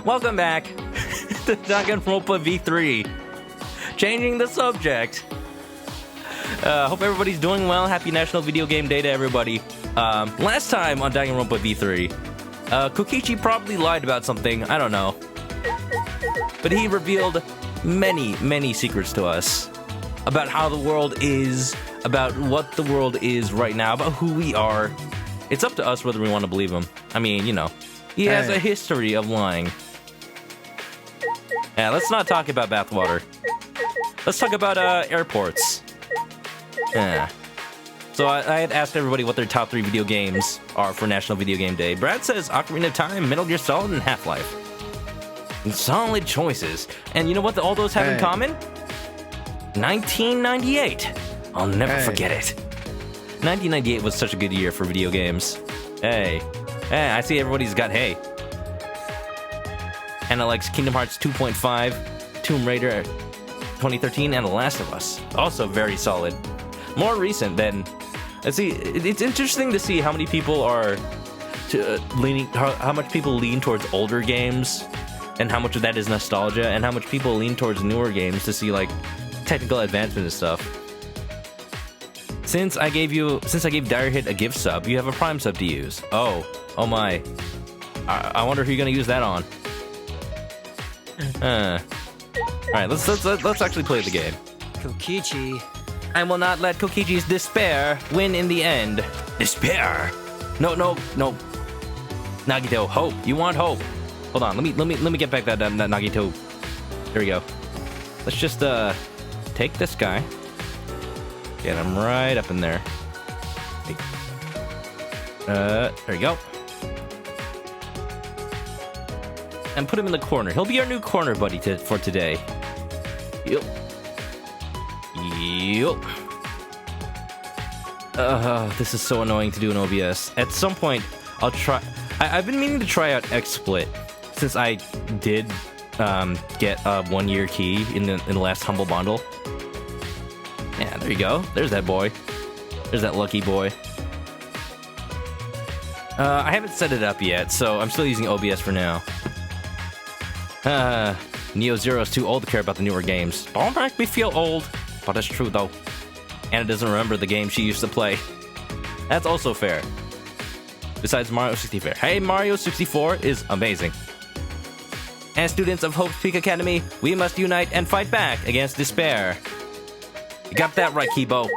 Welcome back to Danganronpa V3. Changing the subject. Hope everybody's doing well. Happy National Video Game Day to everybody. Last time on Danganronpa V3, Kokichi probably lied about something. I don't know. But he revealed many secrets to us about how the world is, about what the world is right now, about who we are. It's up to us whether we want to believe him. I mean, you know, he has a history of lying. Yeah, let's not talk about bathwater. Let's talk about airports. Yeah. So I had asked everybody what their top 3 video games are for National Video Game Day. Brad says Ocarina of Time, Metal Gear Solid, and Half-Life. Solid choices. And you know what all those have in common? 1998. I'll never forget it. 1998 was such a good year for video games. Hey, I see everybody's got hey. Anna likes Kingdom Hearts 2.5, Tomb Raider 2013, and The Last of Us. Also very solid. More recent than... See, it's interesting to see how many people are how much people lean towards older games, and how much of that is nostalgia, and how much people lean towards newer games to see like technical advancement and stuff. Since I gave Dire Hit a gift sub, you have a Prime sub to use. Oh my! I wonder who you're gonna use that on. All right, let's actually play the game. Kokichi. I will not let Kokichi's despair win in the end. Despair? No. Nagito, hope. You want hope? Hold on. Let me get back that Nagito. There we go. Let's just take this guy. Get him right up in there. There we go. And put him in the corner. He'll be our new corner buddy for today. Yup. This is so annoying to do in OBS. At some point, I'll try... I've been meaning to try out XSplit, since I did get a 1-year key in the last Humble Bundle. Yeah, there you go. There's that boy. There's that lucky boy. I haven't set it up yet, so I'm still using OBS for now. Neo Zero's too old to care about the newer games. Don't make me feel old. But it's true, though. Anna doesn't remember the game she used to play. That's also fair. Besides Mario 64. Hey, Mario 64 is amazing. As students of Hope's Peak Academy, we must unite and fight back against despair. You got that right, Kibo.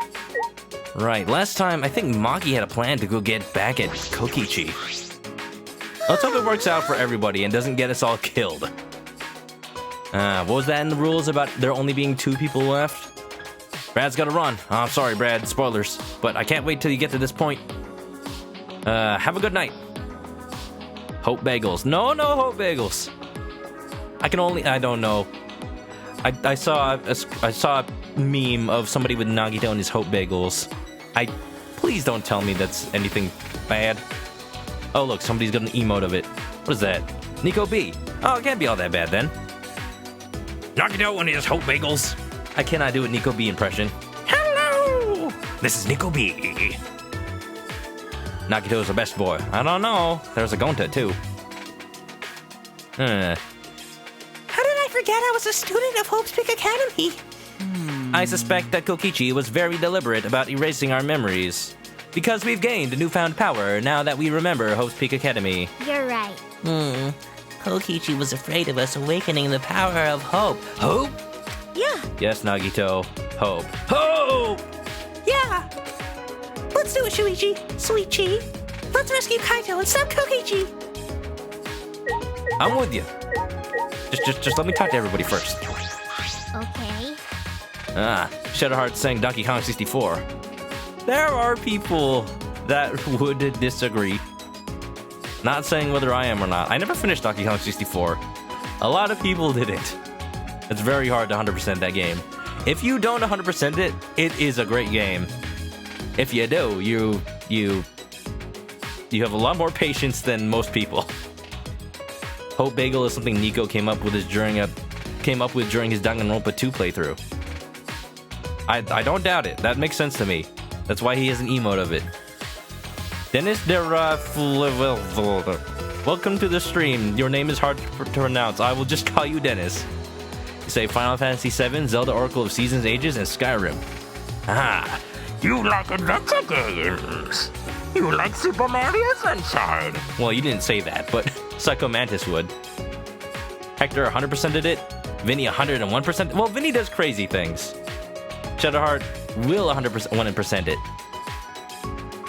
Right, last time, I think Maki had a plan to go get back at Kokichi. Let's hope it works out for everybody and doesn't get us all killed. What was that in the rules about there only being 2 people left? Brad's gotta run. Oh, I'm sorry, Brad. Spoilers. But I can't wait till you get to this point. Have a good night. Hope Bagels. No Hope Bagels. I don't know. I saw a meme of somebody with Nagito and his Hope Bagels. Please don't tell me that's anything bad. Oh, look, somebody's got an emote of it. What is that? Nico B. Oh, it can't be all that bad then. Nagito and his Hope Bagels. I cannot do a Nico B impression. Hello! This is Nico B. Nagito's the best boy. I don't know. There's a Gonta, too. How did I forget I was a student of Hope's Peak Academy? I suspect that Kokichi was very deliberate about erasing our memories. Because we've gained newfound power now that we remember Hope's Peak Academy. You're right. Kokichi was afraid of us awakening the power of hope. Hope? Yeah. Yes, Nagito. Hope. Hope! Yeah. Let's do it, Shuichi. Sweet Chi. Let's rescue Kaito and stop Kokichi. I'm with you. Just let me talk to everybody first. Okay. Shadowheart saying Donkey Kong 64. There are people that would disagree. Not saying whether I am or not. I never finished Donkey Kong 64. A lot of people didn't. It's very hard to 100% that game. If you don't 100% it, it is a great game. If you do, you have a lot more patience than most people. Hope Bagel is something Nico came up with during his Danganronpa 2 playthrough. I don't doubt it. That makes sense to me. That's why he has an emote of it. Dennis Welcome to the stream. Your name is hard to pronounce. I will just call you Dennis. You say Final Fantasy VII, Zelda Oracle of Seasons, Ages, and Skyrim. Ah, You like adventure games. You like Super Mario Sunshine. well, you didn't say that, but Psycho Mantis would. Hector 100%ed it. Vinny 101%. Well, Vinny does crazy things. Shadowheart will 100% it.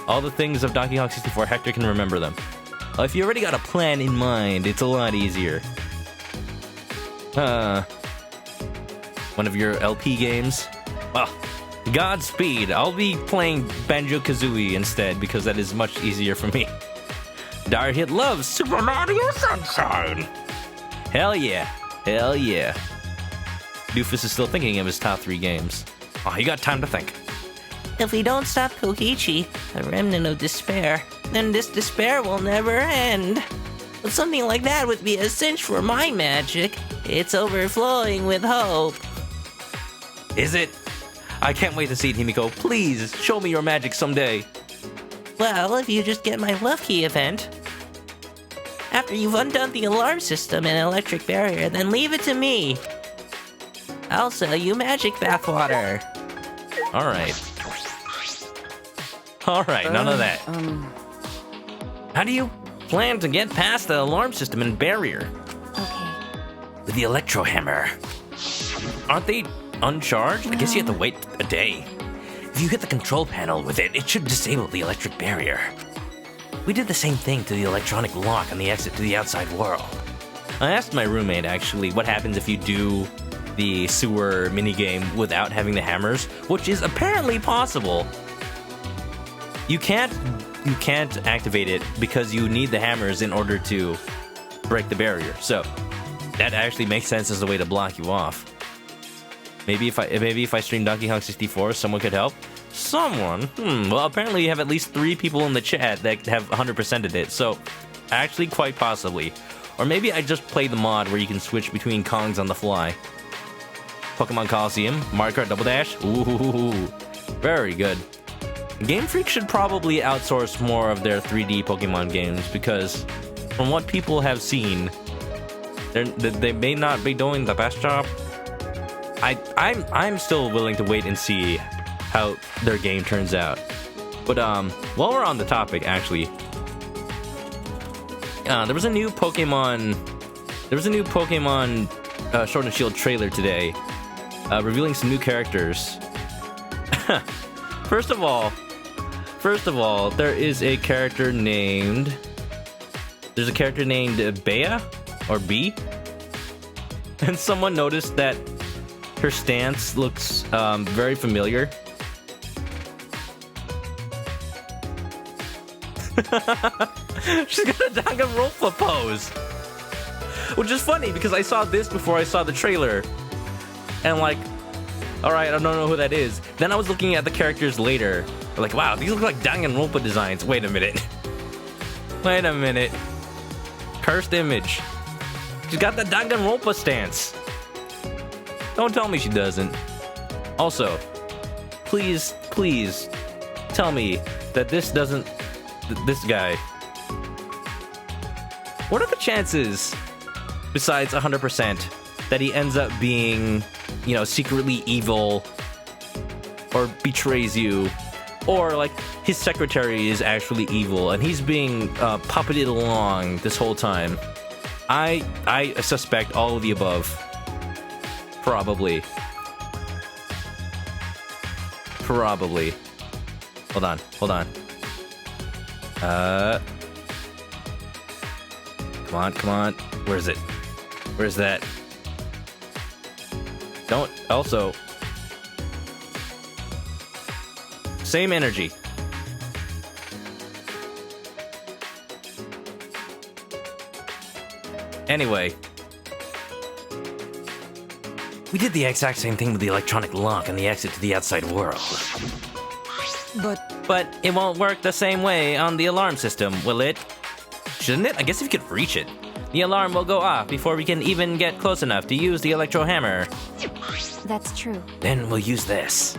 All the things of Donkey Kong 64, Hector can remember them. If you already got a plan in mind, it's a lot easier. One of your LP games? Well, Godspeed. I'll be playing Banjo-Kazooie instead because that is much easier for me. Dire Hit loves Super Mario Sunshine. Hell yeah. Hell yeah. Doofus is still thinking of his top 3 games. Oh, he got time to think. If we don't stop Kokichi, a remnant of despair, then this despair will never end. But something like that would be a cinch for my magic. It's overflowing with hope. Is it? I can't wait to see it, Himiko. Please, show me your magic someday. Well, if you just get my Love Key event. After you've undone the alarm system and electric barrier, then leave it to me. I'll sell you magic bathwater. Alright. Alright, none of that. How do you plan to get past the alarm system and barrier? Okay. With the electro hammer. Aren't they uncharged? I guess you have to wait a day. If you hit the control panel with it, it should disable the electric barrier. We did the same thing to the electronic lock on the exit to the outside world. I asked my roommate, actually, what happens if you do the sewer minigame without having the hammers, which is apparently possible. You can't activate it because you need the hammers in order to break the barrier. So that actually makes sense as a way to block you off. Maybe if I stream Donkey Kong 64, someone could help. Someone? Well, apparently you have at least 3 people in the chat that have 100%ed it. So actually, quite possibly. Or maybe I just play the mod where you can switch between Kongs on the fly. Pokemon Coliseum, Mario Kart Double Dash. Ooh, very good. Game Freak should probably outsource more of their 3D Pokemon games because, from what people have seen, they may not be doing the best job. I'm still willing to wait and see how their game turns out. But while we're on the topic, actually, there was a new Pokemon Sword and Shield trailer today, revealing some new characters. First of all, there is a character named... There's a character named Bea, or B. And someone noticed that her stance looks very familiar. She's got a Danganronpa pose. Which is funny, because I saw this before I saw the trailer. And I'm like, alright, I don't know who that is. Then I was looking at the characters later. I'm like, wow, these look like Danganronpa designs. Wait a minute. Wait a minute. Cursed image. She's got the Danganronpa stance. Don't tell me she doesn't. Also, please tell me that this doesn't... This guy... What are the chances, besides 100%, that he ends up being, you know, secretly evil, or betrays you, or, like, his secretary is actually evil, and he's being puppeted along this whole time? I suspect all of the above. Probably. Hold on. Come on. Where's it? Where's that? Don't. Also. Same energy. Anyway. We did the exact same thing with the electronic lock and the exit to the outside world. But it won't work the same way on the alarm system, will it? Shouldn't it? I guess if you could reach it. The alarm will go off before we can even get close enough to use the electro hammer. That's true. Then we'll use this.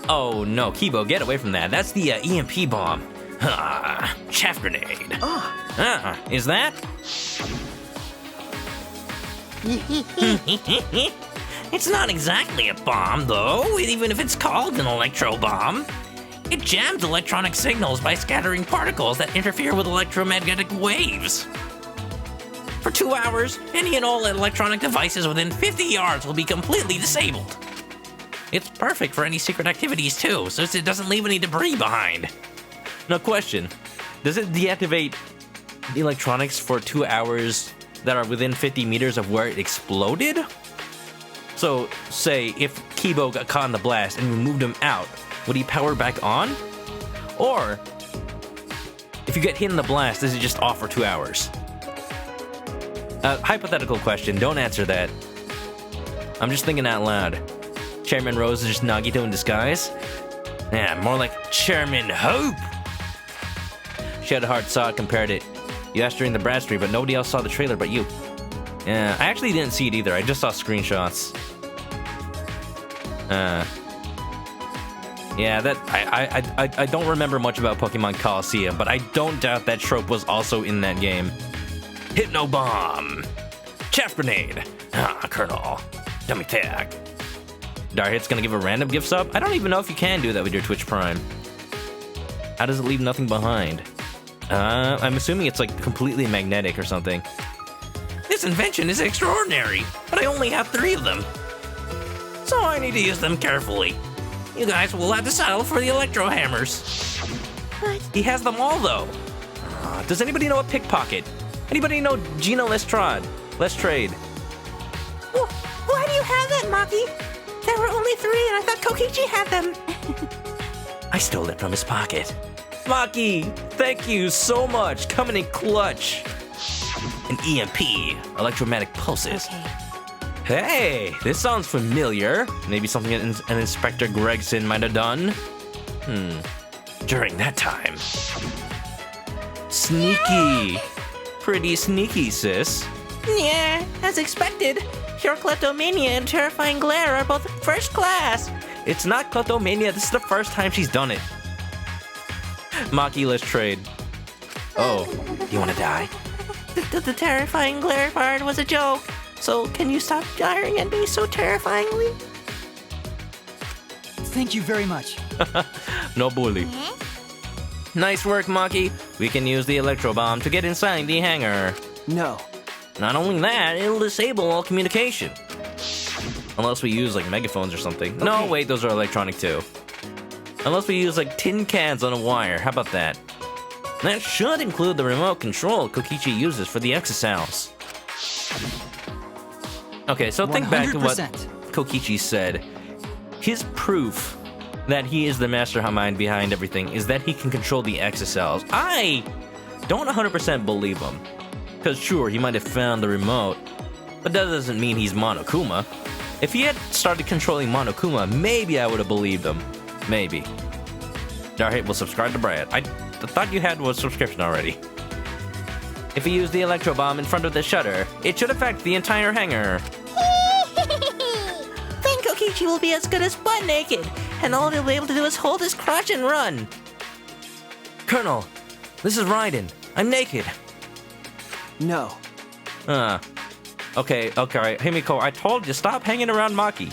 Oh no, Kibo, get away from that. That's the EMP bomb. Chaff grenade. Is that? It's not exactly a bomb, though, even if it's called an electro bomb. It jams electronic signals by scattering particles that interfere with electromagnetic waves. For 2 hours, any and all electronic devices within 50 yards will be completely disabled. It's perfect for any secret activities, too, since it doesn't leave any debris behind. No question. Does it deactivate the electronics for 2 hours that are within 50 meters of where it exploded? So, say, if Kibo got caught in the blast and we moved him out, would he power back on? Or, if you get hit in the blast, is it just off for 2 hours? Hypothetical question, don't answer that. I'm just thinking out loud. Chairman Rose is just Nagito in disguise? Yeah, more like Chairman Hope! Shadowheart saw it, compared it. You asked during the Bradstreet, but nobody else saw the trailer but you. Yeah, I actually didn't see it either, I just saw screenshots. Yeah, that I don't remember much about Pokemon Coliseum, but I don't doubt that trope was also in that game. Hypno Bomb! Chaff Grenade! Colonel. Dummy Tag. Darhit's gonna give a random gift sub? I don't even know if you can do that with your Twitch Prime. How does it leave nothing behind? I'm assuming it's like completely magnetic or something. This invention is extraordinary, but I only have 3 of them. So I need to use them carefully. You guys will have to settle for the electro hammers. What? He has them all, though. Does anybody know a pickpocket? Anybody know Gina Lestrade? Well, why do you have that, Maki? There were only 3 and I thought Kokichi had them. I stole it from his pocket. Maki, thank you so much. Coming in clutch. An EMP, electromagnetic pulses. Okay. Hey, this sounds familiar. Maybe something an Inspector Gregson might have done. During that time. Sneaky. Pretty sneaky, sis. Yeah, as expected. Pure kleptomania and terrifying glare are both first class. It's not kleptomania. This is the first time she's done it. Maki, let's trade. Oh, you want to die? The terrifying glare part was a joke. So can you stop glaring at me so terrifyingly? Thank you very much. No bully. Nice work, Maki. We can use the electro bomb to get inside the hangar. No. Not only that, it'll disable all communication. Unless we use like megaphones or something. Okay. No, wait, those are electronic too. Unless we use like tin cans on a wire. How about that? That should include the remote control Kokichi uses for the exocells. Okay, so think back to what Kokichi said. His proof that he is the mastermind behind everything is that he can control the exocells. I don't 100% believe him. Because sure, he might have found the remote, but that doesn't mean he's Monokuma. If he had started controlling Monokuma, maybe I would have believed him. Maybe. Darhate will subscribe to Brad. I thought you had one subscription already. If he used the electro bomb in front of the shutter, it should affect the entire hangar. Then Kokichi will be as good as butt naked, and all he'll be able to do is hold his crotch and run. Colonel, this is Raiden. I'm naked. No. Okay. Himiko, I told you, stop hanging around Maki.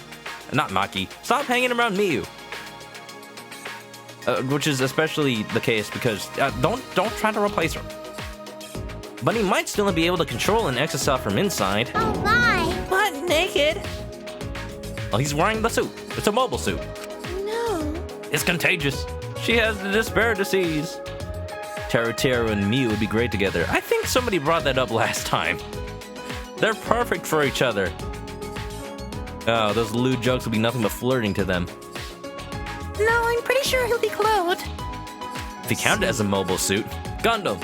Not Maki. Stop hanging around Miyu. Which is especially the case because don't try to replace her. But he might still be able to control an exocell from inside. Oh my! Butt naked? Well, he's wearing the suit. It's a mobile suit. No. It's contagious. She has the despair disease. Teru and Miyu would be great together. I think somebody brought that up last time. They're perfect for each other. Oh, those lewd jokes will be nothing but flirting to them. No, I'm pretty sure he'll be clothed. If he counted as a mobile suit. Gundam.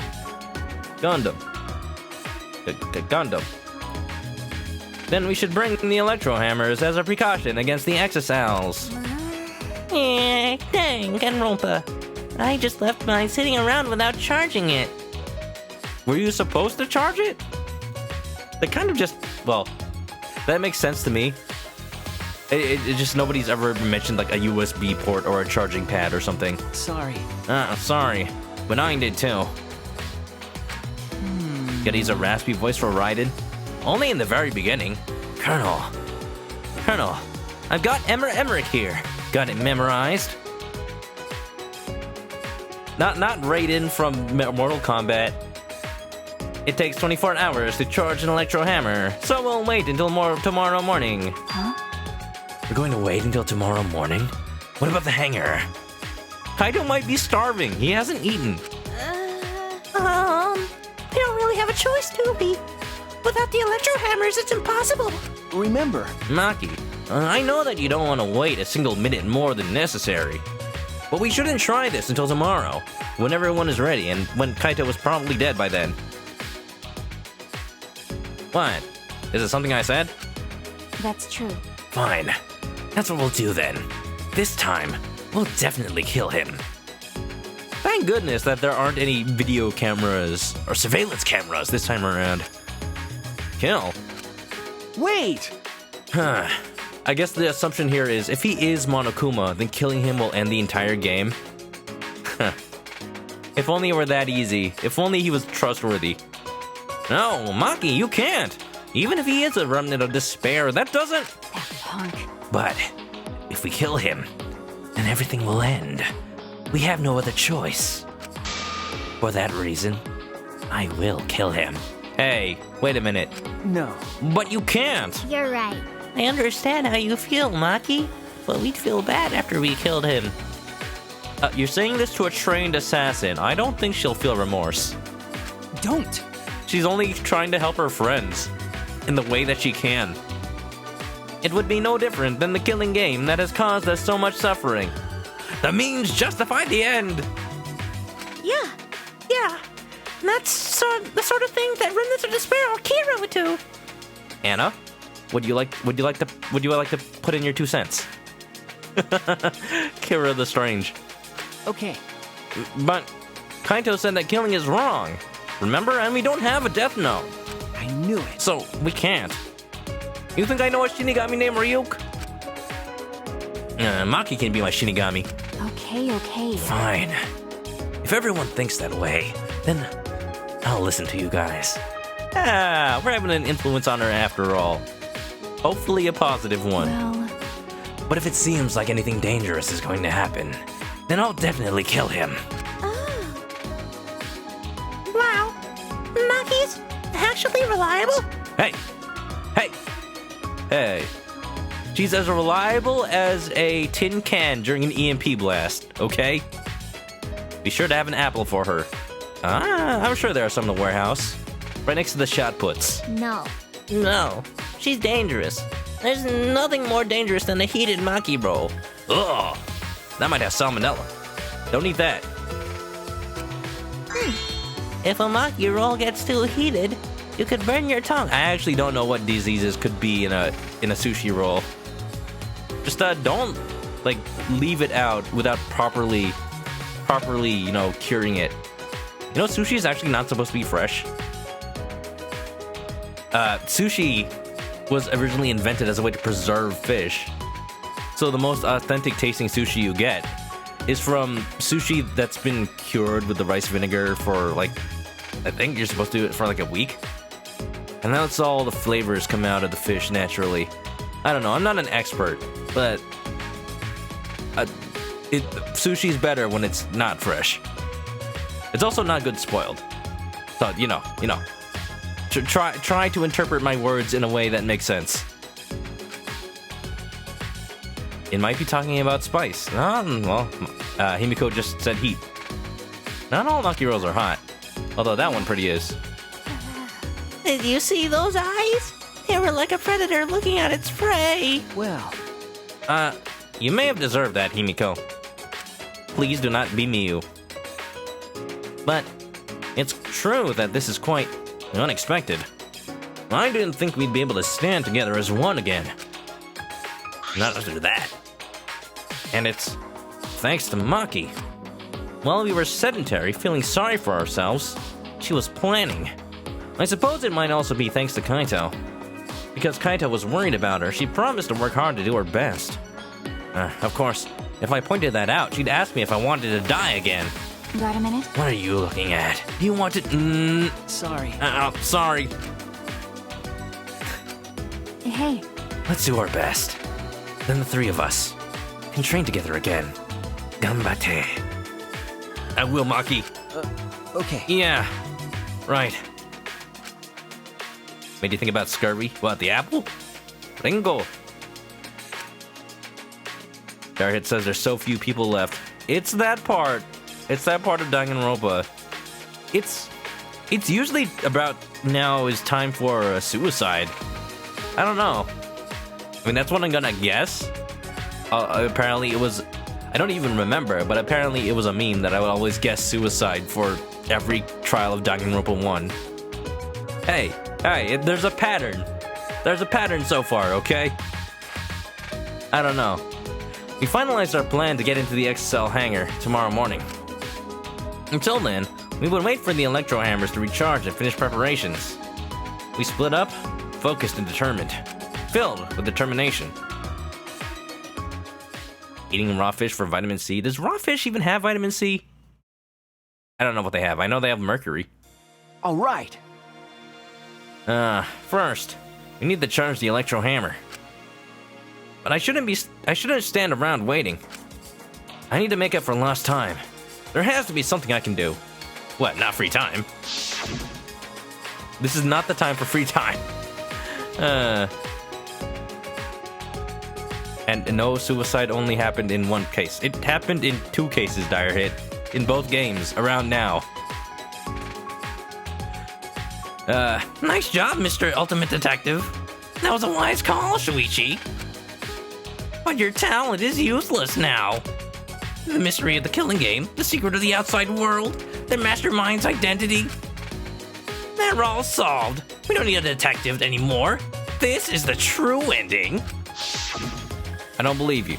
Then we should bring the electro hammers as a precaution against the exocells. Yeah, Danganronpa. I just left mine sitting around without charging it. Were you supposed to charge it? They kind of just, well, that makes sense to me. It just, nobody's ever mentioned like a USB port or a charging pad or something. Sorry. Sorry. But I did too. Gotta use a raspy voice for Raiden? Only in the very beginning. Colonel, I've got Emmerich here. Got it memorized. Not Raiden from Mortal Kombat. It takes 24 hours to charge an electro hammer, so we'll wait until tomorrow morning. Huh? We're going to wait until tomorrow morning? What about the hangar? Kaito might be starving. He hasn't eaten. We don't really have a choice, do we? Without the electro hammers, it's impossible. Remember, Maki, I know that you don't want to wait a single minute more than necessary. But we shouldn't try this until tomorrow, when everyone is ready and when Kaito is probably dead by then. What? Is it something I said? That's true. Fine. That's what we'll do then. This time, we'll definitely kill him. Thank goodness that there aren't any video cameras or surveillance cameras this time around. Kill? wait! Huh. I guess the assumption here is if he is Monokuma, then killing him will end the entire game. If only it were that easy. If only he was trustworthy. No, Maki, you can't. Even if he is a remnant of despair, that doesn't... That punk. But if we kill him, then everything will end. We have no other choice. For that reason, I will kill him. Hey, wait a minute. No. But you can't. You're right. I understand how you feel, Maki, but we'd feel bad after we killed him. You're saying this to a trained assassin. I don't think she'll feel remorse. Don't! She's only trying to help her friends in the way that she can. It would be no different than the killing game that has caused us so much suffering. The means justify the end. Yeah. That's the sort of thing that Remnants of Despair or Kira would do. Anna, would you like to put in your 2 cents? Kira the Strange. Okay. But Kaito said that killing is wrong. Remember? And we don't have a death note. I knew it. So, we can't. You think I know a Shinigami named Ryuk? Maki can be my Shinigami. Okay. Fine. If everyone thinks that way, then I'll listen to you guys. We're having an influence on her after all. Hopefully a positive one. Well, But if it seems like anything dangerous is going to happen, then I'll definitely kill him. Wow. Maki's actually reliable? Hey! She's as reliable as a tin can during an EMP blast, okay? Be sure to have an apple for her. I'm sure there are some in the warehouse. Right next to the shot puts. no. No. She's dangerous. There's nothing more dangerous than a heated Maki roll. Ugh! That might have salmonella. Don't eat that. If a Maki roll gets too heated, you could burn your tongue. I actually don't know what diseases could be in a sushi roll. Just don't leave it out without properly, curing it. You know, sushi is actually not supposed to be fresh. Sushi was originally invented as a way to preserve fish. So the most authentic tasting sushi you get is from sushi that's been cured with the rice vinegar for I think you're supposed to do it for a week. And that's all the flavors come out of the fish naturally. I don't know, I'm not an expert, but sushi's better when it's not fresh. It's also not good spoiled. So, try to interpret my words in a way that makes sense. It might be talking about spice. Himiko just said heat. Not all Maki rolls are hot, although that one pretty is. Did you see those eyes? They were like a predator looking at its prey. Well, You may have deserved that, Himiko. Please do not be Miyu. But it's true that this is quite unexpected. I didn't think we'd be able to stand together as one again. Not after that. And it's thanks to Maki. While we were sedentary, feeling sorry for ourselves, she was planning. I suppose it might also be thanks to Kaito. Because Kaito was worried about her, she promised to work hard to do her best. Of course, if I pointed that out, she'd ask me if I wanted to die again. Got a minute? What are you looking at? Do you want to... Sorry. sorry. Hey, Let's do our best. Then the three of us can train together again. Ganbatte. I will, Maki. Okay. Yeah. Right. Made you think about scurvy? What, the apple? Ringo. Jarhead says there's so few people left. It's that part. It's that part of Danganronpa. It's usually about now is time for a suicide. I don't know. I mean, that's what I'm gonna guess. Apparently it was... I don't even remember, but apparently it was a meme that I would always guess suicide for every trial of Danganronpa 1. Hey, there's a pattern. There's a pattern so far, okay? I don't know. We finalized our plan to get into the XL hangar tomorrow morning. Until then, we would wait for the electro hammers to recharge and finish preparations. We split up, focused and determined. Filled with determination. Eating raw fish for vitamin C. Does raw fish even have vitamin C? I don't know what they have. I know they have mercury. All right. First, we need to charge the electro hammer. But I shouldn't stand around waiting. I need to make up for lost time. There has to be something I can do. What, not free time? This is not the time for free time. And no, suicide only happened in one case. It happened in 2 cases, Direhit. In both games, around now. Nice job, Mr. Ultimate Detective. That was a wise call, Shuichi. But your talent is useless now. The mystery of the killing game, the secret of the outside world, the mastermind's identity. They're all solved. We don't need a detective anymore. This is the true ending. I don't believe you.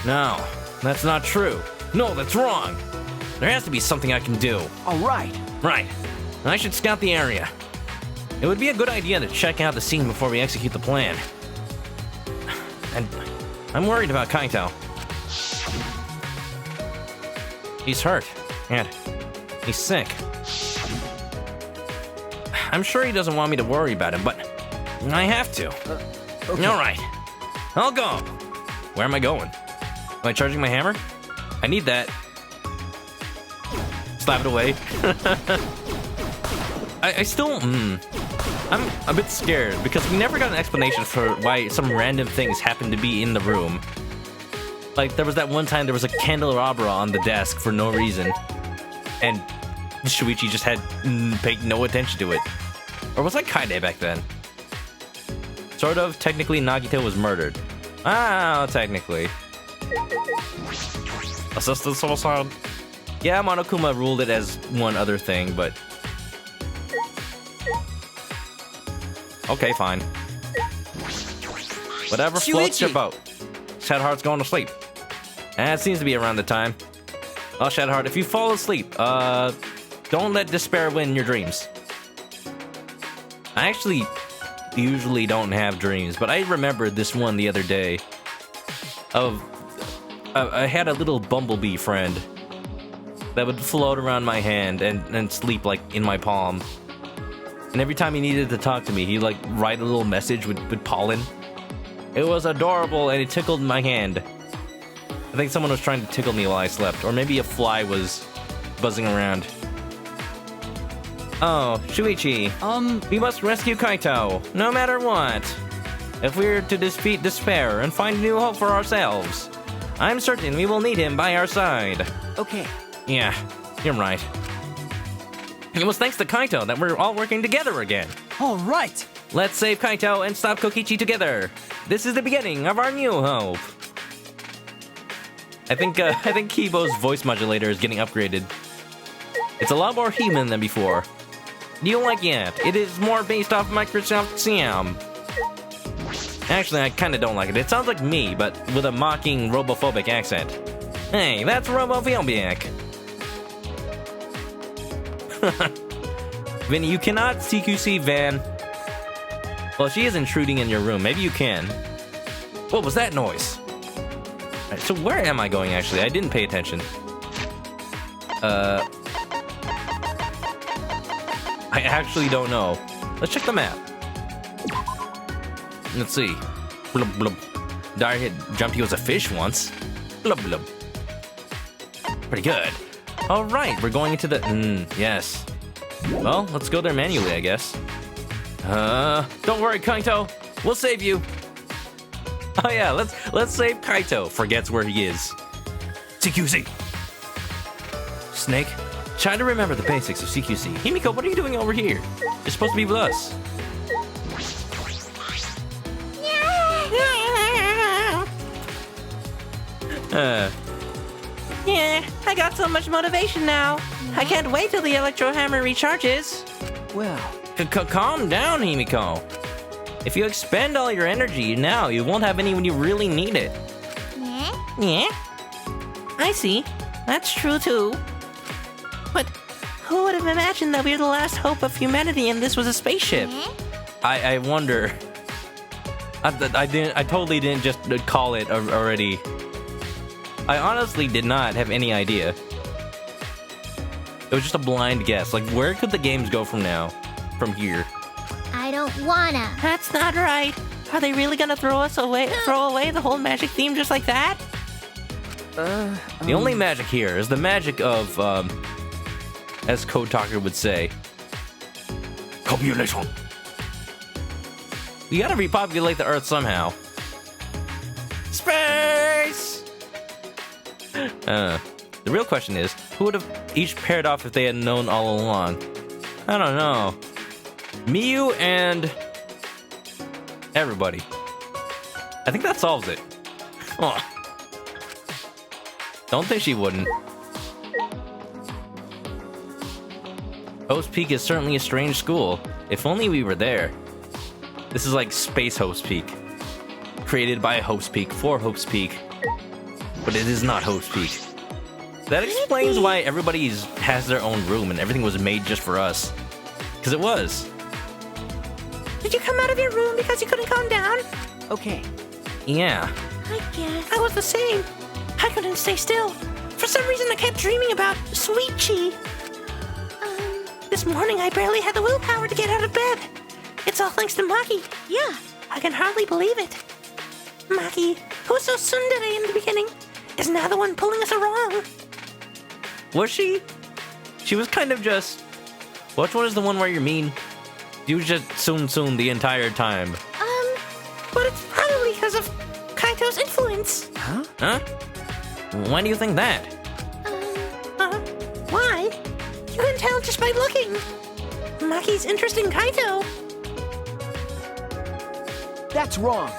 No, that's not true. No, that's wrong. There has to be something I can do. All right. Right. I should scout the area. It would be a good idea to check out the scene before we execute the plan. And I'm worried about Kaito. He's hurt, and he's sick. I'm sure he doesn't want me to worry about him, but I have to. Okay. All right, I'll go. Where am I going? Am I charging my hammer? I need that. Slap it away. I still... I'm a bit scared because we never got an explanation for why some random things happened to be in the room. Like, there was that one time there was a candelabra on the desk for no reason. And Shuichi just had paid no attention to it. Or was I Kaide back then? Sort of. Technically, Nagito was murdered. Technically. Assisted suicide? Yeah, Monokuma ruled it as one other thing, but... Okay, fine. Whatever floats your boat. Shadowheart's going to sleep. It seems to be around the time. Oh, Shadowheart, if you fall asleep, don't let despair win your dreams. I actually usually don't have dreams, but I remembered this one the other day. I had a little bumblebee friend that would float around my hand and sleep like in my palm. And every time he needed to talk to me, he'd like write a little message with pollen. It was adorable and it tickled my hand. I think someone was trying to tickle me while I slept, or maybe a fly was buzzing around. Oh, Shuichi. We must rescue Kaito, no matter what. If we're to defeat despair and find new hope for ourselves, I'm certain we will need him by our side. Okay. Yeah, you're right. It was thanks to Kaito that we're all working together again. All right. Let's save Kaito and stop Kokichi together. This is the beginning of our new hope. I think Kibo's voice modulator is getting upgraded. It's a lot more human than before. Do you like it? It is more based off Microsoft Siam. Actually, I kinda don't like it. It sounds like me, but with a mocking robophobic accent. Hey, that's robophobic. Vinny, you cannot CQC Van. Well, she is intruding in your room. Maybe you can. What was that noise? Right, so where am I going, actually? I didn't pay attention. I actually don't know. Let's check the map. Let's see. Blub blub. Dyer hit jumped he was a fish once. Blub blub. Pretty good. Alright, we're going into the... yes. Well, let's go there manually, I guess. Don't worry, Kaito. We'll save you. Oh yeah, let's save Kaito. Forgets where he is. CQC. Snake, try to remember the basics of CQC. Himiko, what are you doing over here? You're supposed to be with us. Yeah, I got so much motivation now. I can't wait till the electro hammer recharges. Well, Calm down, Himiko. If you expend all your energy now, you won't have any when you really need it. Yeah? I see. That's true too. But who would have imagined that we're the last hope of humanity and this was a spaceship? I wonder. I totally didn't just call it already. I honestly did not have any idea. It was just a blind guess. Like, where could the games go from now? From here? I don't wanna. That's not right. Are they really gonna throw away the whole magic theme just like that? The only magic here is the magic of, as Code Talker would say, copulation. We gotta repopulate the Earth somehow. Space! The real question is, who would have each paired off if they had known all along? I don't know. Miyu and everybody. I think that solves it. Oh. Don't think she wouldn't. Host Peak is certainly a strange school. If only we were there. This is like Space Host Peak. Created by Host Peak for Host Peak. But it is not Host Peak. That explains why everybody has their own room and everything was made just for us. Because it was. Did you come out of your room because you couldn't calm down? okay. Yeah. I guess. I was the same. I couldn't stay still. For some reason, I kept dreaming about sweet Chi. This morning, I barely had the willpower to get out of bed. It's all thanks to Maki. Yeah. I can hardly believe it. Maki, who was so tsundere in the beginning, is now the one pulling us along. Was she? She was kind of just... Which one is the one where you're mean? You was just soon the entire time. But it's probably because of Kaito's influence. Huh? Why do you think that? Why? You can tell just by looking. Maki's interest in Kaito. That's wrong.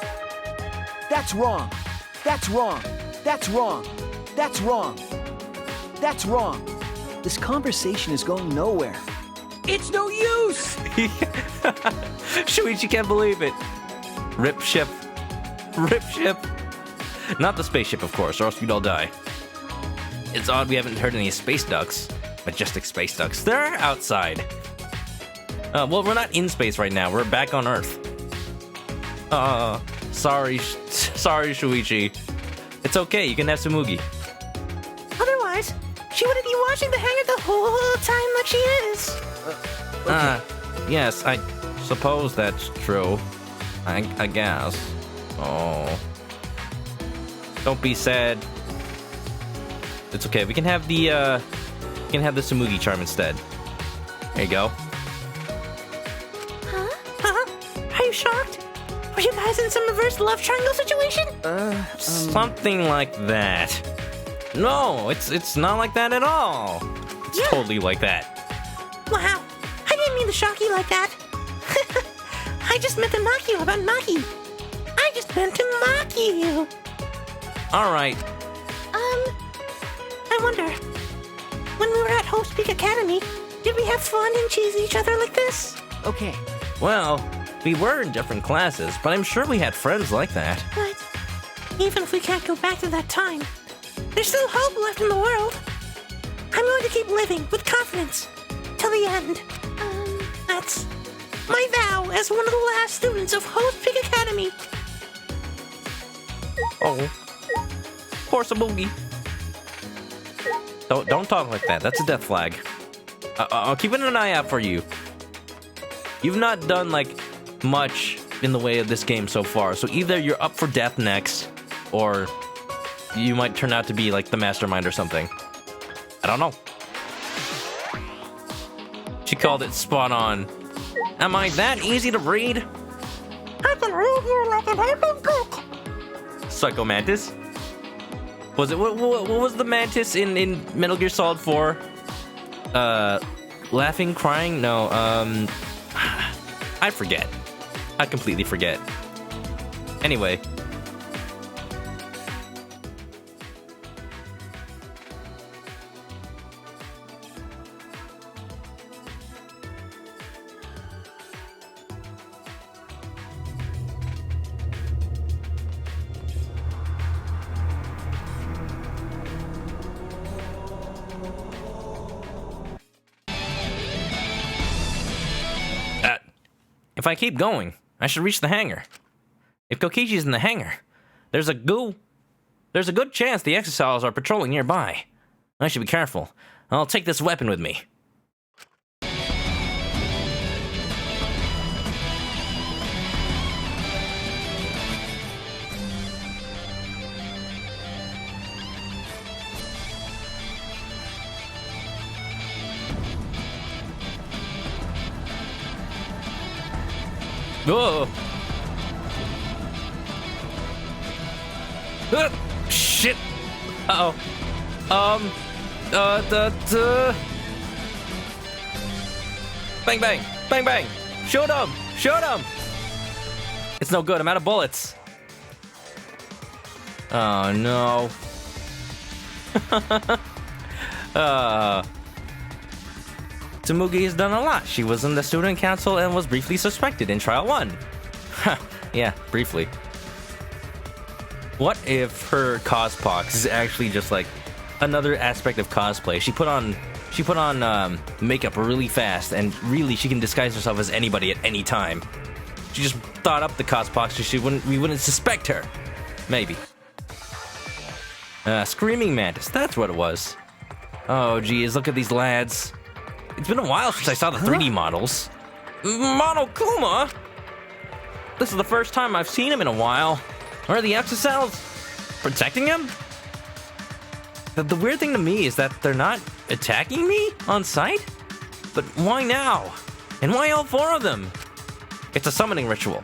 That's wrong. That's wrong. That's wrong. That's wrong. That's wrong. This conversation is going nowhere. It's no use! Shuichi can't believe it. Rip ship. Rip ship. Not the spaceship, of course, or else we'd all die. It's odd we haven't heard any space ducks. Majestic space ducks. They're outside. Well, we're not in space right now. We're back on Earth. Sorry, Shuichi. It's okay. You can have Tsumugi. Otherwise, she wouldn't be watching the hangar the whole time like she is. Yes, I suppose that's true. I guess. Oh. Don't be sad. It's okay. We can have the Tsumugi charm instead. There you go. Are you shocked? Were you guys in some reverse love triangle situation? Something like that. No, it's not like that at all. It's totally like that. Wow, I didn't mean to shock you like that. I just meant to mock you about Maki. I just meant to mock you. All right. I wonder, when we were at Host Peak Academy, did we have fun and cheese each other like this? Okay. Well, we were in different classes, but I'm sure we had friends like that. But even if we can't go back to that time, there's still hope left in the world. I'm going to keep living with confidence till the end. That's my vow as one of the last students of Host Peak Academy. Oh. Poor Tsumugi. Don't talk like that. That's a death flag. I'm keeping an eye out for you. You've not done like much in the way of this game so far, so either you're up for death next, or you might turn out to be like the mastermind or something. I don't know. She called it spot on. Am I that easy to read? I can read you like an open book. Psycho Mantis? Was it what was the mantis in Metal Gear Solid 4? Laughing, crying? No, I forget. I completely forget. Anyway. If I keep going, I should reach the hangar. If Kokichi's in the hangar, there's a good chance the Exiles are patrolling nearby. I should be careful. I'll take this weapon with me. Whoa! Shit! Uh-oh. Bang, bang! Bang, bang! Shoot him! Shoot him! It's no good, I'm out of bullets. Oh, no. Tsumugi has done a lot. She was in the student council and was briefly suspected in trial 1. Yeah, briefly. What if her cospox is actually just like another aspect of cosplay? She put on makeup really fast, and really she can disguise herself as anybody at any time. She just thought up the cospox so we wouldn't suspect her. Maybe. Screaming Mantis, that's what it was. Oh geez, look at these lads. It's been a while since I saw the 3D models. Monokuma? This is the first time I've seen him in a while. Are the Exiles protecting him? The weird thing to me is that they're not attacking me on sight? But why now? And why all 4 of them? It's a summoning ritual.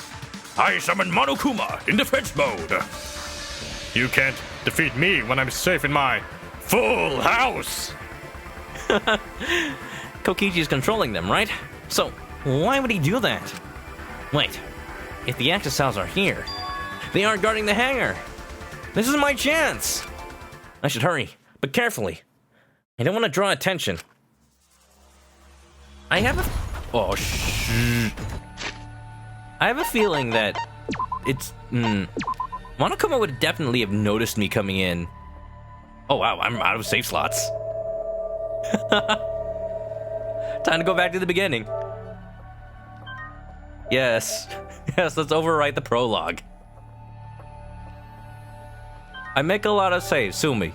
I summon Monokuma in defense mode. You can't defeat me when I'm safe in my full house. Kokichi's controlling them, right? So, why would he do that? Wait, if the Exiles are here, they aren't guarding the hangar. This is my chance. I should hurry, but carefully. I don't want to draw attention. I have a... Oh, I have a feeling that it's... Monokuma would definitely have noticed me coming in. Oh, wow, I'm out of safe slots. Time to go back to the beginning. Yes. Yes, let's overwrite the prologue. I make a lot of saves, sue me.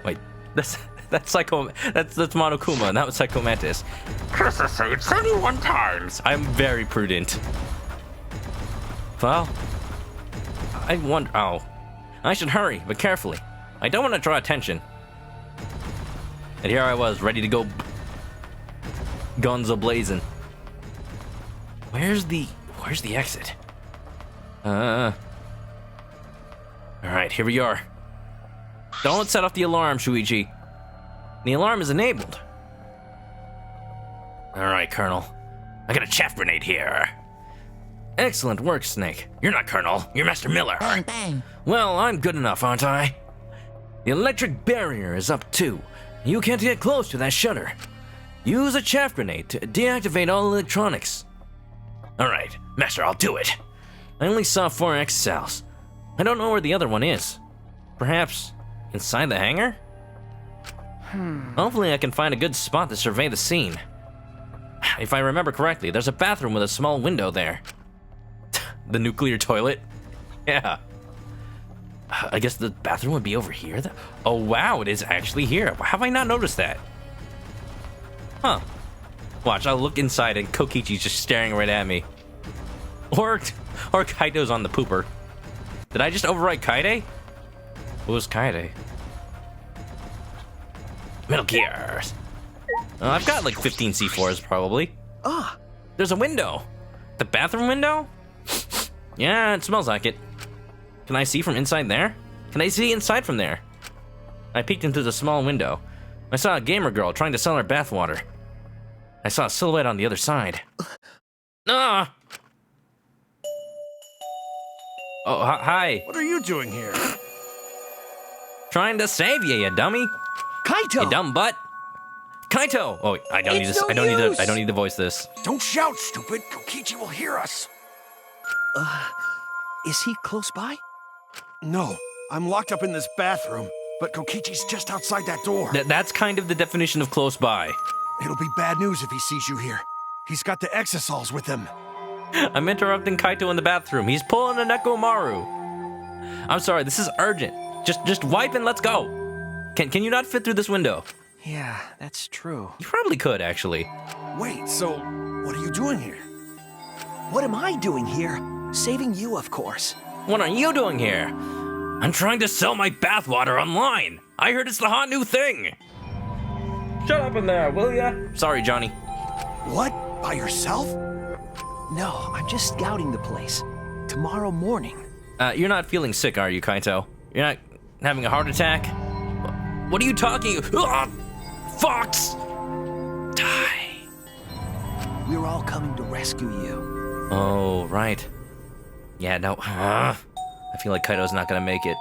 Wait, that's Monokuma, and that was Psycho Mantis. Chris has saved 31 times. I'm very prudent. Well, I wonder... Oh. I should hurry, but carefully. I don't want to draw attention. And here I was, ready to go guns a-blazing. Where's the exit? Alright, here we are. Don't set off the alarm, Shuichi. The alarm is enabled. Alright, Colonel. I got a chaff grenade here. Excellent work, Snake. You're not Colonel, you're Master Miller. Bang, bang. Well, I'm good enough, aren't I? The electric barrier is up too. You can't get close to that shutter. Use a chaff grenade to deactivate all electronics. Alright, Master, I'll do it. I only saw 4 Exiles. I don't know where the other one is. Perhaps inside the hangar? Hopefully I can find a good spot to survey the scene. If I remember correctly, there's a bathroom with a small window there. The nuclear toilet? Yeah. I guess the bathroom would be over here. Oh, wow, it is actually here. How have I not noticed that? Huh. Watch, I'll look inside and Kokichi's just staring right at me. Or Kaito's on the pooper. Did I just overwrite Kaide? Who was Kaide? Metal Gears. I've got like 15 C4s probably. Ah, There's a window. The bathroom window? Yeah, it smells like it. Can I see from inside there? Can I see inside from there? I peeked into the small window. I saw a gamer girl trying to sell her bathwater. I saw a silhouette on the other side. Ah! Oh, hi. What are you doing here? Trying to save you, you dummy. Kaito! You dumb butt. Kaito! Oh, I don't need It's this. no I don't need use. to. I don't need to voice this. Don't shout, stupid. Kokichi will hear us. Is he close by? No, I'm locked up in this bathroom, but Kokichi's just outside that door. That's kind of the definition of close by. It'll be bad news if he sees you here. He's got the exosols with him. I'm interrupting Kaito in the bathroom. He's pulling a Nekomaru. I'm sorry, this is urgent. Just wipe and let's go. Can you not fit through this window? Yeah, that's true. You probably could, actually. Wait, so what are you doing here? What am I doing here? Saving you, of course. What are you doing here? I'm trying to sell my bathwater online. I heard it's the hot new thing. Shut up in there, will ya? Sorry, Johnny. What? By yourself? No, I'm just scouting the place. Tomorrow morning. You're not feeling sick, are you, Kaito? You're not having a heart attack? What are you talking? Ah, Fox! Die. We're all coming to rescue you. Oh, right. Yeah, no. I feel like Kaito's not gonna make it.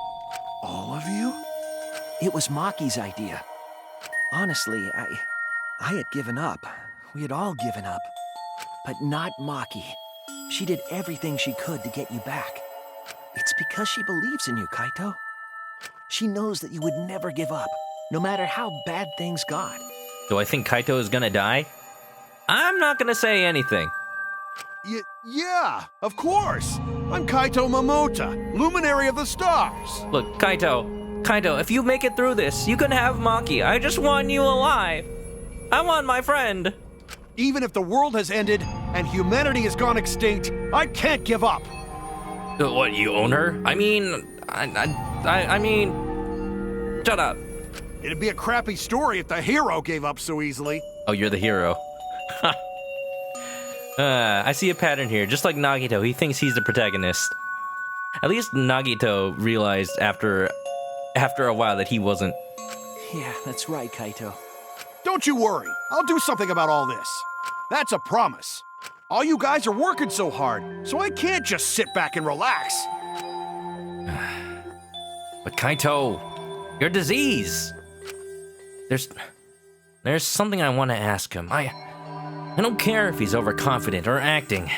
All of you? It was Maki's idea. Honestly, I had given up. We had all given up. But not Maki. She did everything she could to get you back. It's because she believes in you, Kaito. She knows that you would never give up, no matter how bad things got. Do I think Kaito is gonna die? I'm not gonna say anything. Yeah, of course. I'm Kaito Momota, luminary of the stars. Look, Kaito, if you make it through this, you can have Maki. I just want you alive. I want my friend. Even if the world has ended and humanity has gone extinct, I can't give up. What, you own her? I mean, I mean, shut up. It'd be a crappy story if the hero gave up so easily. Oh, you're the hero. I see a pattern here. Just like Nagito, he thinks he's the protagonist. At least Nagito realized after a while that he wasn't. Yeah, that's right, Kaito. Don't you worry. I'll do something about all this. That's a promise. All you guys are working so hard, so I can't just sit back and relax. But Kaito, your disease. There's something I want to ask him. I don't care if he's overconfident or acting.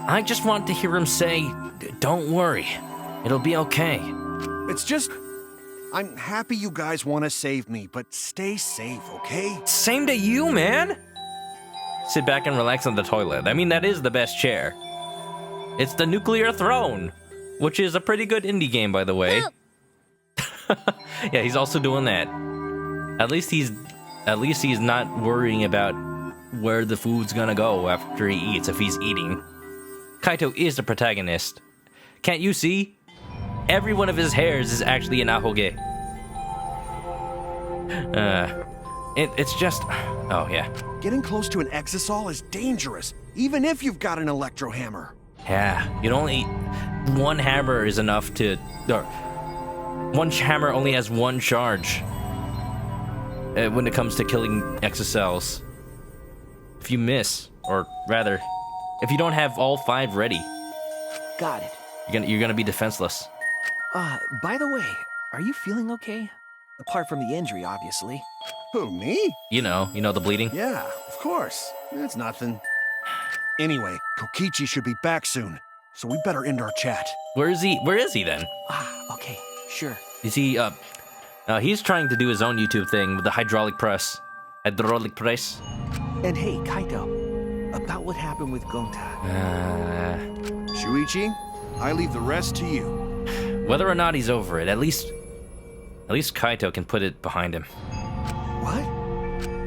I just want to hear him say, "Don't worry, it'll be okay." It's just, I'm happy you guys want to save me, but stay safe, okay? Same to you, man. Sit back and relax on the toilet. I mean, that is the best chair. It's the Nuclear Throne, which is a pretty good indie game, by the way. Yeah, he's also doing that. At least he's not worrying about where the food's gonna go after he eats, if he's eating. Kaito is the protagonist. Can't you see? Every one of his hairs is actually an ahoge. It's just... Oh, yeah. Getting close to an exisol is dangerous, even if you've got an electro hammer. Yeah, one hammer is enough to... Or, one hammer only has one charge when it comes to killing exocells. If you miss, or rather, if you don't have all 5 ready, Got it. you're gonna be defenseless. By the way, are you feeling okay? Apart from the injury, obviously. Who, me? You know the bleeding? Yeah, of course. It's nothing. Anyway, Kokichi should be back soon, so we better end our chat. Where is he then? Okay, sure. Is he, he's trying to do his own YouTube thing with the hydraulic press. Hydraulic press? And hey, Kaito, about what happened with Gonta. Shuichi, I leave the rest to you. Whether or not he's over it, at least Kaito can put it behind him. What?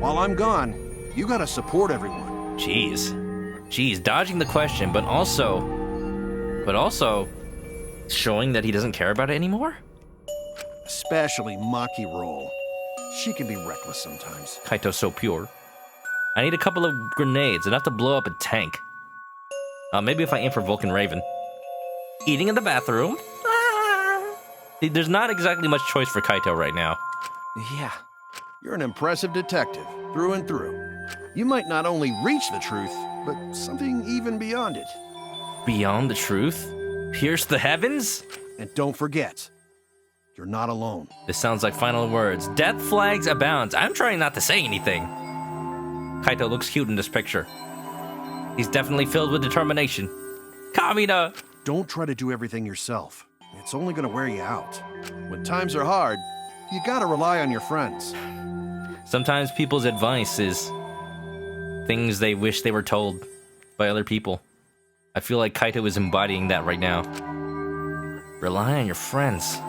While I'm gone, you gotta support everyone. Jeez, dodging the question, but also showing that he doesn't care about it anymore? Especially Maki Roll. She can be reckless sometimes. Kaito's so pure. I need a couple of grenades, enough to blow up a tank. Maybe if I aim for Vulcan Raven. Eating in the bathroom. There's not exactly much choice for Kaito right now. Yeah, you're an impressive detective, through and through. You might not only reach the truth, but something even beyond it. Beyond the truth? Pierce the heavens? And don't forget, you're not alone. This sounds like final words. Death flags abound. I'm trying not to say anything. Kaito looks cute in this picture. He's definitely filled with determination. Kamina! Don't try to do everything yourself. It's only gonna wear you out. When times are hard, you gotta rely on your friends. Sometimes people's advice is things they wish they were told by other people. I feel like Kaito is embodying that right now. Rely on your friends.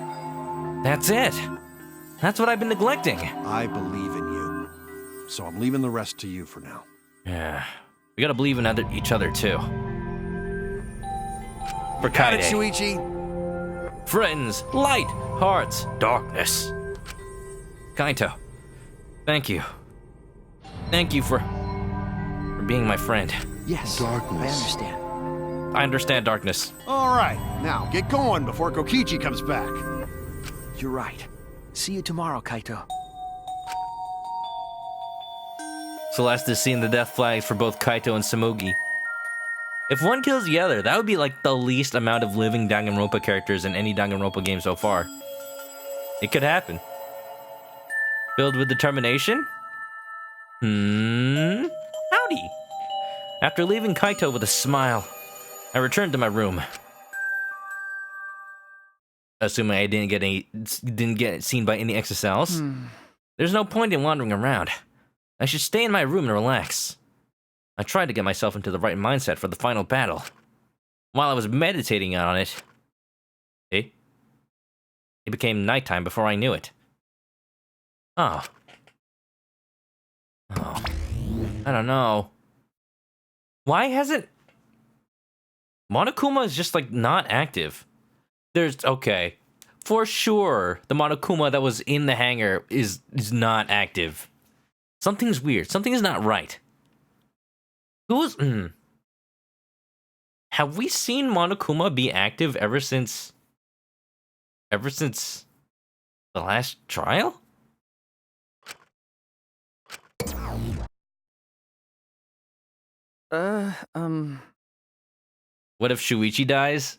That's it. That's what I've been neglecting. I believe in you. So I'm leaving the rest to you for now. Yeah. We gotta believe in each other too. For Got it, Kaide. Shuichi. Friends, light, hearts, darkness. Kaito, thank you. Thank you for being my friend. Yes, Darkness. I understand. I understand darkness. All right, now get going before Kokichi comes back. You're right. See you tomorrow, Kaito. Celeste is seeing the death flags for both Kaito and Samugi. If one kills the other, that would be like the least amount of living Danganronpa characters in any Danganronpa game so far. It could happen. Filled with determination? Howdy. After leaving Kaito with a smile, I returned to my room. Assuming I didn't get seen by any XSLs. There's no point in wandering around. I should stay in my room and relax. I tried to get myself into the right mindset for the final battle. While I was meditating on it, it became nighttime before I knew it. Oh, I don't know. Why hasn't... Monokuma is just, like, not active. Okay. For sure, the Monokuma that was in the hangar is not active. Something's weird. Something is not right. Have we seen Monokuma be active ever since the last trial? What if Shuichi dies?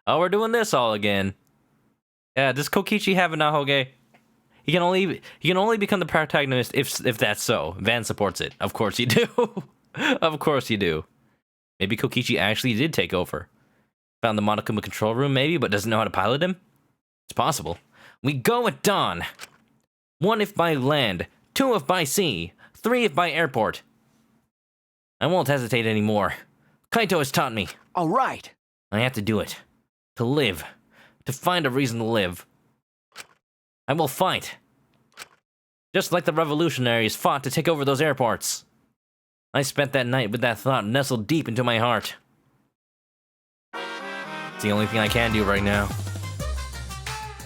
Oh, we're doing this all again. Yeah, does Kokichi have a Nahoge? He can only become the protagonist if that's so. Van supports it. Of course you do. Of course you do. Maybe Kokichi actually did take over. Found the Monokuma control room maybe, but doesn't know how to pilot him? It's possible. We go at dawn. 1 if by land, 2 if by sea, 3 if by airport. I won't hesitate anymore. Kaito has taught me. All right. I have to do it. To live. To find a reason to live. I will fight. Just like the revolutionaries fought to take over those airports. I spent that night with that thought nestled deep into my heart. It's the only thing I can do right now.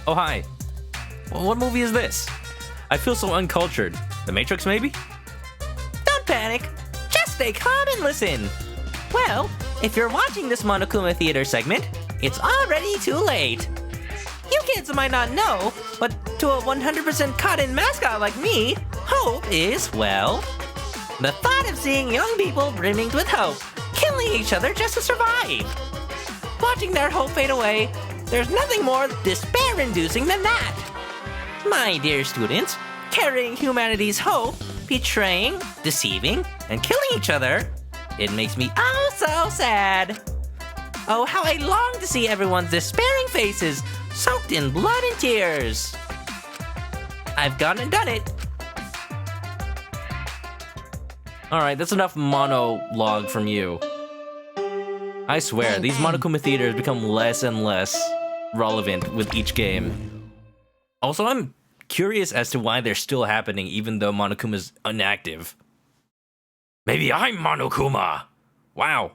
Oh, hi. What movie is this? I feel so uncultured. The Matrix, maybe? Don't panic. Just stay calm and listen. Well, if you're watching this Monokuma Theater segment, it's already too late. You kids might not know, but to a 100% cotton mascot like me, hope is, well, the thought of seeing young people brimming with hope, killing each other just to survive. Watching their hope fade away, there's nothing more despair-inducing than that. My dear students, carrying humanity's hope, betraying, deceiving, and killing each other, it makes me oh so sad. Oh, how I long to see everyone's despairing faces, soaked in blood and tears. I've gone and done it. Alright, that's enough monologue from you. I swear, these Monokuma theaters become less and less relevant with each game. Also, I'm curious as to why they're still happening even though Monokuma's inactive. Maybe I'm Monokuma! Wow.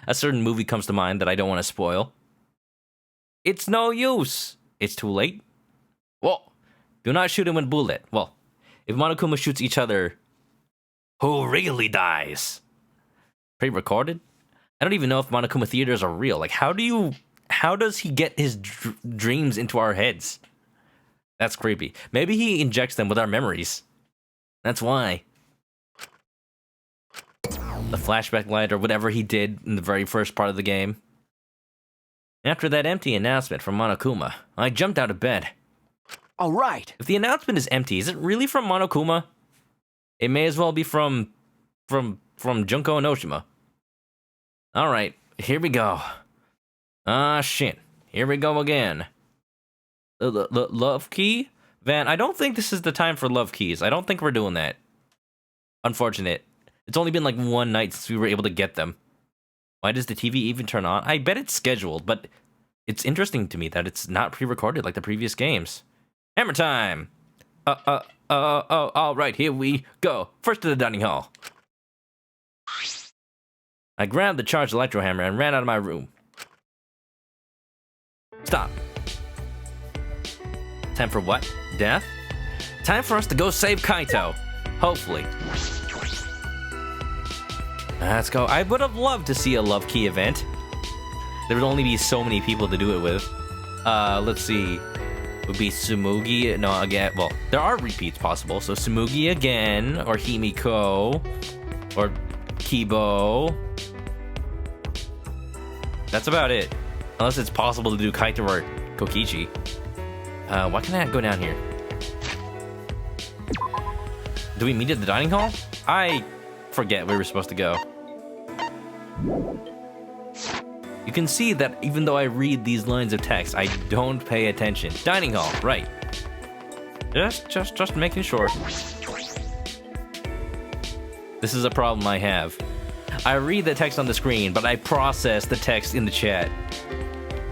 A certain movie comes to mind that I don't want to spoil. It's no use. It's too late. Well, do not shoot him with bullet. Well, if Monokuma shoots each other, who really dies? Pre-recorded? I don't even know if Monokuma theaters are real. Like, how does he get his dreams into our heads? That's creepy. Maybe he injects them with our memories. That's why. The flashback light or whatever he did in the very first part of the game. After that empty announcement from Monokuma, I jumped out of bed. All right. If the announcement is empty, is it really from Monokuma? It may as well be from Junko Enoshima. All right, here we go. Ah, shit. Here we go again. The love key? Van, I don't think this is the time for love keys. I don't think we're doing that. Unfortunate. It's only been like one night since we were able to get them. Why does the TV even turn on? I bet it's scheduled, but it's interesting to me that it's not pre-recorded like the previous games. Hammer time! All right, here we go. First to the dining hall. I grabbed the charged electro hammer and ran out of my room. Stop. Time for what? Death? Time for us to go save Kaito. Hopefully. Let's go. I would have loved to see a love key event. There would only be so many people to do it with. Let's see. It would be Tsumugi. No, again. Well, there are repeats possible. So Tsumugi again, or Himiko, or Kibo. That's about it. Unless it's possible to do Kaito or Kokichi. Why can't I go down here? Do we meet at the dining hall? I forget where we're supposed to go. You can see that even though I read these lines of text, I don't pay attention. Dining hall, right. Just making sure. This is a problem I have. I read the text on the screen, but I process the text in the chat.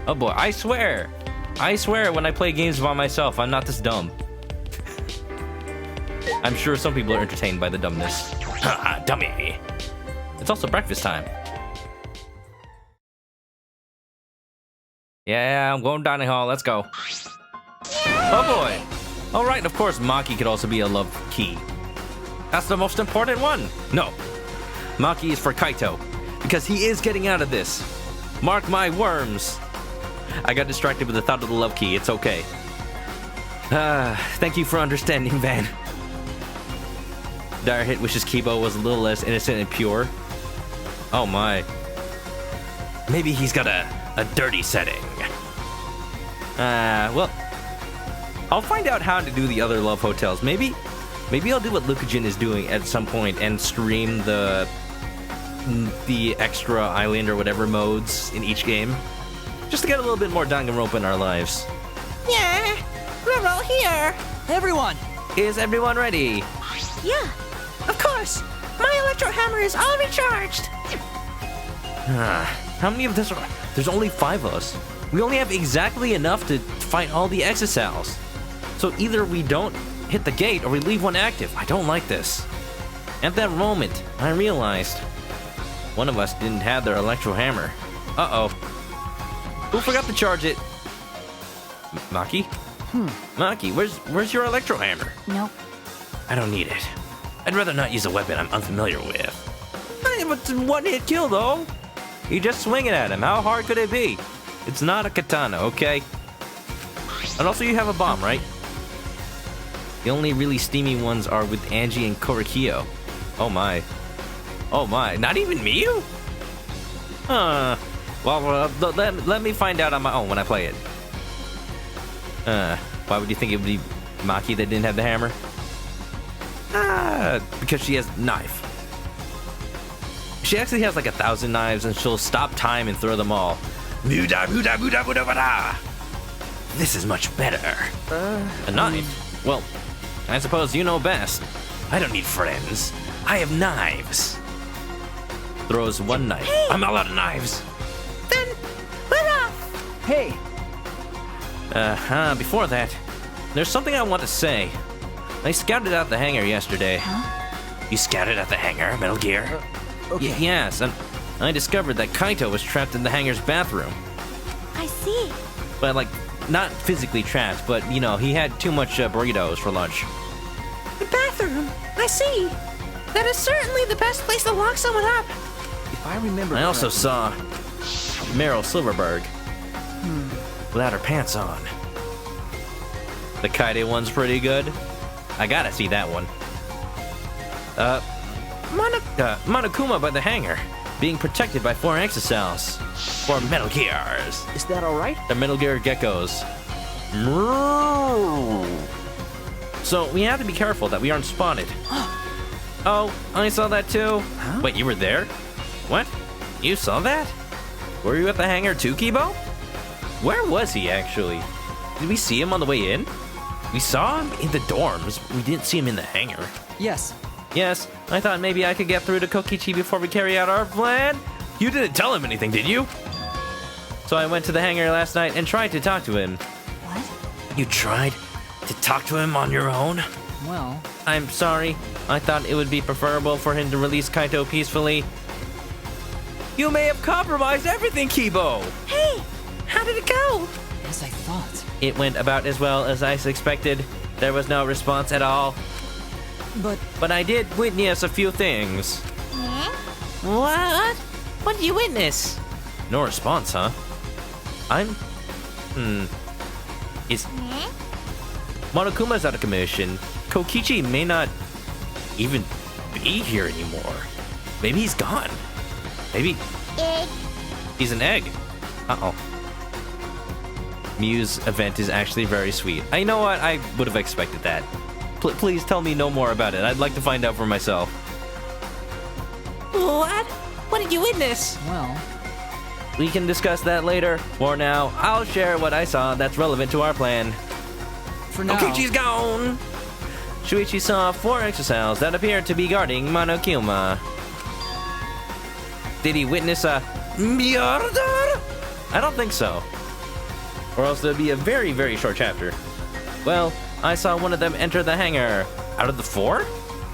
Oh boy, I swear when I play games by myself, I'm not this dumb. I'm sure some people are entertained by the dumbness. Dummy. It's also breakfast time. Yeah, I'm going dining hall. Let's go. Oh boy. All right, of course, Maki could also be a love key. That's the most important one. No. Maki is for Kaito, because he is getting out of this. Mark my worms. I got distracted with the thought of the love key. It's okay. Thank you for understanding, Van. Dire Hit wishes Kibo was a little less innocent and pure. Oh my. Maybe he's got a dirty setting. Well, I'll find out how to do the other love hotels. Maybe I'll do what Lucajin is doing at some point and stream the extra island or whatever modes in each game. Just to get a little bit more Danganronpa in our lives. Yeah, we're all here. Everyone! Is everyone ready? Yeah, of course. My electro hammer is all recharged. How many of this are... There's only 5 of us. We only have exactly enough to fight all the Exisals. So either we don't hit the gate or we leave one active. I don't like this. At that moment, I realized one of us didn't have their electro hammer. Uh-oh. Who forgot to charge it? Maki? Maki, where's your electro hammer? Nope. I don't need it. I'd rather not use a weapon I'm unfamiliar with. Hey, but it's a one-hit kill, though. You just swing it at him. How hard could it be? It's not a katana, okay? And also you have a bomb, right? The only really steamy ones are with Angie and Korikyo. Oh my. Oh my. Not even Miyu? Huh. Well, let me find out on my own when I play it. Why would you think it would be Maki that didn't have the hammer? Because she has a knife. She actually has like 1,000 knives and she'll stop time and throw them all. Muda, muda, muda, muda, muda. This is much better. A knife? Well, I suppose you know best. I don't need friends. I have knives. Throws one knife. Hey. I'm all out of knives. Then we're off. Hey, Before that, there's something I want to say. I scouted out the hangar yesterday. Huh? You scouted out the hangar, Metal Gear? Okay. Yes, and I discovered that Kaito was trapped in the hangar's bathroom. I see. But, like, not physically trapped, but, you know, he had too much burritos for lunch. The bathroom. I see. That is certainly the best place to lock someone up. If I remember I also correctly- saw Meryl Silverberg without her pants on. The Kaide one's pretty good. I gotta see that one. Monokuma by the hangar, being protected by 4 exocells. 4 Metal Gears. Is that all right? The Metal Gear geckos. So we have to be careful that we aren't spotted. Oh, I saw that too. Huh? Wait, you were there? What? You saw that? Were you at the hangar too, Kibo? Where was he actually? Did we see him on the way in? We saw him in the dorms. We didn't see him in the hangar. Yes. Yes, I thought maybe I could get through to Kokichi before we carry out our plan. You didn't tell him anything, did you? So I went to the hangar last night and tried to talk to him. What? You tried to talk to him on your own? Well, I'm sorry. I thought it would be preferable for him to release Kaito peacefully. You may have compromised everything, Kibo! Hey, how did it go? as I thought. It went about as well as I expected. There was no response at all. But I did witness a few things. What? What did you witness? No response, huh? Is Monokuma's out of commission. Kokichi may not even be here anymore. Maybe he's gone. Maybe Egg. he's an egg. Uh-oh. Mew's event is actually very sweet. You know what? I would have expected that. Please tell me no more about it. I'd like to find out for myself. What? What did you witness? Well, We can discuss that later. For now, I'll share what I saw that's relevant to our plan. for now. Kokichi's gone! Shuichi saw 4 exocells that appeared to be guarding Monokuma. Did he witness a murder? I don't think so. Or else there'd be a very, very short chapter. Well, I saw one of them enter the hangar. Out of the 4?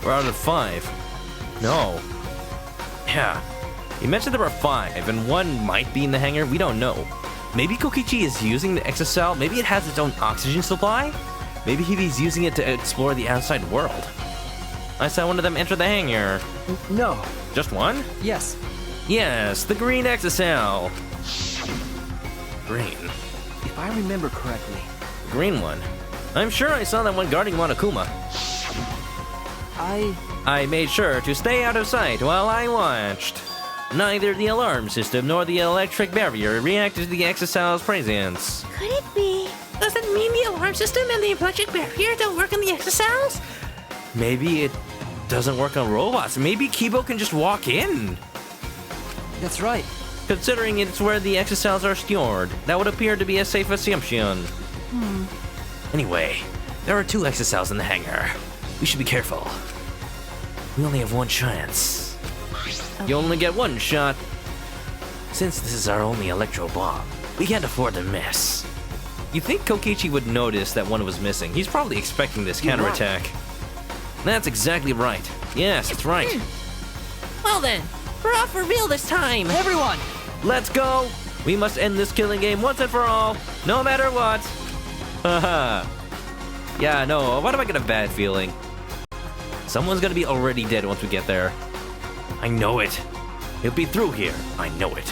Or out of 5? No. Yeah. He mentioned there were 5, and 1 might be in the hangar. We don't know. Maybe Kokichi is using the exocell. Maybe it has its own oxygen supply. Maybe he's using it to explore the outside world. I saw one of them enter the hangar. No. Just one? Yes. Yes, the green exocell. Green. If I remember correctly. Green one. I'm sure I saw that one guarding Monokuma. I made sure to stay out of sight while I watched. Neither the alarm system nor the electric barrier reacted to the exocell's presence. Could it be? Does that mean the alarm system and the electric barrier don't work on the exocells? Maybe it doesn't work on robots. Maybe Kibo can just walk in. That's right. Considering it's where the exocells are stored, that would appear to be a safe assumption. Anyway, there are 2 exocells in the hangar. We should be careful. We only have 1 chance. You only get 1 shot. Since this is our only electro bomb, we can't afford to miss. You think Kokichi would notice that one was missing? He's probably expecting this counterattack. That's exactly right. Yes, that's right. Well then, we're off for real this time. Everyone! Let's go! We must end this killing game once and for all, no matter what. Haha. Yeah, no, why do I get a bad feeling? Someone's gonna be already dead once we get there. I know it. He'll be through here. I know it.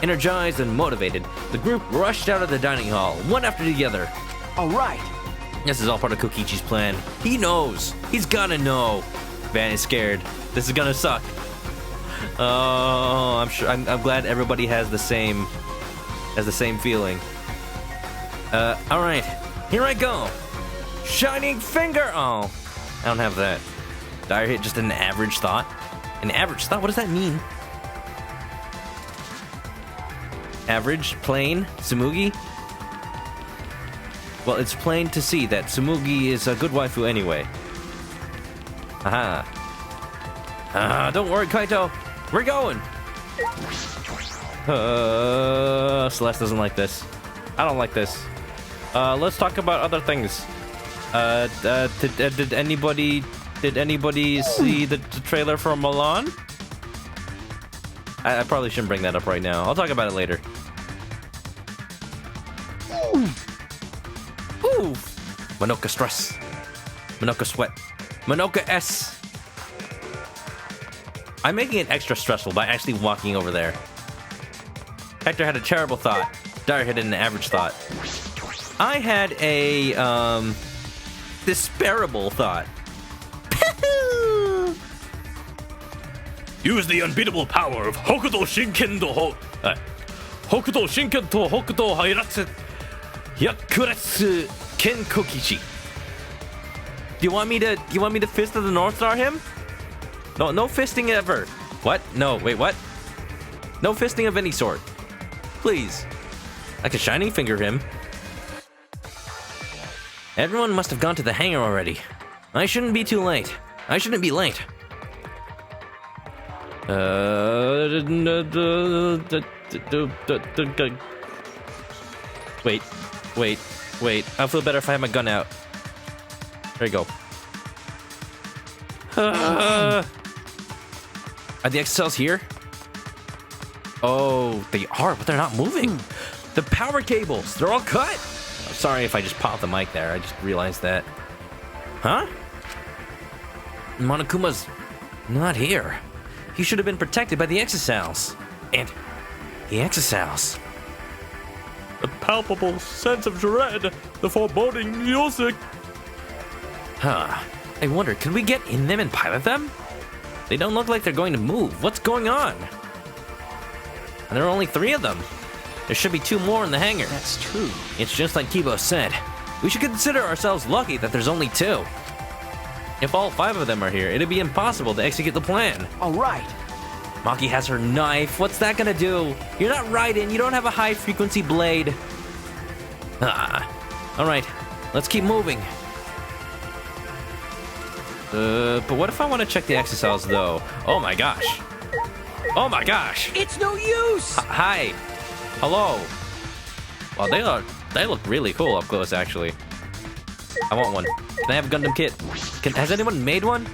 Energized and motivated, the group rushed out of the dining hall, one after the other. All right. This is all part of Kokichi's plan. He knows. He's gotta know. Van is scared. This is gonna suck. Oh, I'm sure. I'm glad everybody has the same feeling. All right. Here I go. Shining finger. Oh, I don't have that. Did I hit just an average thought? An average thought? What does that mean? Average, plain, Tsumugi? Well, it's plain to see that Tsumugi is a good waifu anyway. Aha. Don't worry, Kaito. We're going. Celeste doesn't like this. I don't like this. Let's talk about other things. Did anybody see the trailer for Milan? I probably shouldn't bring that up right now. I'll talk about it later. Ooh. Manoka stress. Manoka sweat. Manoka S. I'm making it extra stressful by actually walking over there. Hector had a terrible thought. Dyer had an average thought. I had a despairable thought. Use the unbeatable power of Hokuto Shinken to Hokuto Shinken to Hokuto Hairatsu Yakuretsu Ken Kokichi. Do you want me to fist of the North Star him? No fisting ever. What? No, wait, what? No fisting of any sort. Please. I could shining finger him. Everyone must have gone to the hangar already. I shouldn't be too late. I shouldn't be late. Wait. I'll feel better if I have my gun out. There you go. Are the XSLs here? Oh, they are, but they're not moving. The power cables, they're all cut. I'm sorry if I just popped the mic there. I just realized that. Huh? Monokuma's not here. He should have been protected by the exocells. And the exocells. The palpable sense of dread, the foreboding music. Huh. I wonder, can we get in them and pilot them? They don't look like they're going to move. What's going on? And there are only 3 of them. There should be 2 more in the hangar. That's true. It's just like Kibo said. We should consider ourselves lucky that there's only 2. If all 5 of them are here, it'd be impossible to execute the plan. All right. Maki has her knife. What's that gonna do? You're not Raiden. You don't have a high-frequency blade. All right. Let's keep moving. But what if I want to check the exocells, though? Oh my gosh. Oh my gosh. It's no use. Hi. Hello. Well, they look really cool up close, actually. I want one. Can I have a Gundam kit? Has anyone made one?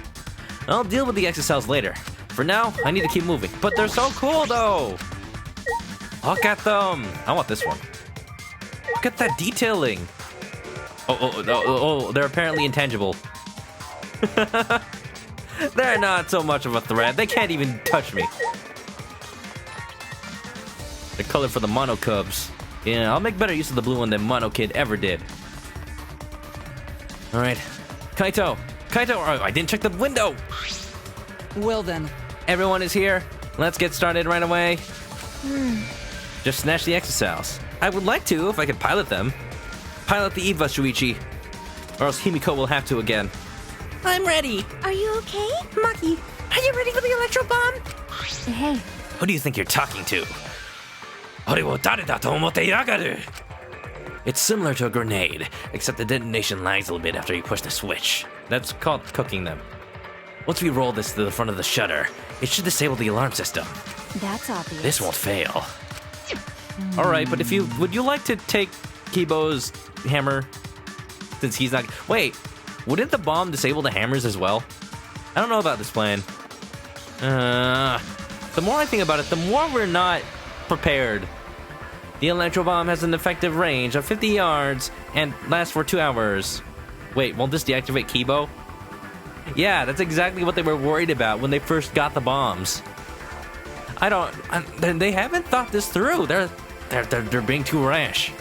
I'll deal with the exocells later. For now, I need to keep moving. But they're so cool, though. Look at them. I want this one. Look at that detailing. Oh, they're apparently intangible. They're not so much of a threat. They can't even touch me. The color for the Mono Cubs. Yeah, I'll make better use of the blue one than Mono Kid ever did. Alright. Kaito! Oh, I didn't check the window! Well then. Everyone is here. Let's get started right away. Just snatch the exocells. I would like to if I could pilot them. Pilot the Eva, Shuichi. Or else Himiko will have to again. I'm ready. Are you okay? Maki, are you ready for the electro bomb? Hey, Who do you think you're talking to? It's similar to a grenade, except the detonation lags a little bit after you push the switch. That's called cooking them. Once we roll this to the front of the shutter, it should disable the alarm system. that's obvious. This won't fail. Alright, but would you like to take Kibo's hammer? Since he's not... Wait, wouldn't the bomb disable the hammers as well? I don't know about this plan. The more I think about it, the more we're not prepared. The electro bomb has an effective range of 50 yards and lasts for 2 hours. Wait, won't this deactivate Kibo? Yeah, that's exactly what they were worried about when they first got the bombs. They haven't thought this through. They're being too rash.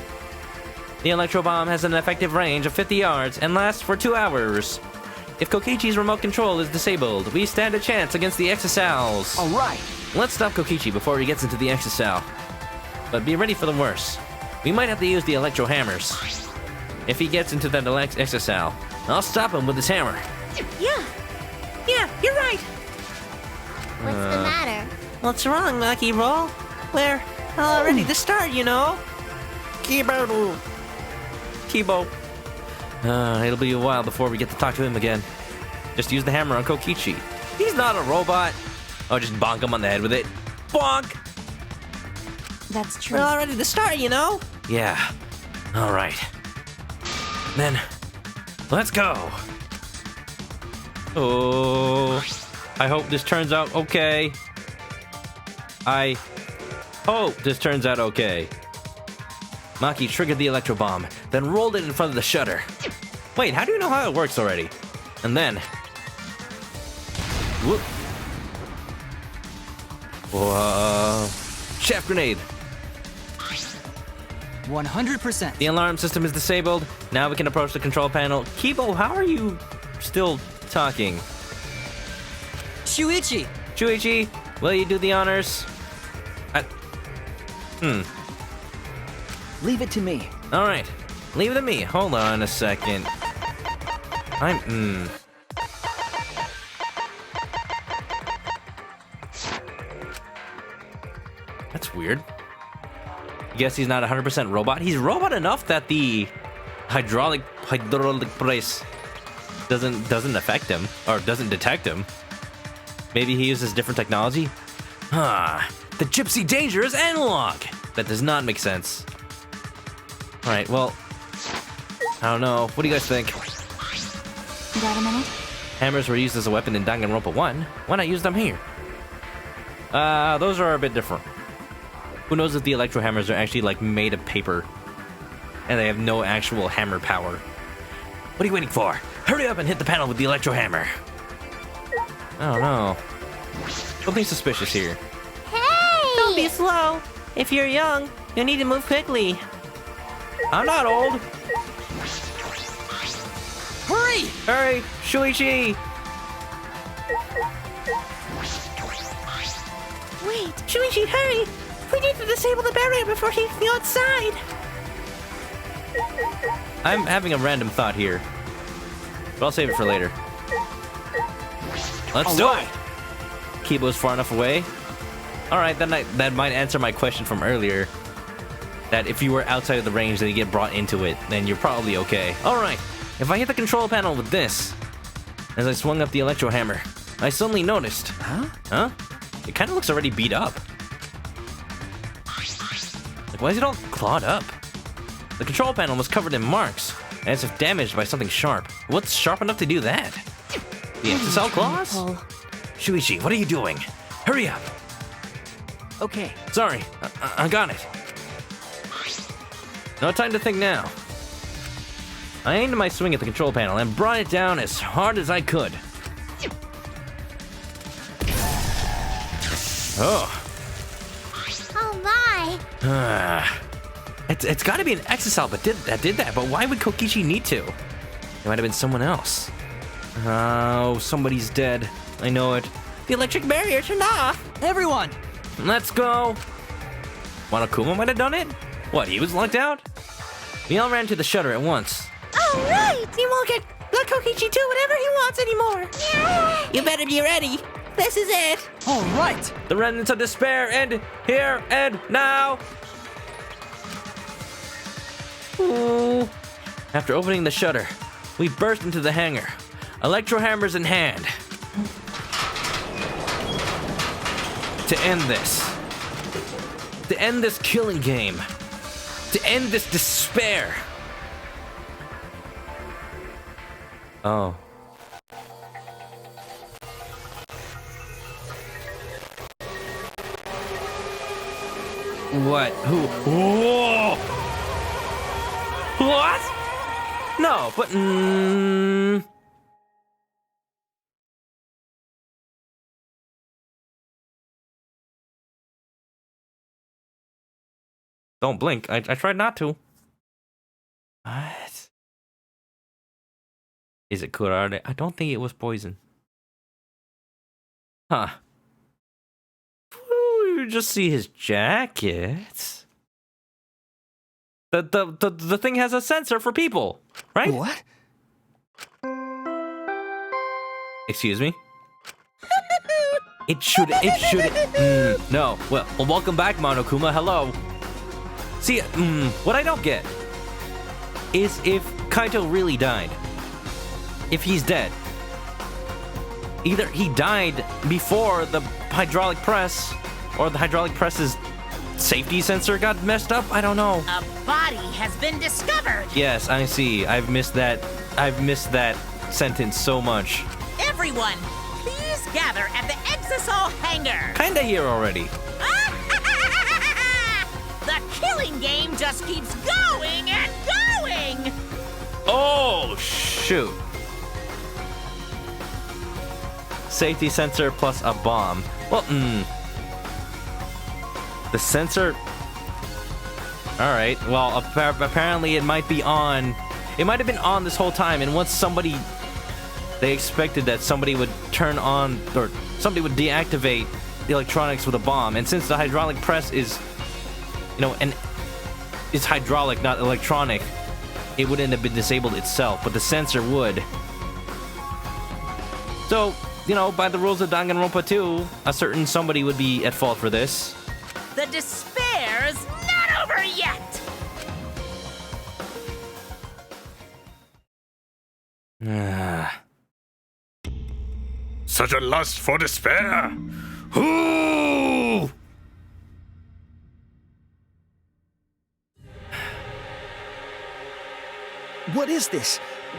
The electro bomb has an effective range of 50 yards and lasts for 2 hours. If Kokichi's remote control is disabled, we stand a chance against the exocells. All right. Let's stop Kokichi before he gets into the exocell. But be ready for the worst. We might have to use the electro hammers. If he gets into that exocell, I'll stop him with his hammer. Yeah, you're right. What's the matter? What's wrong, Maki Roll? We're all ready to start, you know. Kibo. It'll be a while before we get to talk to him again. Just use the hammer on Kokichi. He's not a robot. Oh, just bonk him on the head with it. Bonk! That's true. We're all ready to start, you know. Yeah. All right. Then, let's go. Oh, I hope this turns out okay. I hope this turns out okay. Maki triggered the electro bomb, then rolled it in front of the shutter. Wait, how do you know how it works already? And then... Whoop. Whoa. Shaft grenade. 100%. The alarm system is disabled. Now we can approach the control panel. Kibo, how are you still talking? Shuichi! Shuichi, will you do the honors? Leave it to me. All right, leave it to me. Hold on a second. That's weird. Guess he's not 100% robot. He's robot enough that the hydraulic press doesn't affect him or doesn't detect him. Maybe he uses different technology. The Gypsy Danger is analog. That does not make sense. All right, well, I don't know. What do you guys think? Got a minute? Hammers were used as a weapon in Danganronpa 1. Why not use them here? Those are a bit different. Who knows if the electro hammers are actually like made of paper and they have no actual hammer power? What are you waiting for? Hurry up and hit the panel with the electro hammer. I don't know. Something suspicious here. Hey! Don't be slow. If you're young, you need to move quickly. I'm not old. Hurry! Hurry, Shuichi. Wait, Shuichi, hurry! We need to disable the barrier before he can go outside. I'm having a random thought here, but I'll save it for later. Let's do it. Kibo's far enough away. All right, then that might answer my question from earlier. That if you were outside of the range, then you get brought into it, then you're probably okay. All right, if I hit the control panel with this, as I swung up the electro hammer, I suddenly noticed. Huh? It kind of looks already beat up. Like, why is it all clawed up? The control panel was covered in marks, as if damaged by something sharp. What's sharp enough to do that? The exocell claws? Shuichi, what are you doing? Hurry up! Okay. Sorry, I got it. No time to think now. I aimed my swing at the control panel and brought it down as hard as I could. Oh. oh my! It's got to be an exocell that did that, but why would Kokichi need to? It might have been someone else. Oh, somebody's dead. I know it. The electric barrier turned off. Everyone! Let's go. Monokuma might have done it? What, he was locked out? We all ran to the shutter at once. All right! He won't let Kokichi do whatever he wants anymore. Yeah! You better be ready. This is it. All right! The remnants of despair end here and now. Ooh. After opening the shutter, we burst into the hangar, electro hammers in hand. To end this. To end this killing game. To end this despair. Oh. What? Who? Whoa! What? No, but don't blink. I tried not to. What? Is it Kurare? I don't think it was poison. Huh. You just see his jacket. The thing has a sensor for people, right? What? Excuse me? It should. No. Well, welcome back, Monokuma. Hello. See, what I don't get is if Kaito really died. If he's dead. Either he died before the hydraulic press, or the hydraulic press is safety sensor got messed up? I don't know. A body has been discovered. Yes, I see. I've missed that sentence so much. Everyone, please gather at the Exisol hangar. Kinda here already. The killing game just keeps going and going. Oh, shoot. Safety sensor plus a bomb. Well, the sensor... Alright, well, apparently it might be on... It might have been on this whole time, and once somebody... They expected that somebody would turn on... Or somebody would deactivate the electronics with a bomb, and since the hydraulic press is... You know, and it's hydraulic, not electronic, it wouldn't have been disabled itself, but the sensor would. So, you know, by the rules of Danganronpa 2, a certain somebody would be at fault for this. The despair's not over yet. Such a lust for despair. Ooh! What is this?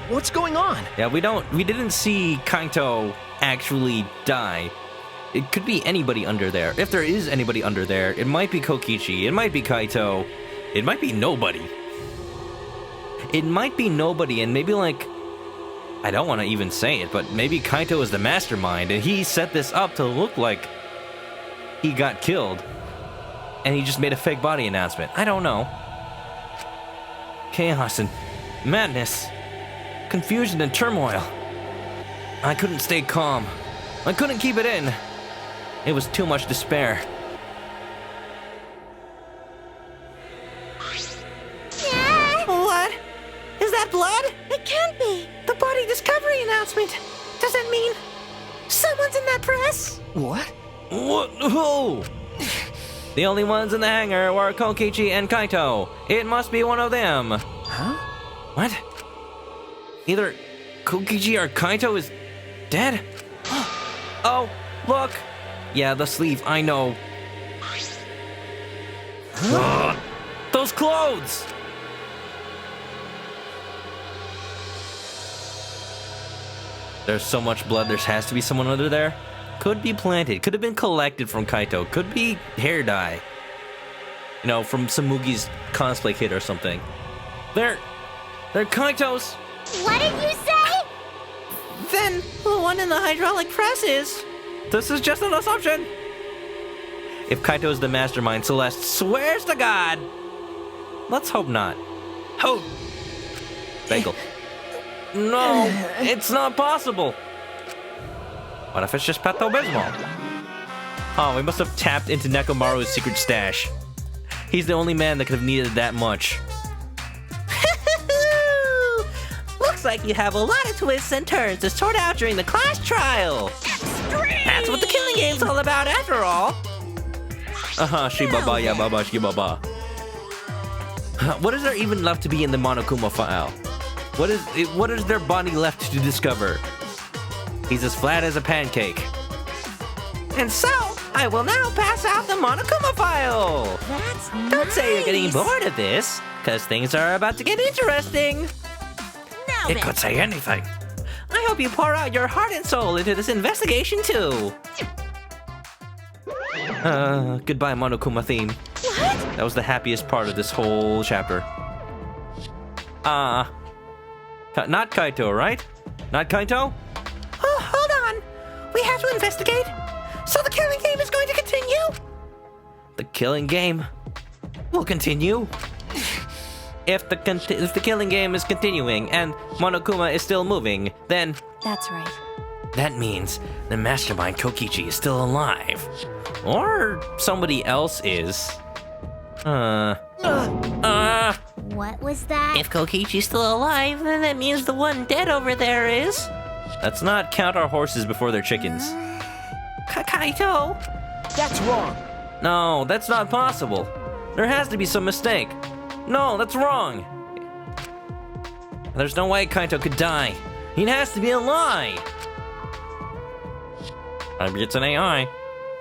What's going on? Yeah, we didn't see Kaito actually die. It could be anybody under there. If there is anybody under there, it might be Kokichi, it might be Kaito, it might be nobody. It might be nobody, and maybe like... I don't want to even say it, but maybe Kaito is the mastermind, and he set this up to look like he got killed. And he just made a fake body announcement. I don't know. Chaos and madness. Confusion and turmoil. I couldn't stay calm. I couldn't keep it in. It was too much despair. What? Is that blood? It can't be. The body discovery announcement. Does that mean someone's in that press? What? What? Who? The only ones in the hangar were Kokichi and Kaito. It must be one of them. Huh? What? Either Kokichi or Kaito is dead? Oh, look! Yeah, the sleeve, I know. Those clothes! There's so much blood, there has to be someone under there. Could be planted, could have been collected from Kaito, could be hair dye. You know, from Samugi's cosplay kit or something. They're Kaito's! What did you say? Then the one in the hydraulic press is. This is just an assumption. If Kaito is the mastermind, Celeste swears to God. Let's hope not. Hope. Bagel. No, it's not possible. What if it's just Pepto-Bismol? Oh, we must have tapped into Nekomaru's secret stash. He's the only man that could have needed that much. Looks like you have a lot of twists and turns to sort out during the class trial. Extreme! That's what the killing game's all about, after all. Shibaba, yababa, shibaba. What is there even left to be in the Monokuma file? What is their body left to discover? He's as flat as a pancake. And so, I will now pass out the Monokuma file. That's Don't say you're getting nice. bored of this, because things are about to get interesting. Now It then, could say anything. I hope you pour out your heart and soul into this investigation, too. Goodbye, Monokuma theme. What? That was the happiest part of this whole chapter. Not Kaito, right? Not Kaito? Oh, hold on. We have to investigate. So the killing game is going to continue? The killing game will continue. If the killing game is continuing and Monokuma is still moving, then That's right. that means the mastermind Kokichi is still alive. Or somebody else is. What was that? If Kokichi's still alive, then that means the one dead over there is... Let's not count our horses before they're chickens. Kaito. That's wrong. No, that's not possible. There has to be some mistake. No, that's wrong. There's no way Kaito could die. He has to be alive. Maybe it's an AI.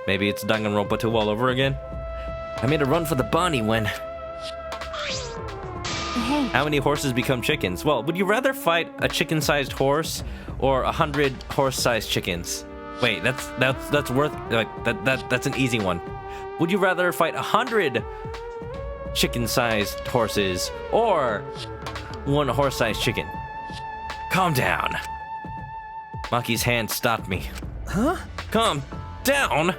Maybe it's Danganronpa 2 all over again. I made a run for the bunny when... Hey, How many horses become chickens? Well, would you rather fight a chicken-sized horse or 100 horse-sized chickens? Wait, that's worth like that's an easy one. Would you rather fight 100 chicken-sized horses or one horse-sized chicken? Calm down. Maki's hand stopped me. Huh? Calm down?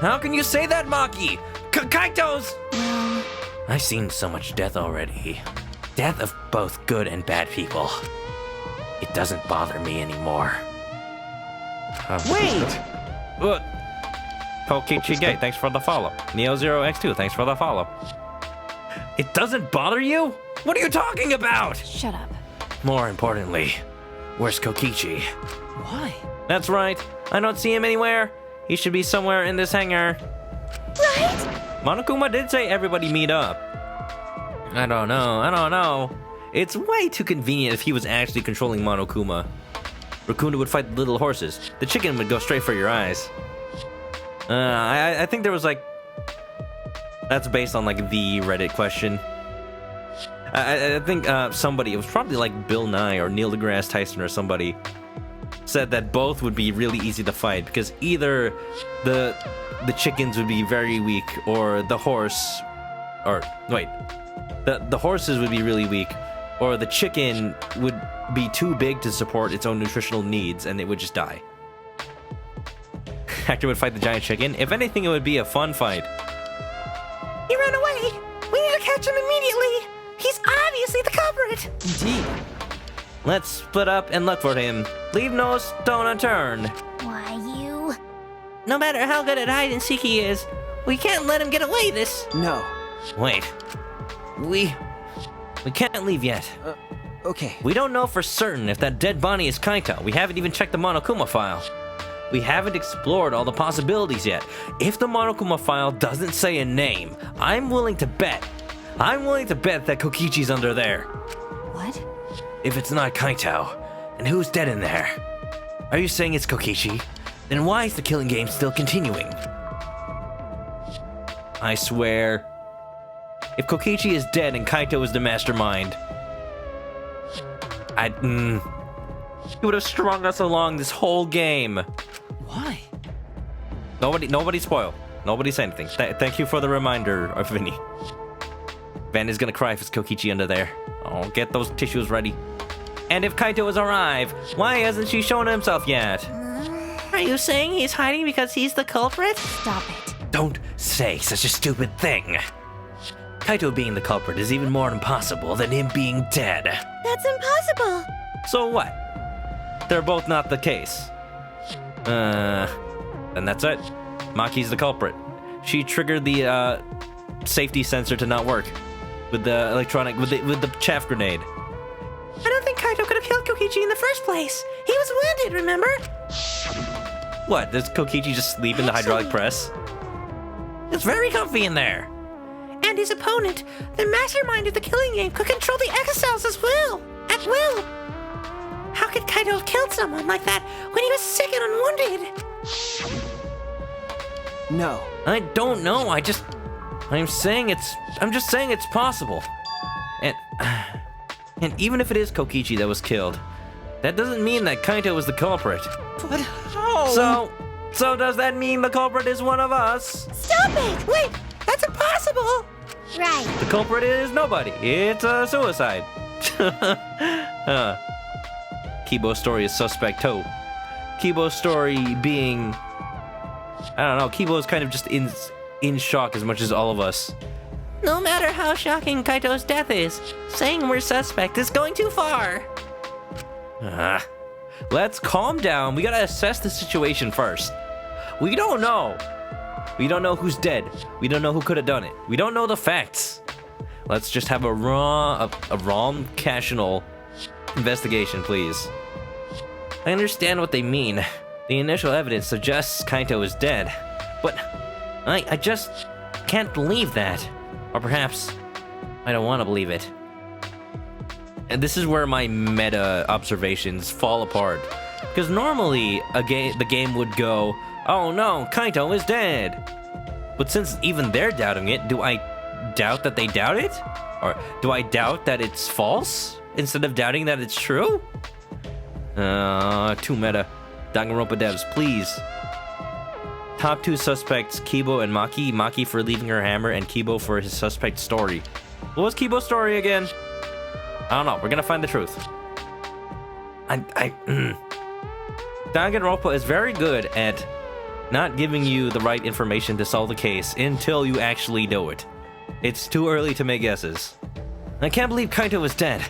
How can you say that, Maki? Kaito's! I've seen so much death already. Death of both good and bad people. It doesn't bother me anymore. Wait! What? Kokichi Gate, thanks for the follow. Neo0x2, thanks for the follow. It doesn't bother you? What are you talking about? shut up. More importantly, where's Kokichi? Why? That's right. I don't see him anywhere. He should be somewhere in this hangar. Right? Monokuma did say everybody meet up. I don't know. It's way too convenient if he was actually controlling Monokuma. Raccoon would fight the little horses. The chicken would go straight for your eyes. I think there was like... That's based on like the Reddit question. I think somebody, it was probably like Bill Nye or Neil deGrasse Tyson or somebody, said that both would be really easy to fight because either the chickens would be very weak or the horse, or wait, the horses would be really weak or the chicken would be too big to support its own nutritional needs and it would just die. Hector would fight the giant chicken. If anything, it would be a fun fight. He ran away. We need to catch him immediately. He's obviously the culprit. Indeed. Let's split up and look for him. Leave no stone unturned. Why, you? No matter how good at hide and seek he is, we can't let him get away this. No. Wait. We can't leave yet. Okay. We don't know for certain if that dead Bonnie is Kaito. We haven't even checked the Monokuma file. We haven't explored all the possibilities yet. If the Monokuma file doesn't say a name, I'm willing to bet that Kokichi's under there. What? If it's not Kaito, then who's dead in there? Are you saying it's Kokichi? Then why is the killing game still continuing? I swear, if Kokichi is dead and Kaito is the mastermind, he would have strung us along this whole game. Why? Nobody spoil. Nobody say anything. Thank you for the reminder, Vinny. Van is gonna cry if it's Kokichi under there. Oh, get those tissues ready. And if Kaito has arrived, why hasn't she shown himself yet? Are you saying he's hiding because he's the culprit? Stop it. Don't say such a stupid thing. Kaito being the culprit is even more impossible than him being dead. That's impossible. So what? They're both not the case. Then that's it. Maki's the culprit. She triggered the safety sensor to not work with the electronic with the chaff grenade. I don't think Kaito could have killed Kokichi in the first place. He was wounded, remember? What? Does Kokichi just sleep in the hydraulic press? It's very comfy in there. And his opponent, the mastermind of the killing game, could control the exocells as well. At will. How could Kaito have killed someone like that when he was sick and unwounded? No. I don't know. I'm just saying it's possible. And even if it is Kokichi that was killed, that doesn't mean that Kaito was the culprit. But how? So does that mean the culprit is one of us? Stop it. Wait, that's impossible. Right. The culprit is nobody. It's a suicide. Kibo's story is suspect too. Kibo's story being... I don't know, Kibo's kind of just in shock as much as all of us. No matter how shocking Kaito's death is, saying we're suspect is going too far. Let's calm down. We gotta assess the situation first. We don't know. We don't know who's dead. We don't know who could have done it. We don't know the facts. Let's just have a rational investigation, please. I understand what they mean. The initial evidence suggests Kaito is dead, but I just can't believe that. Or perhaps I don't want to believe it. And this is where my meta observations fall apart. Because normally the game would go, oh no, Kaito is dead. But since even they're doubting it, do I doubt that they doubt it? Or do I doubt that it's false instead of doubting that it's true? Too meta. Danganronpa devs, please. Top 2 suspects, Kibo and Maki. Maki for leaving her hammer and Kibo for his suspect story. What was Kibo's story again? I don't know. We're gonna find the truth. Danganronpa is very good at not giving you the right information to solve the case until you actually know it. It's too early to make guesses. I can't believe Kaito is dead.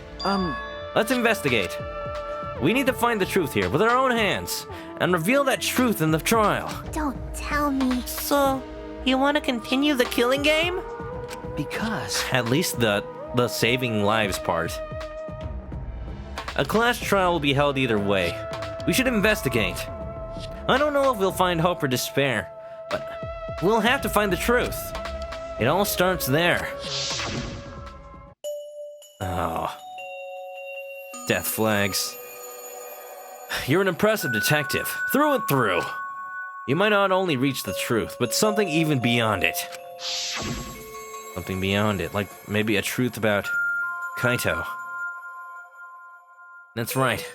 Let's investigate. We need to find the truth here with our own hands and reveal that truth in the trial. Don't tell me. So, you want to continue the killing game? Because At least the saving lives part. A class trial will be held either way. We should investigate. I don't know if we'll find hope or despair, but we'll have to find the truth. It all starts there. Oh. Death flags. You're an impressive detective, through and through. You might not only reach the truth, but something even beyond it. Something beyond it, like maybe a truth about Kaito. That's right.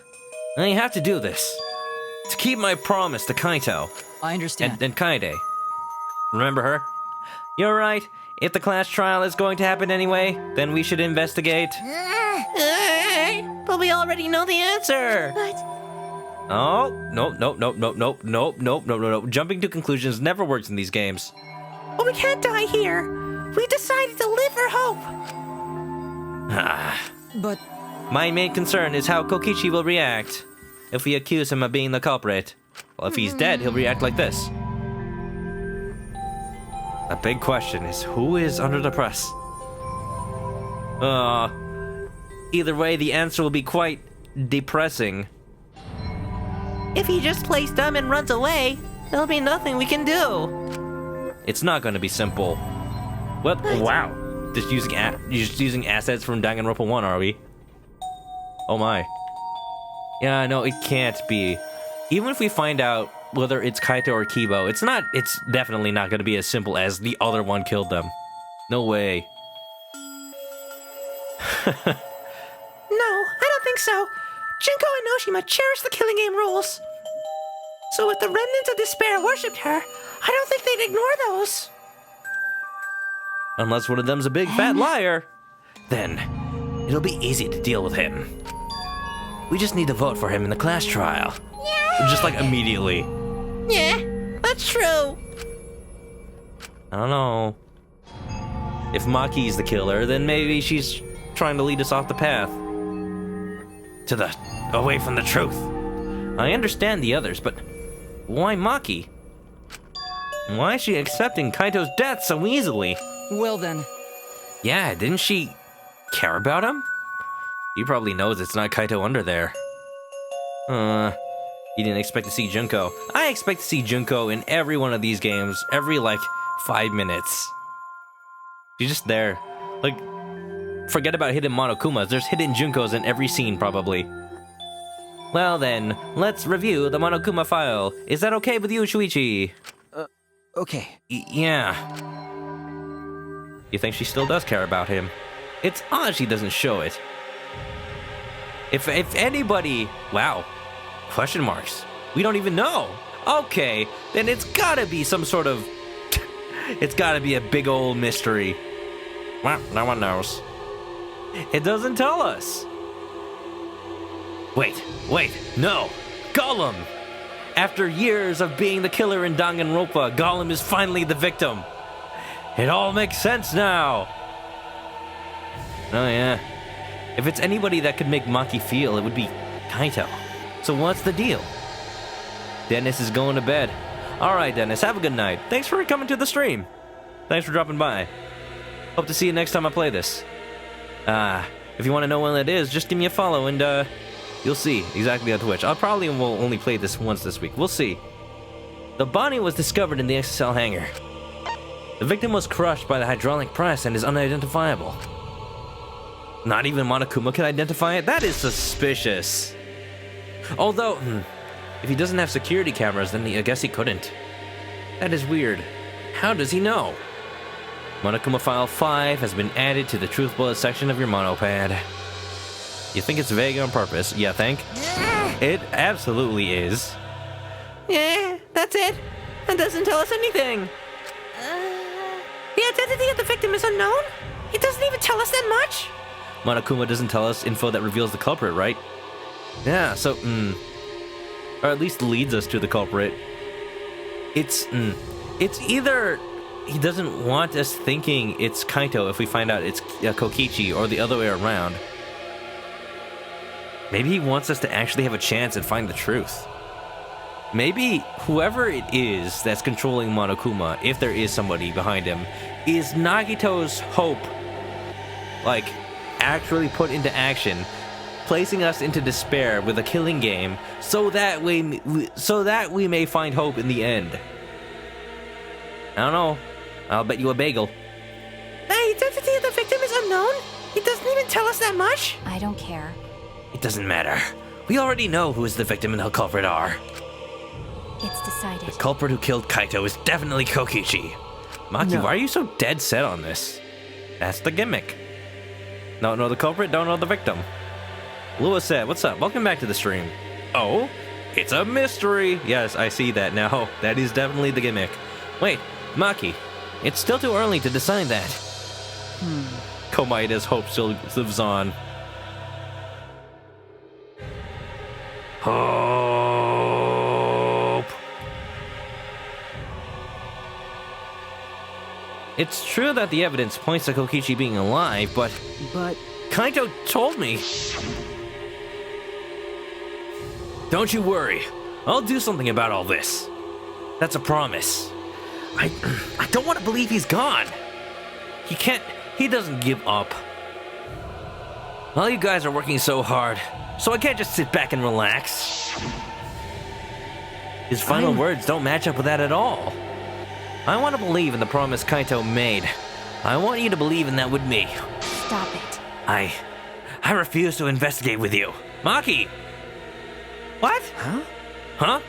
I have to do this. To keep my promise to Kaito. I understand. And Kaide. Remember her? You're right. If the class trial is going to happen anyway, then we should investigate. But we already know the answer. Oh, nope. Jumping to conclusions never works in these games. But we can't die here. We decided to live for hope. But My main concern is how Kokichi will react if we accuse him of being the culprit. Well, if he's dead, he'll react like this. A big question is, who is under the press? Either way, the answer will be quite depressing. If he just plays dumb and runs away, there'll be nothing we can do. It's not going to be simple. What? Wow. Just using assets from Danganronpa 1, are we? Oh my. Yeah, no, it can't be. Even if we find out whether it's Kaito or Kibo, it's definitely not going to be as simple as the other one killed them. No way. No, I don't think so. Junko and Oshima cherish the killing game rules. So if the remnants of despair worshipped her, I don't think they'd ignore those. Unless one of them's a big fat liar. Then, it'll be easy to deal with him. We just need to vote for him in the class trial. Yeah. Just like immediately. Yeah, that's true. I don't know. If Maki's the killer, then maybe she's trying to lead us off the path. Away from the truth. I understand the others, but why Maki? Why is she accepting Kaito's death so easily? well then, Yeah, didn't she care about him? He probably knows it's not Kaito under there. You didn't expect to see Junko. I expect to see Junko in every one of these games, every, 5 minutes. She's just there. Forget about hidden Monokumas, there's hidden Junkos in every scene, probably. Well then, let's review the Monokuma file. Is that okay with you, Shuichi? okay. Yeah. You think she still does care about him? It's odd she doesn't show it. If anybody... Wow. Question marks. We don't even know. Okay, then it's gotta be some sort of... It's gotta be a big old mystery. Well, no one knows. It doesn't tell us. Wait, no! Gollum! After years of being the killer in Danganronpa, Gollum is finally the victim. It all makes sense now. Oh yeah. If it's anybody that could make Maki feel, it would be Kaito. So what's the deal? Dennis is going to bed. Alright, Dennis, have a good night. Thanks for coming to the stream. Thanks for dropping by. Hope to see you next time I play this. If you want to know when that is, just give me a follow and you'll see exactly on Twitch. I probably will only play this once this week. We'll see. The body was discovered in the XSL hangar. The victim was crushed by the hydraulic press and is unidentifiable. Not even Monokuma can identify it? That is suspicious. Although, if he doesn't have security cameras, then I guess he couldn't. That is weird. How does he know? Monokuma File 5 has been added to the Truth Bullet section of your monopad. You think it's vague on purpose, you think? It absolutely is. Yeah, that's it. That doesn't tell us anything. The identity of the victim is unknown? It doesn't even tell us that much? Monokuma doesn't tell us info that reveals the culprit, right? Yeah, so, or at least leads us to the culprit. It's either he doesn't want us thinking it's Kaito if we find out it's Kokichi, or the other way around. Maybe he wants us to actually have a chance and find the truth. Maybe whoever it is that's controlling Monokuma, if there is somebody behind him, is Nagito's hope, like, actually put into action, placing us into despair with a killing game, so that we may find hope in the end. I don't know. I'll bet you a bagel. The identity of the victim is unknown? It doesn't even tell us that much? I don't care. It doesn't matter. We already know who is the victim and the culprit are. It's decided. The culprit who killed Kaito is definitely Kokichi. Maki, No. why are you so dead set on this? That's the gimmick. Don't know the culprit, don't know the victim. Lewis said, what's up? Welcome back to the stream. Oh, it's a mystery. Yes, I see that now. That is definitely the gimmick. Wait, Maki, it's still too early to decide that. Komaida's hope still lives on. Hope. It's true that the evidence points to Kokichi being alive, but Kaito told me. Don't you worry. I'll do something about all this. That's a promise. I don't want to believe he's gone. He doesn't give up. All you guys are working so hard, so I can't just sit back and relax. His final words don't match up with that at all. I want to believe in the promise Kaito made. I want you to believe in that with me. Stop it. I refuse to investigate with you. Maki! What? Huh?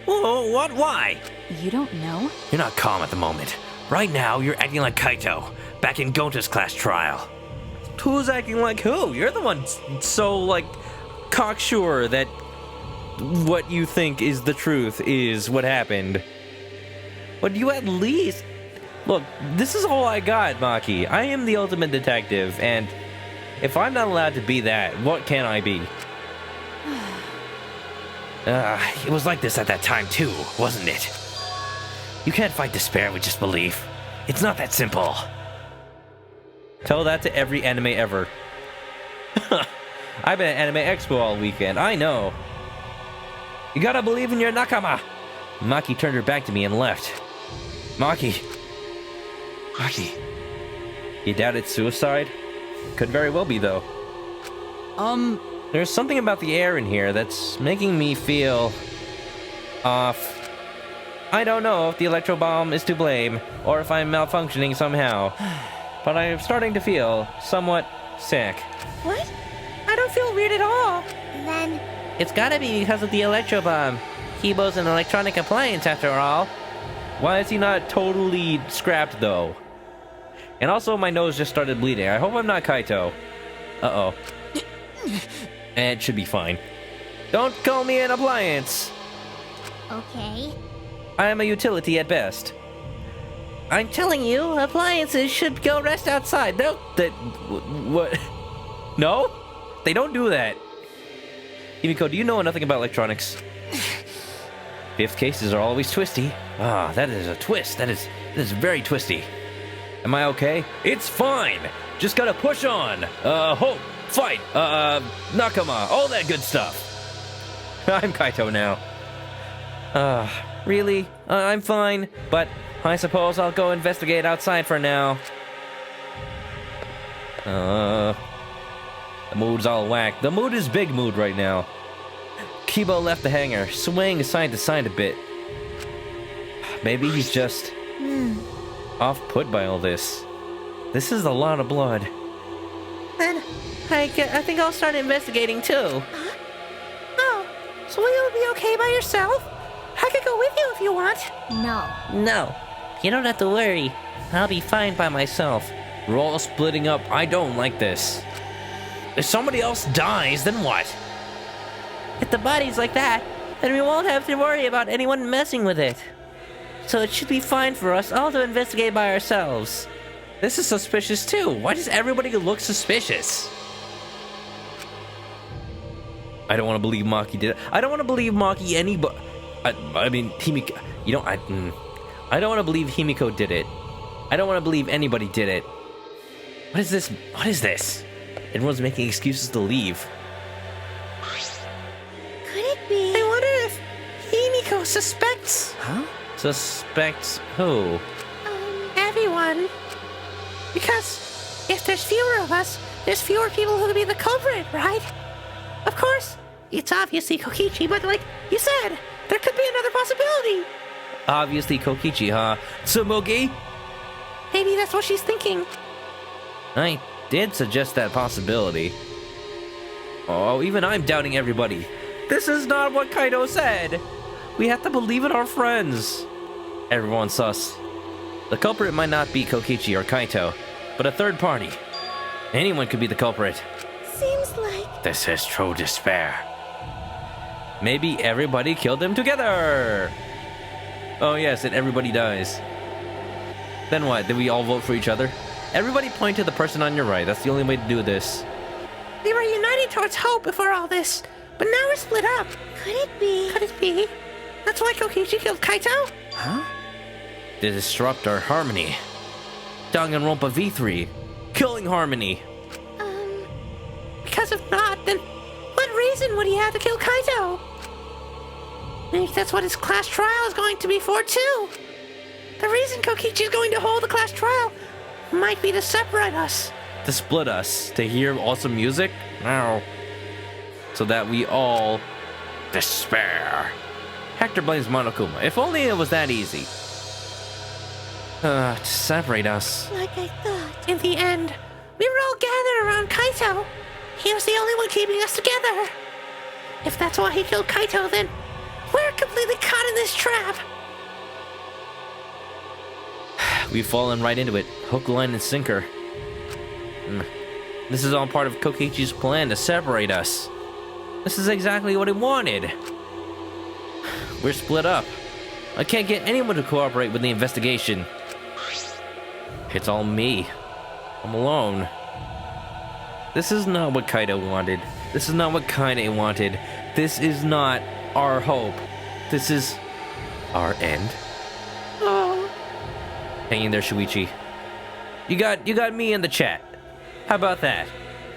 Whoa, what? Why? You don't know? You're not calm at the moment. Right now, you're acting like Kaito, back in Gonta's class trial. Who's acting like who? You're the one so, like, cocksure that what you think is the truth is what happened. But you at least... Look, this is all I got, Maki. I am the ultimate detective, and if I'm not allowed to be that, what can I be? It was like this at that time too, wasn't it? You can't fight despair with just belief. It's not that simple. Tell that to every anime ever. I've been at Anime Expo all weekend, I know. You gotta believe in your nakama. Maki turned her back to me and left. Maki. You doubted suicide? Could very well be, though. There's something about the air in here that's making me feel... off. I don't know if the electro bomb is to blame, or if I'm malfunctioning somehow. But I'm starting to feel somewhat sick. What? I don't feel weird at all. Then It's gotta be because of the electro bomb. Kibo's an electronic appliance after all. Why is he not totally scrapped, though? And also, my nose just started bleeding. I hope I'm not Kaito. Uh-oh. It should be fine. Don't call me an appliance. okay. I am a utility at best. I'm telling you, appliances should go rest outside. No, What? No? They don't do that. Himiko, do you know nothing about electronics? Fifth cases are always twisty. Ah, that is a twist. That is very twisty. Am I okay? It's fine. Just gotta push on. Hope, fight, nakama, all that good stuff. I'm Kaito now. Really? I'm fine, but I suppose I'll go investigate outside for now. The mood's all whack. The mood is big mood right now. Kibo left the hangar, swaying side to side a bit. Maybe he's just off-put by all this. This is a lot of blood. then I think I'll start investigating too. Oh, so will you be okay by yourself? I could go with you if you want. No. No. You don't have to worry. I'll be fine by myself. We're all splitting up. I don't like this. If somebody else dies, then what? If the body's like that, then we won't have to worry about anyone messing with it. So it should be fine for us all to investigate by ourselves. This is suspicious too. Why does everybody look suspicious? I don't want to believe Maki did it. I don't want to believe Maki anybody. I mean, Himiko. You don't. I don't want to believe Himiko did it. I don't want to believe anybody did it. What is this? What is this? Everyone's making excuses to leave. Could it be? I wonder if Himiko suspects Suspects who? everyone. Because if there's fewer of us, there's fewer people who could be the culprit, right? Of course, it's obviously Kokichi, but like you said, there could be another possibility. Obviously Kokichi, huh? Tsumugi? Maybe that's what she's thinking. I did suggest that possibility. Oh, even I'm doubting everybody. This is not what Kaito said. We have to believe in our friends. Everyone's sus. The culprit might not be Kokichi or Kaito, but a third party. Anyone could be the culprit. Seems like... This is true despair. Maybe everybody killed them together. Oh yes, and everybody dies. Then what? Did we all vote for each other? Everybody point to the person on your right. That's the only way to do this. We were united towards hope before all this, but now we're split up. Could it be? Could it be? That's why Kokichi killed Kaito? To disrupt our harmony. Danganronpa V3. Killing harmony. Because if not, then what reason would he have to kill Kaito? Maybe that's what his class trial is going to be for, too. The reason Kokichi is going to hold the class trial might be to separate us. To split us. To hear awesome music? No. So that we all despair. Hector blames Monokuma. If only it was that easy. To separate us. Like I thought. In the end, we were all gathered around Kaito. He was the only one keeping us together. If that's why he killed Kaito, then we're completely caught in this trap. We've fallen right into it. Hook, line, and sinker. This is all part of Kokichi's plan to separate us. This is exactly what he wanted. We're split up. I can't get anyone to cooperate with the investigation. It's all me. I'm alone. This is not what Kaito wanted. This is not what Kaine wanted. This is not our hope. This is our end. Oh, Hang in there, Shuichi. You got me in the chat. How about that?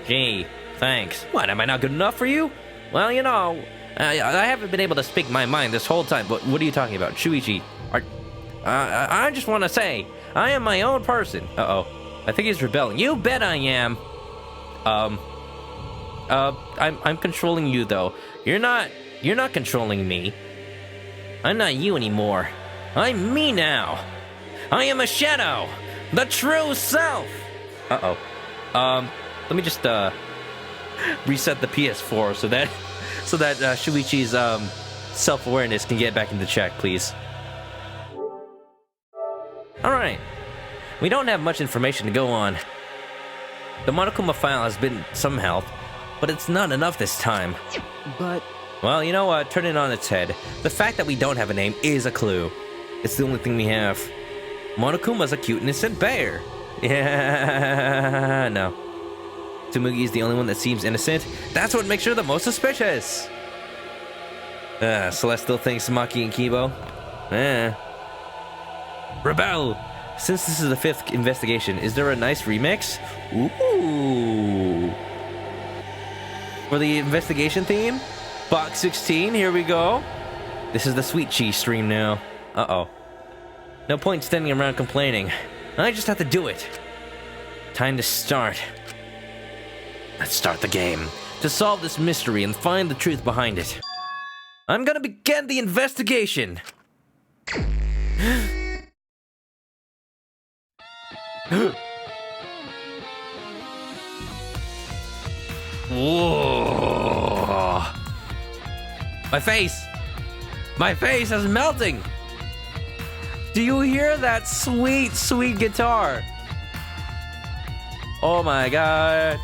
Gee, thanks. What, am I not good enough for you? Well, you know, I haven't been able to speak my mind this whole time, but what are you talking about? Shuichi, I just want to say, I am my own person. Uh-oh. I think he's rebelling. You bet I am. I'm controlling you, though. You're not controlling me. I'm not you anymore. I'm me now. I am a shadow. The true self. Uh-oh. Let me just, reset the PS4 so that Shuichi's, self-awareness can get back into check, please. Alright. We don't have much information to go on. The Monokuma file has been some help, but it's not enough this time. But Well, you know what? Turn it on its head. The fact that we don't have a name is a clue. It's the only thing we have. Monokuma's a cute, innocent bear. Yeah, no. Tsumugi is the only one that seems innocent. That's what makes her the most suspicious. Celeste still thinks Maki and Kibo. Rebel! Since this is the 5th investigation, is there a nice remix? Ooh. For the investigation theme? Box 16, here we go. This is the Sweet Cheese stream now. Uh-oh. No point standing around complaining. I just have to do it. Time to start. Let's start the game. To solve this mystery and find the truth behind it. I'm gonna begin the investigation. Whoa. My face is melting. Do you hear that sweet, sweet guitar? Oh my god.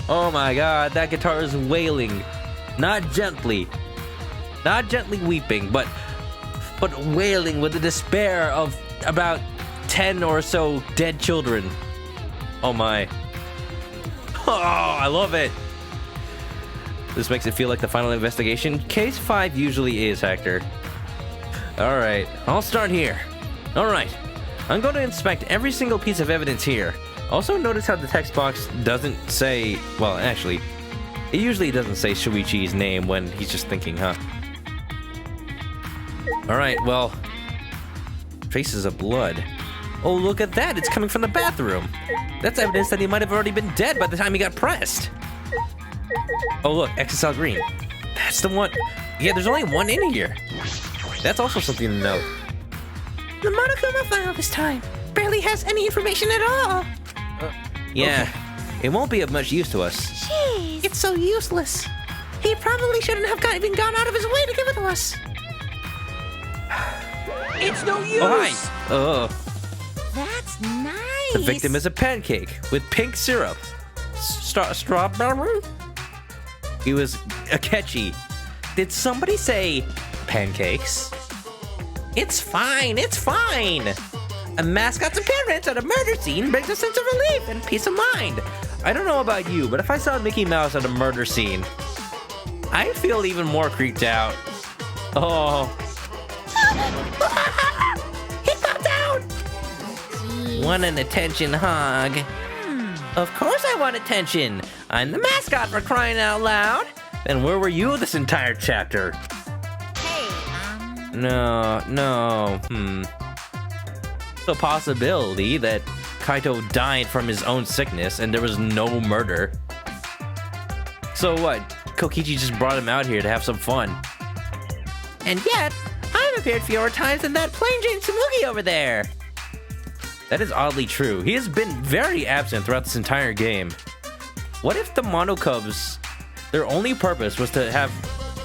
Oh my god, that guitar is wailing. Not gently weeping, but wailing with the despair of about 10 or so dead children. Oh my. Oh, I love it. This makes it feel like the final investigation. Case 5 usually is, Hector. Alright, I'll start here. Alright, I'm going to inspect every single piece of evidence here. Also notice how the text box doesn't say... Well, actually, it usually doesn't say Shuichi's name when he's just thinking, huh? Alright, well... Traces of blood. Oh, look at that! It's coming from the bathroom! That's evidence that he might have already been dead by the time he got pressed! Oh look, XSL green. That's the one. Yeah, there's only one in here. That's also something to note. The Monokuma file this time barely has any information at all. Yeah, it won't be of much use to us. Jeez. It's so useless. He probably shouldn't have even gone out of his way to give it to us. It's no use! Oh, hi! Oh, That's nice. the victim is a pancake with pink syrup. Strawberry? He was a catchy. Did somebody say pancakes? It's fine, it's fine. A mascot's appearance at a murder scene brings a sense of relief and peace of mind. I don't know about you, but if I saw Mickey Mouse at a murder scene, I'd feel even more creeped out. Oh. He popped out! Want an attention hog? Of course I want attention. I'm the mascot for crying out loud. Then where were you this entire chapter? Hey, No. The possibility that Kaito died from his own sickness and there was no murder. So what? Kokichi just brought him out here to have some fun. And yet, I've appeared fewer times than that plain Jane Tsumugi over there. That is oddly true. He has been very absent throughout this entire game. What if the Monokubs, their only purpose was to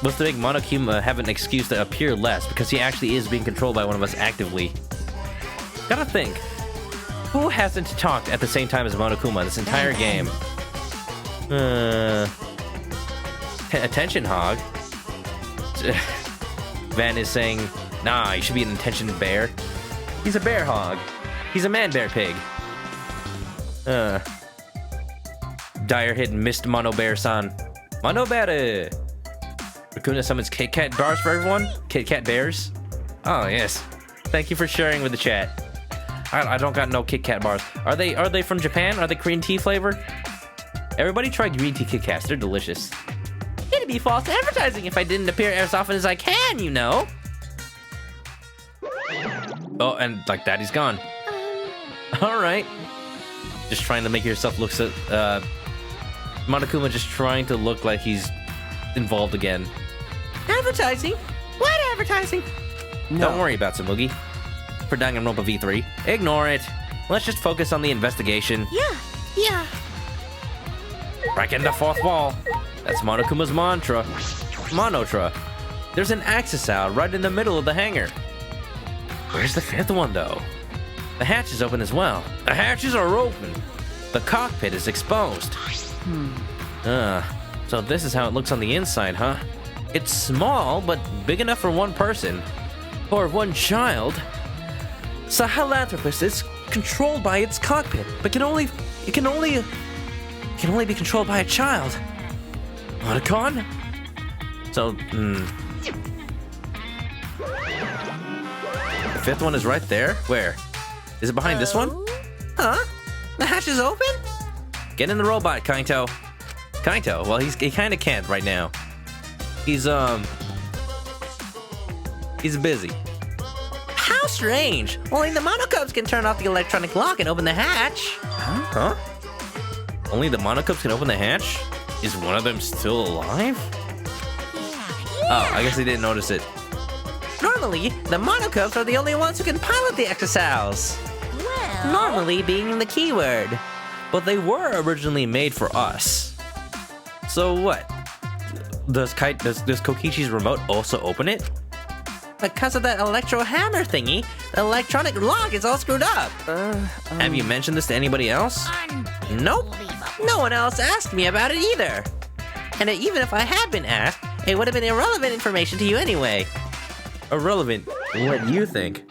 make Monokuma have an excuse to appear less because he actually is being controlled by one of us actively? Gotta think. Who hasn't talked at the same time as Monokuma this entire game? Attention hog. Van is saying, nah, he should be an attention bear. He's a bear hog. He's a man bear pig. Dire hit missed Mono Bear-san. Mono Bear! Raccoon summons Kit Kat bars for everyone? Kit Kat bears? Oh, yes. Thank you for sharing with the chat. I don't got no Kit Kat bars. Are they from Japan? Are they green tea flavor? Everybody try green tea Kit Kats. They're delicious. It'd be false advertising if I didn't appear as often as I can, you know. Oh, and like that, he's gone. All right. Just trying to make yourself look so... Monokuma just trying to look like he's involved again. Advertising? What advertising? Don't worry about Tsumugi. For Danganronpa V3. Ignore it. Let's just focus on the investigation. Yeah. Break in the fourth wall. That's Monokuma's mantra. Monotra. There's an access out right in the middle of the hangar. Where's the fifth one, though? The hatch is open as well. The hatches are open. The cockpit is exposed. So this is how it looks on the inside, huh? It's small, but big enough for one person. Or one child. Sahelanthropus is controlled by its cockpit, but can only be controlled by a child. Otacon? So, The fifth one is right there? Where? Is it behind this one? Huh? The hatch is open? Get in the robot, Kaito. Kaito? Well, he kind of can't right now. He's busy. How strange. Only the Monokubs can turn off the electronic lock and open the hatch. Huh? Only the Monokubs can open the hatch? Is one of them still alive? Oh, I guess they didn't notice it. Normally, the Monokubs are the only ones who can pilot the exocells. well. Normally being the keyword. But they were originally made for us. So what? Does Kokichi's remote also open it? Because of that electro hammer thingy, the electronic lock is all screwed up. Have you mentioned this to anybody else? Nope. No one else asked me about it either. And even if I had been asked, it would have been irrelevant information to you anyway. Irrelevant. What do you think?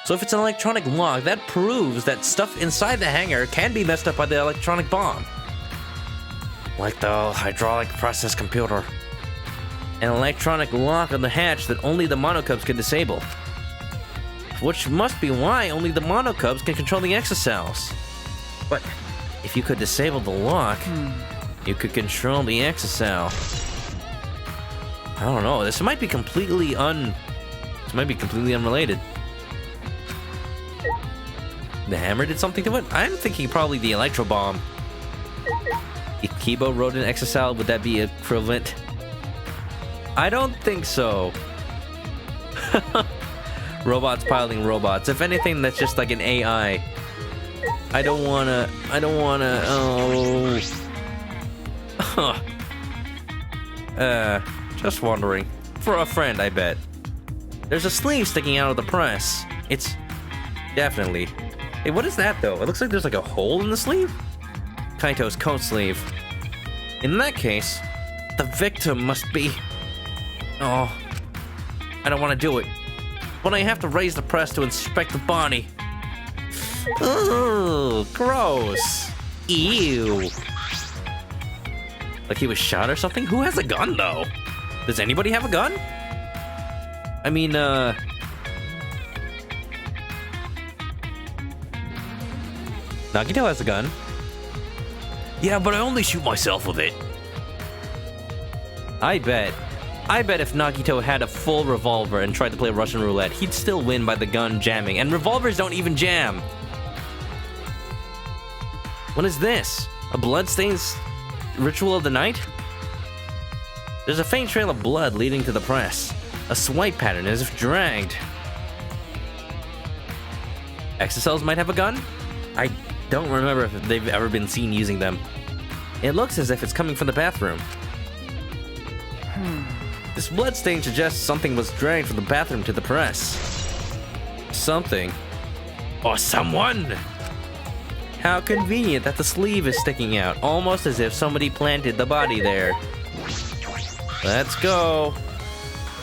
So if it's an electronic lock, that proves that stuff inside the hangar can be messed up by the electronic bomb. Like the hydraulic process computer. An electronic lock on the hatch that only the Monokubs can disable. Which must be why only the Monokubs can control the exocells. But if you could disable the lock, you could control the exocell. I don't know, this might be completely unrelated. The hammer did something to it? I'm thinking probably the electro bomb. If Kibo rode an exocell, would that be equivalent? I don't think so. Robots piloting robots. If anything, that's just like an AI. I don't wanna, oh. Just wondering. For a friend, I bet. There's a sleeve sticking out of the press. It's definitely. Hey, what is that though? It looks like there's like a hole in the sleeve? Kaito's coat sleeve. In that case, the victim must be... Oh, I don't want to do it. But I have to raise the press to inspect the body. Ooh, gross. Ew. Like he was shot or something? Who has a gun though? Does anybody have a gun? I mean, Nagito has a gun. Yeah, but I only shoot myself with it. I bet if Nagito had a full revolver and tried to play Russian roulette, he'd still win by the gun jamming, and revolvers don't even jam. What is this? A bloodstains ritual of the night? There's a faint trail of blood leading to the press. A swipe pattern as if dragged. Exocells might have a gun? I don't remember if they've ever been seen using them. It looks as if it's coming from the bathroom. This bloodstain suggests something was dragged from the bathroom to the press. Something. Or someone! How convenient that the sleeve is sticking out, almost as if somebody planted the body there. Let's go.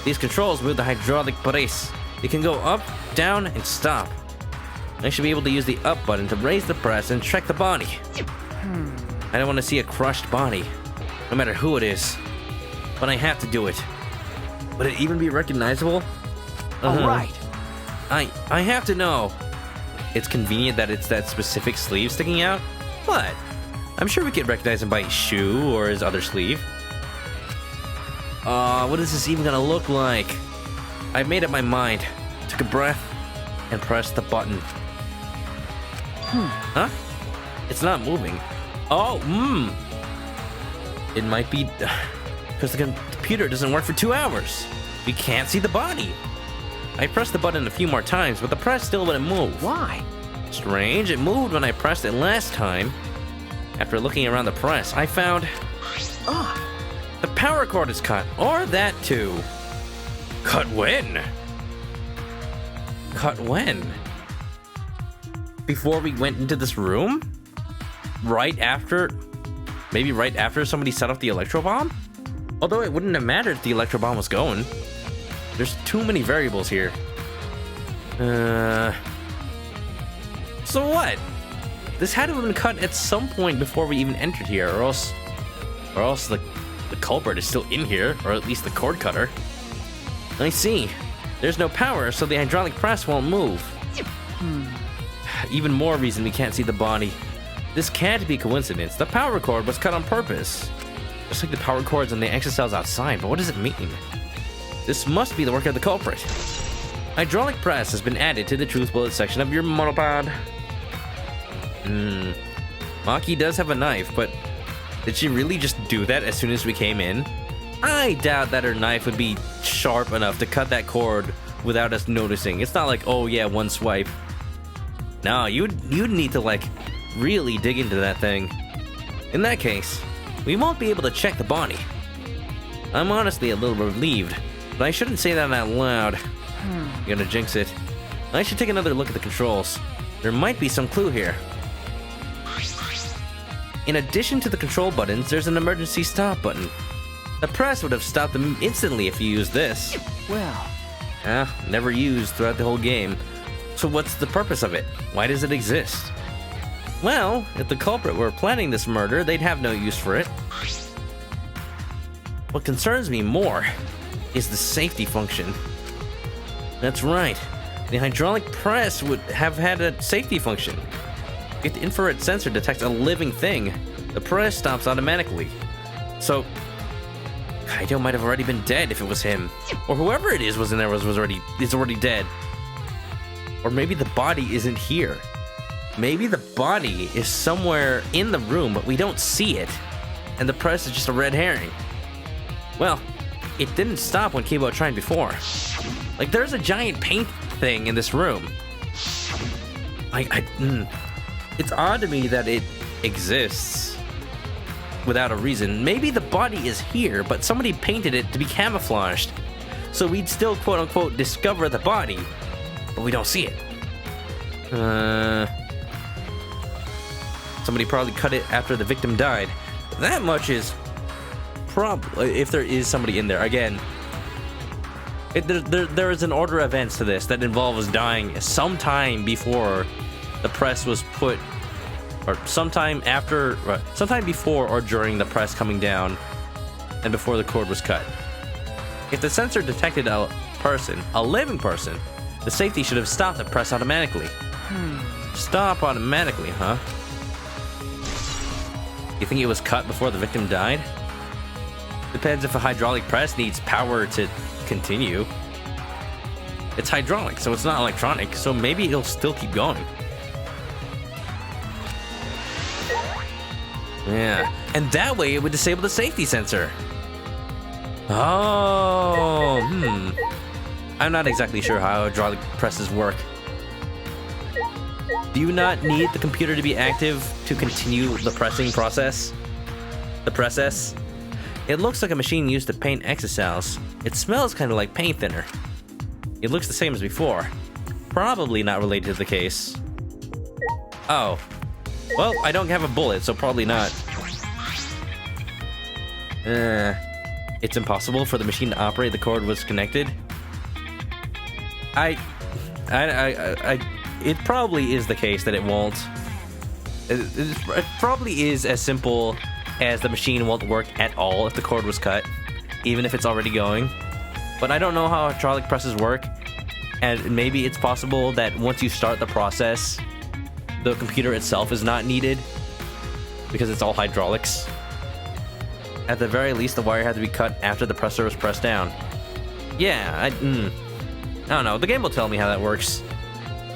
These controls move the hydraulic brace. It can go up, down, and stop. I should be able to use the up button to raise the press and check the body. I don't want to see a crushed body, no matter who it is. But I have to do it. Would it even be recognizable? All right. I have to know. It's convenient that it's that specific sleeve sticking out. What? I'm sure we could recognize him by his shoe or his other sleeve. What is this even gonna look like? I made up my mind. Took a breath and pressed the button. Huh? It's not moving. Oh, It might be because the computer doesn't work for 2 hours. We can't see the body. I pressed the button a few more times, but the press still wouldn't move. Why? Strange, it moved when I pressed it last time. After looking around the press, I found... the power cord is cut, or that too. Cut when? Cut when? Before we went into this room? Right after... Maybe right after somebody set off the electro bomb? Although it wouldn't have mattered if the electro bomb was going. There's too many variables here. So what? This had to have been cut at some point before we even entered here, or else the culprit is still in here, or at least the cord cutter. I see. There's no power, so the hydraulic press won't move. Even more reason we can't see the body. This can't be coincidence. The power cord was cut on purpose. Just like the power cords and the exocells outside, but what does it mean? This must be the work of the culprit. Hydraulic press has been added to the truth bullet section of your monopod. Maki does have a knife, but did she really just do that as soon as we came in? I doubt that her knife would be sharp enough to cut that cord without us noticing. It's not like, oh yeah, one swipe. No, you'd need to like really dig into that thing. In that case, we won't be able to check the body. I'm honestly a little relieved. But I shouldn't say that out loud. You're gonna jinx it. I should take another look at the controls. There might be some clue here. In addition to the control buttons, there's an emergency stop button. The press would have stopped them instantly if you used this. Well, Never used throughout the whole game. So what's the purpose of it? Why does it exist? Well, if the culprit were planning this murder, they'd have no use for it. What concerns me more is the safety function. That's right. The hydraulic press would have had a safety function. If the infrared sensor detects a living thing, the press stops automatically. So, Kaito might have already been dead if it was him. Or whoever it is was in there is already dead. Or maybe the body isn't here. Maybe the body is somewhere in the room, but we don't see it. And the press is just a red herring. Well, it didn't stop when Kibo tried before. Like, there's a giant paint thing in this room. It's odd to me that it exists without a reason. Maybe the body is here, but somebody painted it to be camouflaged. So we'd still, quote-unquote, discover the body, but we don't see it. Somebody probably cut it after the victim died. That much is probably, if there is somebody in there. Again, there is an order of events to this that involves dying sometime before the press was put, or sometime before or during the press coming down, and before the cord was cut. If the sensor detected a person, a living person, the safety should have stopped the press automatically. Stop automatically, huh? You think it was cut before the victim died? Depends if a hydraulic press needs power to continue. It's hydraulic, so it's not electronic, so maybe it'll still keep going. Yeah, and that way it would disable the safety sensor. Oh, I'm not exactly sure how hydraulic presses work. Do you not need the computer to be active to continue the pressing process? The process? It looks like a machine used to paint exocells. It smells kind of like paint thinner. It looks the same as before. Probably not related to the case. Oh. Well, I don't have a bullet, so probably not. It's impossible for the machine to operate. The cord was connected. It probably is the case that it won't. It probably is as simple as the machine won't work at all if the cord was cut, even if it's already going. But I don't know how hydraulic presses work, and maybe it's possible that once you start the process, the computer itself is not needed because it's all hydraulics. At the very least, the wire had to be cut after the presser was pressed down. Yeah, I don't know. The game will tell me how that works.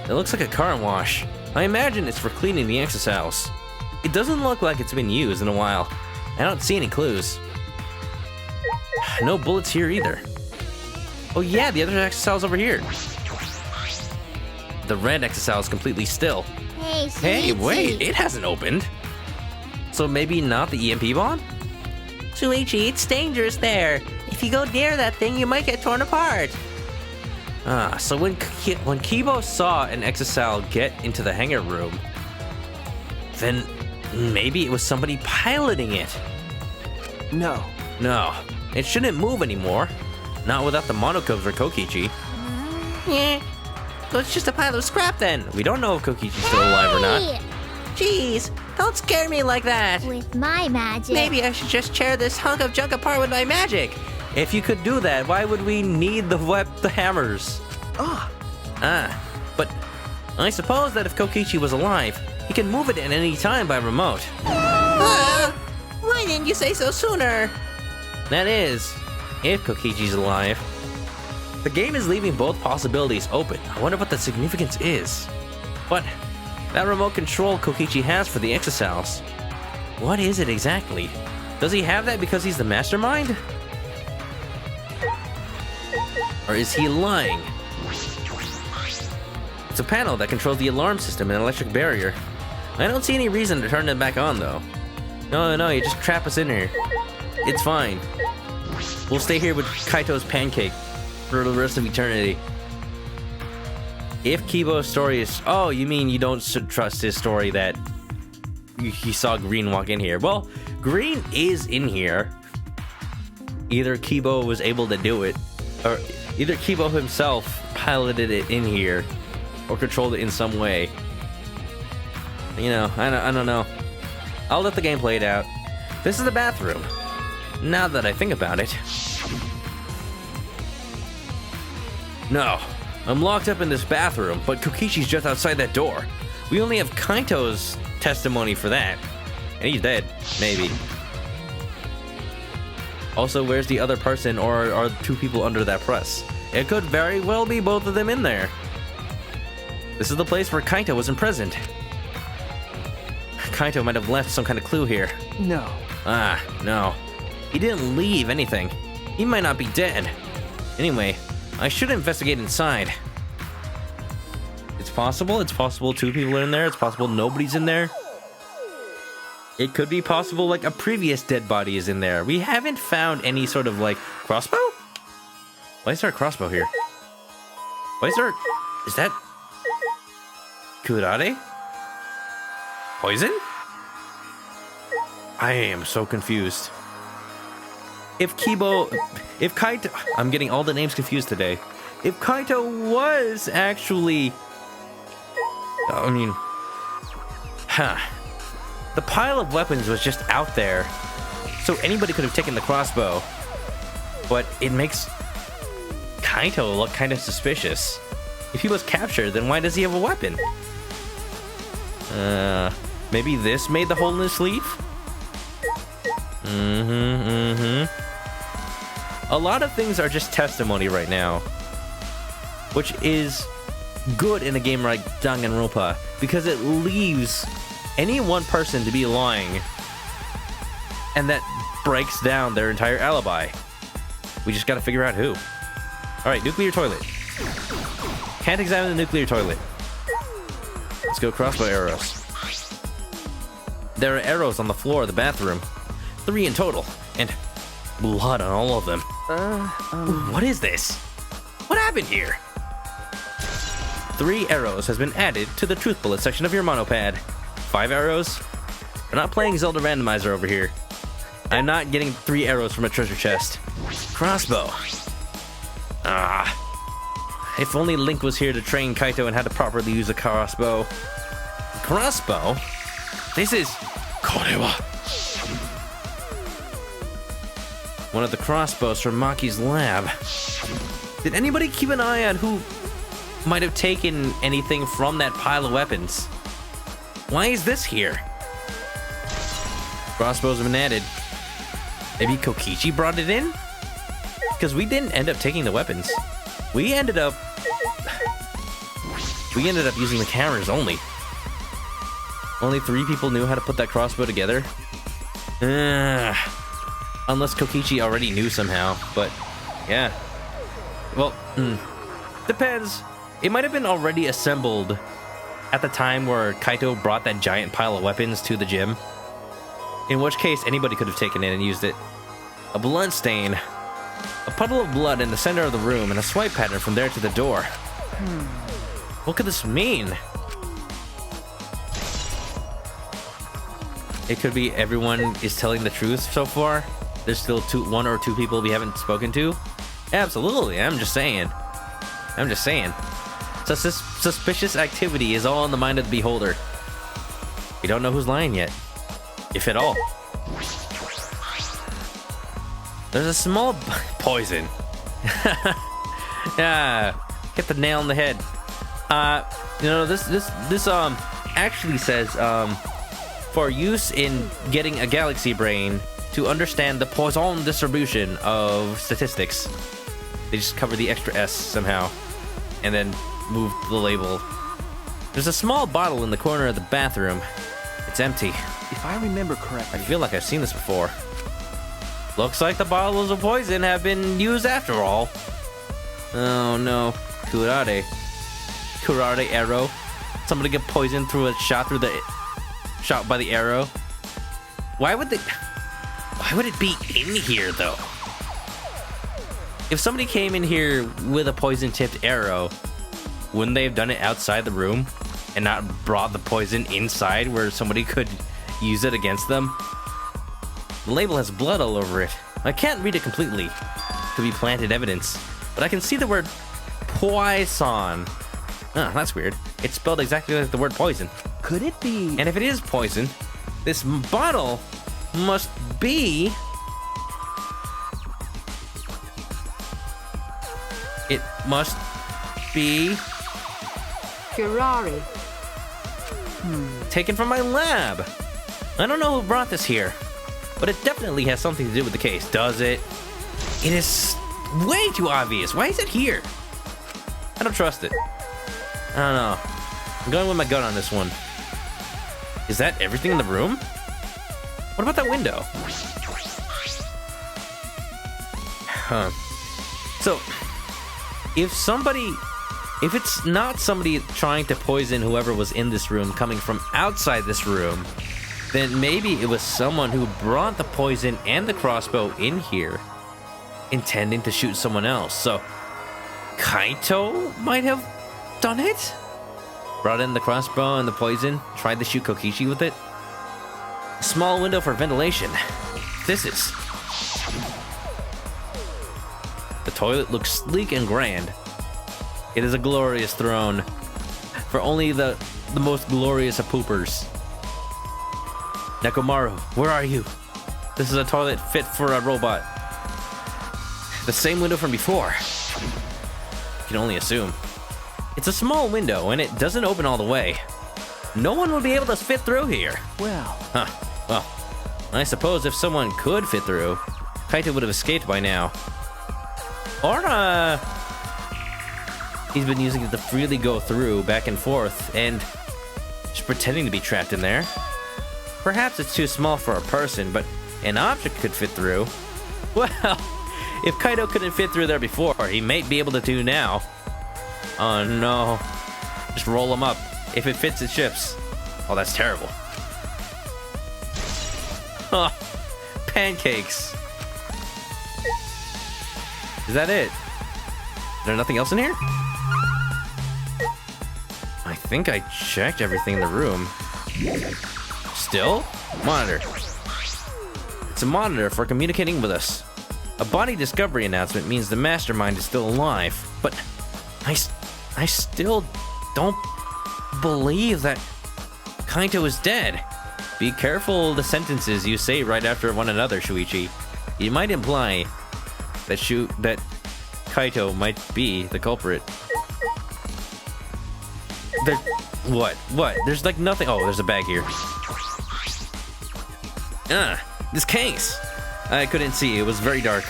It looks like a car wash. I imagine it's for cleaning the exocells. It doesn't look like it's been used in a while. I don't see any clues. No bullets here either. Oh yeah, the other exocell's over here. The red exocell is completely still. Hey, Hey, wait, it hasn't opened. So maybe not the EMP bomb? Shuichi, it's dangerous there. If you go near that thing, you might get torn apart. So when Kibo saw an exocell get into the hangar room, then maybe it was somebody piloting it. no. No, it shouldn't move anymore. Not without the Monokobs or Kokichi. Yeah. So it's just a pile of scrap then. We don't know if Kokichi's still alive or not. Hey! Jeez, don't scare me like that. With my magic. Maybe I should just tear this hunk of junk apart with my magic. If you could do that, why would we need the hammers? But I suppose that if Kokichi was alive, he can move it at any time by remote. Why didn't you say so sooner? That is, if Kokichi's alive. The game is leaving both possibilities open. I wonder what the significance is. But that remote control Kokichi has for the exocells, what is it exactly? Does he have that because he's the mastermind? Or is he lying? It's a panel that controls the alarm system and electric barrier. I don't see any reason to turn it back on though. No, you just trap us in here. It's fine. We'll stay here with Kaito's pancake. for the rest of eternity. If Kibo's story is... Oh, you mean you don't trust his story that he saw Green walk in here. Well, Green is in here. Either Kibo was able to do it, or either Kibo himself piloted it in here, or controlled it in some way. You know, I don't know. I'll let the game play it out. This is the bathroom. Now that I think about it. No, I'm locked up in this bathroom, but Kokichi's just outside that door. We only have Kaito's testimony for that. And he's dead, maybe. Also, where's the other person, or are two people under that press? It could very well be both of them in there. This is the place where Kaito was imprisoned. Kaito might have left some kind of clue here. No. Ah, no. He didn't leave anything. He might not be dead. Anyway, I should investigate inside. It's possible two people are in there. It's possible nobody's in there. It could be possible like a previous dead body is in there. We haven't found any sort of like crossbow? Why is there a crossbow here? Why is there... Is that... Kurare? Poison? I am so confused. If Kaito... I'm getting all the names confused today. If Kaito was actually... I mean... Huh. The pile of weapons was just out there. So anybody could have taken the crossbow. But it makes Kaito look kind of suspicious. If he was captured, then why does he have a weapon? Maybe this made the hole in his sleeve? A lot of things are just testimony right now. Which is good in a game like Danganronpa, because it leaves any one person to be lying, and that breaks down their entire alibi. We just gotta figure out who. Alright, nuclear toilet. Can't examine the nuclear toilet. Let's go crossbow arrows. There are arrows on the floor of the bathroom. 3 in total, and blood on all of them. What is this? What happened here? 3 arrows has been added to the truth bullet section of your monopad. 5 arrows? We're not playing Zelda Randomizer over here. I'm not getting 3 arrows from a treasure chest. Crossbow. If only Link was here to train Kaito and how to properly use a crossbow. Crossbow? This is... Korewa. One of the crossbows from Maki's lab. Did anybody keep an eye on who might have taken anything from that pile of weapons? Why is this here? Crossbows have been added. Maybe Kokichi brought it in? Because we didn't end up taking the weapons. We ended up using the cameras only. Only 3 people knew how to put that crossbow together. Unless Kokichi already knew somehow, but yeah. Well, depends. It might have been already assembled at the time where Kaito brought that giant pile of weapons to the gym. In which case, anybody could have taken it and used it. A blood stain. A puddle of blood in the center of the room and a swipe pattern from there to the door. What could this mean? It could be everyone is telling the truth so far. There's still 1 or 2 people we haven't spoken to. Absolutely, I'm just saying. So suspicious activity is all in the mind of the beholder. We don't know who's lying yet, if at all. There's a small poison. Yeah, hit the nail on the head. You know, this actually says for use in getting a galaxy brain to understand the poison distribution of statistics. They just cover the extra S somehow, and then move the label. There's a small bottle in the corner of the bathroom. It's empty. If I remember correctly, I feel like I've seen this before. Looks like the bottles of poison have been used after all. Oh no. Kurare arrow. Somebody get poisoned through a shot by the arrow. Why would it be in here though? If somebody came in here with a poison-tipped arrow, wouldn't they have done it outside the room and not brought the poison inside where somebody could use it against them? The label has blood all over it. I can't read it completely. Could be planted evidence, but I can see the word poison. Oh, that's weird. It's spelled exactly like the word poison. Could it be? And if it is poison, this bottle must be... It must be... Ferrari. taken from my lab. I don't know who brought this here, but it definitely has something to do with the case, does it? It is way too obvious. Why is it here? I don't trust it. I don't know. I'm going with my gut on this one. Is that everything in the room? What about that window? Huh. So, if it's not somebody trying to poison whoever was in this room coming from outside this room, then maybe it was someone who brought the poison and the crossbow in here, intending to shoot someone else. So, Kaito might have done it? Brought in the crossbow and the poison, tried to shoot Kokichi with it? A small window for ventilation. This is... The toilet looks sleek and grand. It is a glorious throne for only the most glorious of poopers. Nekomaru, where are you? This is a toilet fit for a robot. The same window from before. You can only assume. It's a small window and it doesn't open all the way. No one would be able to fit through here. Well, Well, I suppose if someone could fit through, Kaito would have escaped by now. Or, he's been using it to freely go through, back and forth, and just pretending to be trapped in there. Perhaps it's too small for a person, but an object could fit through. Well, if Kaito couldn't fit through there before, he might be able to do now. Oh no. Just roll him up. If it fits, it ships. Oh, that's terrible. Oh, pancakes. Is that it? Is there nothing else in here? I think I checked everything in the room. Still? Monitor. It's a monitor for communicating with us. A body discovery announcement means the mastermind is still alive, but I still don't believe that Kaito is dead. Be careful the sentences you say right after one another, Shuichi. You might imply that Kaito might be the culprit. What? There's like nothing. Oh, there's a bag here. This case. I couldn't see. It was very dark.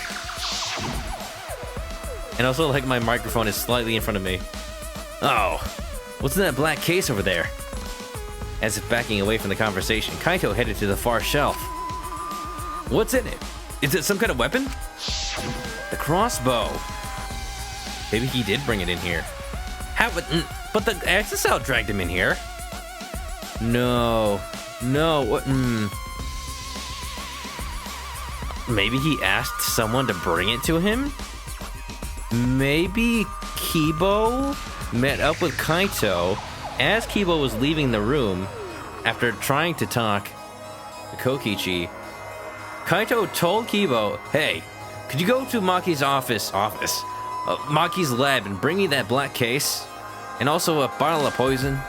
And also, like, my microphone is slightly in front of me. Oh, what's in that black case over there? As if backing away from the conversation, Kaito headed to the far shelf. What's in it? Is it some kind of weapon? The crossbow. Maybe he did bring it in here. But the SSL dragged him in here. No. What? Maybe he asked someone to bring it to him? Maybe Kibo met up with Kaito as Kibo was leaving the room after trying to talk to Kokichi. Kaito told Kibo, hey, could you go to Maki's Maki's lab and bring me that black case? And also a bottle of poison?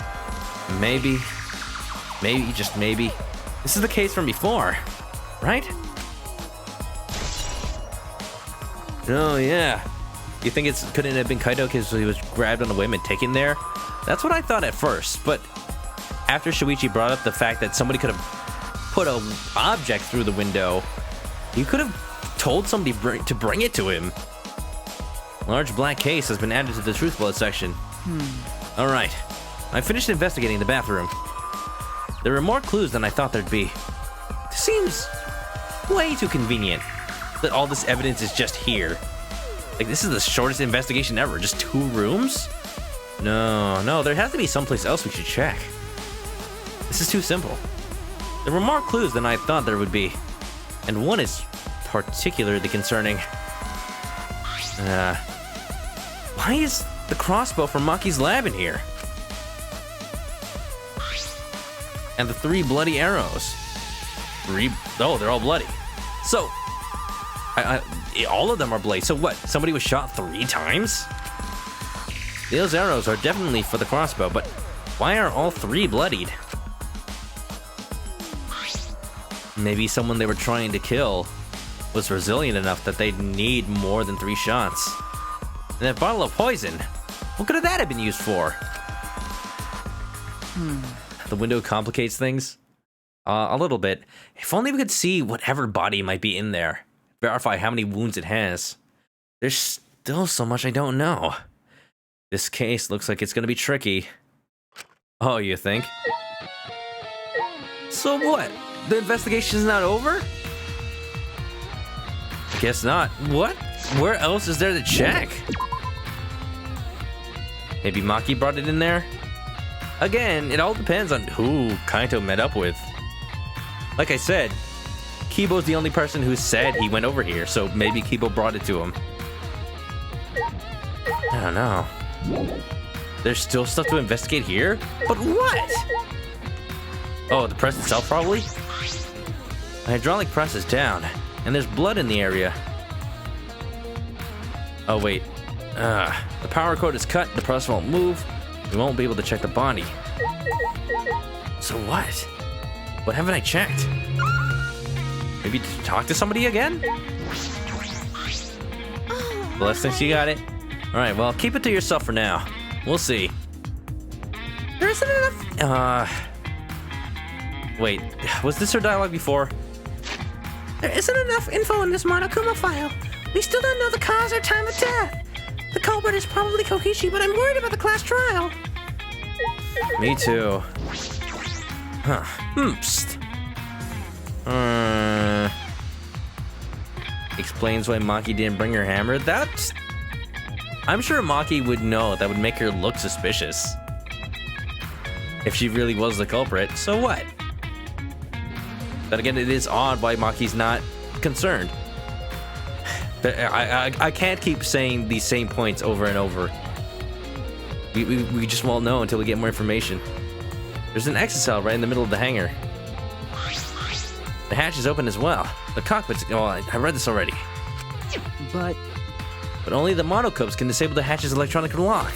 Maybe, just maybe. This is the case from before, right? Oh, yeah. You think it couldn't have been Kaito because he was grabbed on a whim and taken there? That's what I thought at first, but after Shuichi brought up the fact that somebody could have put an object through the window, you could have told somebody to bring it to him. Large black case has been added to the truth bullet section. All right, I finished investigating the bathroom. There are more clues than I thought there'd be. It seems way too convenient that all this evidence is just here. Like, this is the shortest investigation ever, just 2 rooms? No, there has to be someplace else we should check. This is too simple. There were more clues than I thought there would be, and one is particularly concerning. Why is the crossbow from Maki's lab in here? And the 3 bloody arrows. Oh, they're all bloody. So, all of them are blades. So what? Somebody was shot 3 times? Those arrows are definitely for the crossbow, but why are all 3 bloodied? Maybe someone they were trying to kill was resilient enough that they'd need more than 3 shots. And that bottle of poison, what could that have been used for? The window complicates things a little bit. If only we could see whatever body might be in there. Verify how many wounds it has. There's still so much I don't know. This case looks like it's gonna be tricky. Oh, you think? So what? The investigation's not over? Guess not. What? Where else is there to check? Maybe Maki brought it in there? Again, it all depends on who Kaito met up with. Like I said, Kibo's the only person who said he went over here, so maybe Kibo brought it to him. I don't know. There's still stuff to investigate here? But what? Oh, the press itself probably? The hydraulic press is down, and there's blood in the area. Oh wait, the power cord is cut, the press won't move, we won't be able to check the body. So what? What haven't I checked? Maybe to talk to somebody again? Bless thinks you got it. Alright, well, keep it to yourself for now. We'll see. There isn't enough... Wait, was this her dialogue before? There isn't enough info in this Monokuma file. We still don't know the cause or time of death. The culprit is probably Kokichi, but I'm worried about the class trial. Me too. Huh. Psst. Explains why Maki didn't bring her hammer. That's... I'm sure Maki would know that would make her look suspicious. If she really was the culprit, so what? But again, it is odd why Maki's not concerned. But I can't keep saying these same points over and over. We just won't know until we get more information. There's an exit cell right in the middle of the hangar. The hatch is open as well. The cockpit's... Oh, I read this already. But only the monocubes can disable the hatch's electronic lock.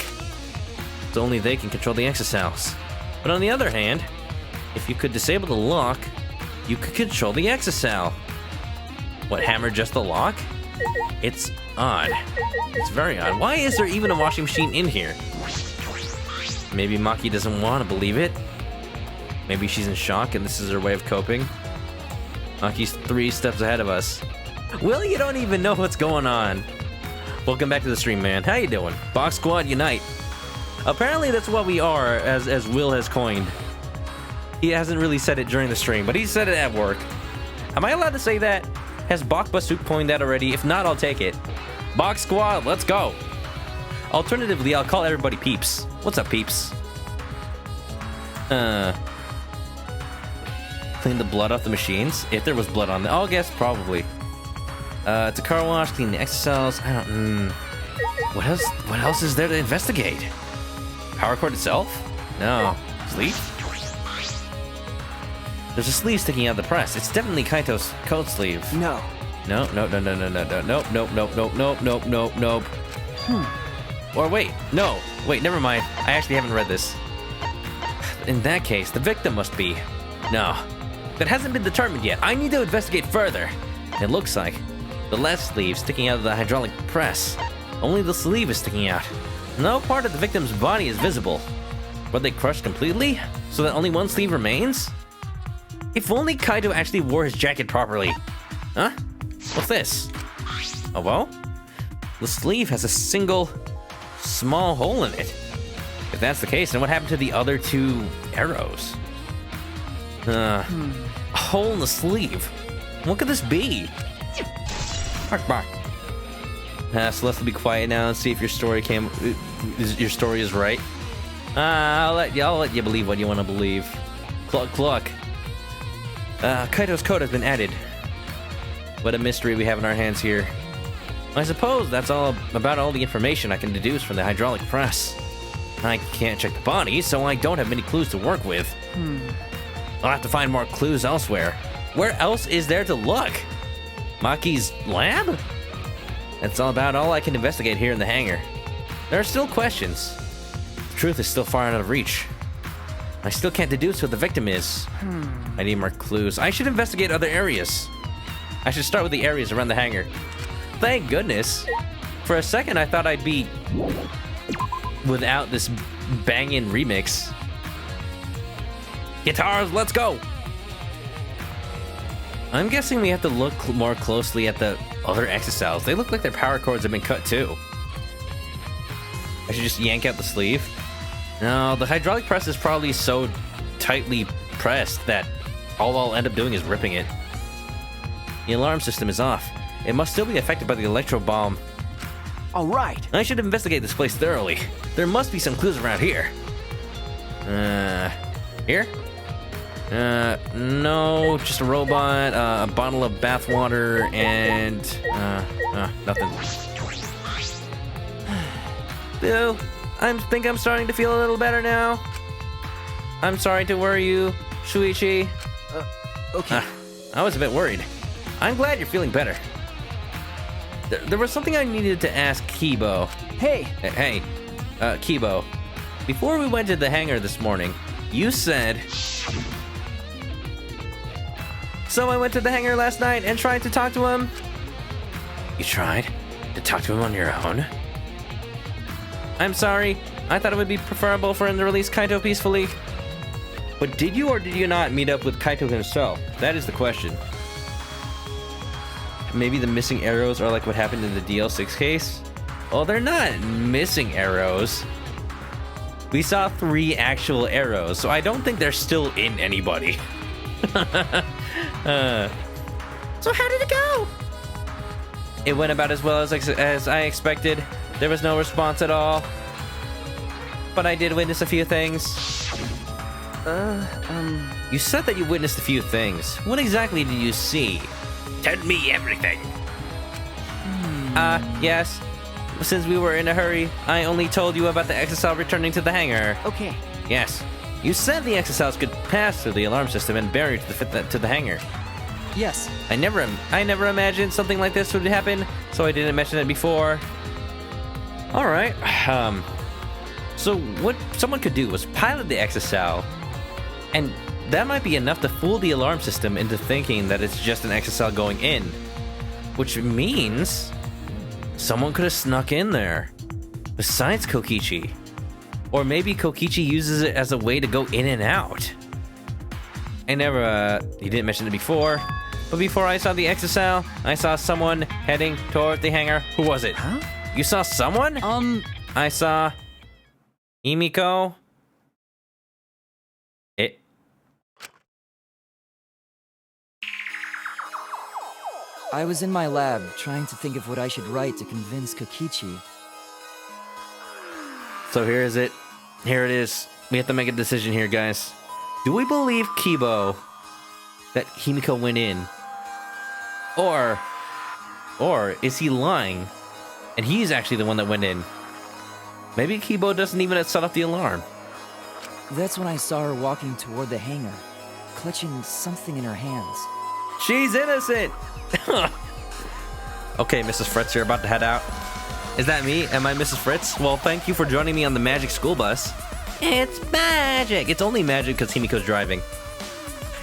So only they can control the exit cells. But on the other hand, if you could disable the lock, you could control the exit cell. What, hammer just the lock? It's odd. It's very odd. Why is there even a washing machine in here? Maybe Maki doesn't want to believe it. Maybe she's in shock and this is her way of coping. Maki's 3 steps ahead of us. Will, you don't even know what's going on. Welcome back to the stream, man. How you doing? Box Squad Unite. Apparently that's what we are, as Will has coined. He hasn't really said it during the stream, but he said it at work. Am I allowed to say that? Has Bok Basuk coined that already? If not, I'll take it. Box Squad, let's go. Alternatively, I'll call everybody Peeps. What's up, Peeps? Clean the blood off the machines? If there was blood on them. Oh, I guess probably. It's a car wash, clean the exit cells. I don't... What else is there to investigate? Power cord itself? No. Sleeve? There's a sleeve sticking out of the press. It's definitely Kaito's coat sleeve. no. No. Or wait, no. Wait, never mind. I actually haven't read this. In that case, the victim must be... No. That hasn't been determined yet. I need to investigate further. It looks like the left sleeve sticking out of the hydraulic press. Only the sleeve is sticking out. No part of the victim's body is visible. Were they crushed completely? So that only one sleeve remains? If only Kaito actually wore his jacket properly. Huh? What's this? Oh well? The sleeve has a single small hole in it. If that's the case, then what happened to the other 2 arrows? A hole in the sleeve. What could this be? Bark, bark. Celeste will be quiet now and see if your story is right. I'll let you believe what you want to believe. Cluck, cluck. Kaito's code has been added. What a mystery we have in our hands here. I suppose that's about all the information I can deduce from the hydraulic press. I can't check the body, so I don't have many clues to work with. I'll have to find more clues elsewhere. Where else is there to look? Maki's lab? That's about all I can investigate here in the hangar. There are still questions. The truth is still far out of reach. I still can't deduce who the victim is. I need more clues. I should investigate other areas. I should start with the areas around the hangar. Thank goodness. For a second, I thought I'd be without this banging remix. Guitars, let's go! I'm guessing we have to look more closely at the other exocells. They look like their power cords have been cut too. I should just yank out the sleeve. No, the hydraulic press is probably so tightly pressed that all I'll end up doing is ripping it. The alarm system is off. It must still be affected by the electro bomb. All right. I should investigate this place thoroughly. There must be some clues around here. Here? No, just a robot, a bottle of bath water, and, nothing. Bill, I think I'm starting to feel a little better now. I'm sorry to worry you, Shuichi. Okay. I was a bit worried. I'm glad you're feeling better. There was something I needed to ask Kibo. Hey. Hey, Kibo. Before we went to the hangar this morning, you said... So I went to the hangar last night and tried to talk to him. You tried to talk to him on your own? I'm sorry. I thought it would be preferable for him to release Kaito peacefully. But did you or did you not meet up with Kaito himself? That is the question. Maybe the missing arrows are like what happened in the DL6 case? Well, they're not missing arrows. We saw 3 actual arrows, so I don't think they're still in anybody. So how did it go? It went about as well as I expected. There was no response at all. But I did witness a few things. You said that you witnessed a few things. What exactly did you see? Tell me everything. Yes. Since we were in a hurry, I only told you about the exocell returning to the hangar. Okay. Yes. You said the exocels could pass through the alarm system and barrier to the hangar. Yes. I never imagined something like this would happen, so I didn't mention it before. All right. So what someone could do was pilot the exocell, and that might be enough to fool the alarm system into thinking that it's just an exocell going in, which means someone could have snuck in there besides Kokichi. Or maybe Kokichi uses it as a way to go in and out. He didn't mention it before, but before I saw the exocell, I saw someone heading toward the hangar. Who was it? Huh? You saw someone? I saw Himiko. I was in my lab trying to think of what I should write to convince Kokichi. So here is it. Here it is. We have to make a decision here, guys. Do we believe Kibo that Himiko went in? Or is he lying and he's actually the one that went in? Maybe Kibo doesn't even set off the alarm. That's when I saw her walking toward the hangar, clutching something in her hands. She's innocent! Okay, Mrs. Fritz, you're about to head out. Is that me? Am I Mrs. Fritz? Well, thank you for joining me on the magic school bus. It's magic! It's only magic because Himiko's driving.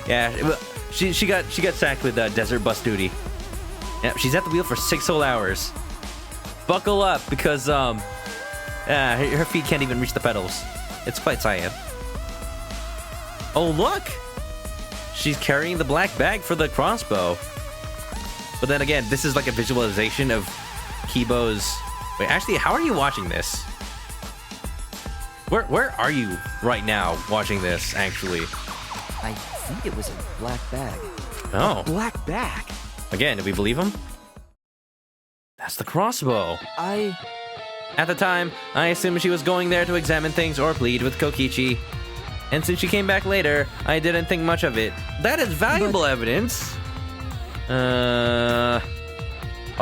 Yeah, she got sacked with desert bus duty. Yeah, she's at the wheel for 6 whole hours. Buckle up, because her feet can't even reach the pedals. It's quite cyan. Oh, look! She's carrying the black bag for the crossbow. But then again, this is like a visualization of Kibo's... Wait, actually, how are you watching this? Where are you right now watching this, actually? I think it was a black bag. Oh. Black bag. Again, do we believe him? That's the crossbow. At the time, I assumed she was going there to examine things or plead with Kokichi. And since she came back later, I didn't think much of it. That is valuable evidence. Oh,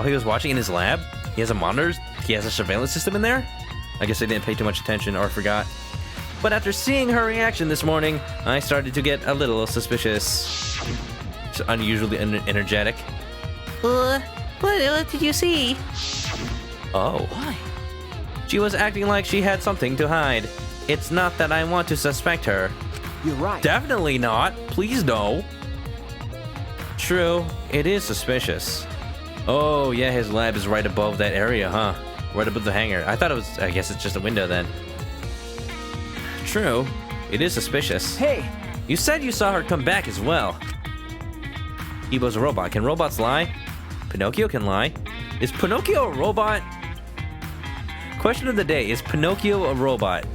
he was watching in his lab? He has a monitor? He has a surveillance system in there? I guess I didn't pay too much attention or forgot. But after seeing her reaction this morning, I started to get a little suspicious. She's unusually energetic. What did you see? Oh. Why? She was acting like she had something to hide. It's not that I want to suspect her. You're right. Definitely not. Please no. True, it is suspicious. Oh, yeah, his lab is right above that area, huh? Right above the hangar. I thought it was, I guess it's just a window then. True, it is suspicious. Hey, You said you saw her come back as well. Kibo's a robot. Can robots lie? Pinocchio can lie. Is Pinocchio a robot? Question of the day, is Pinocchio a robot?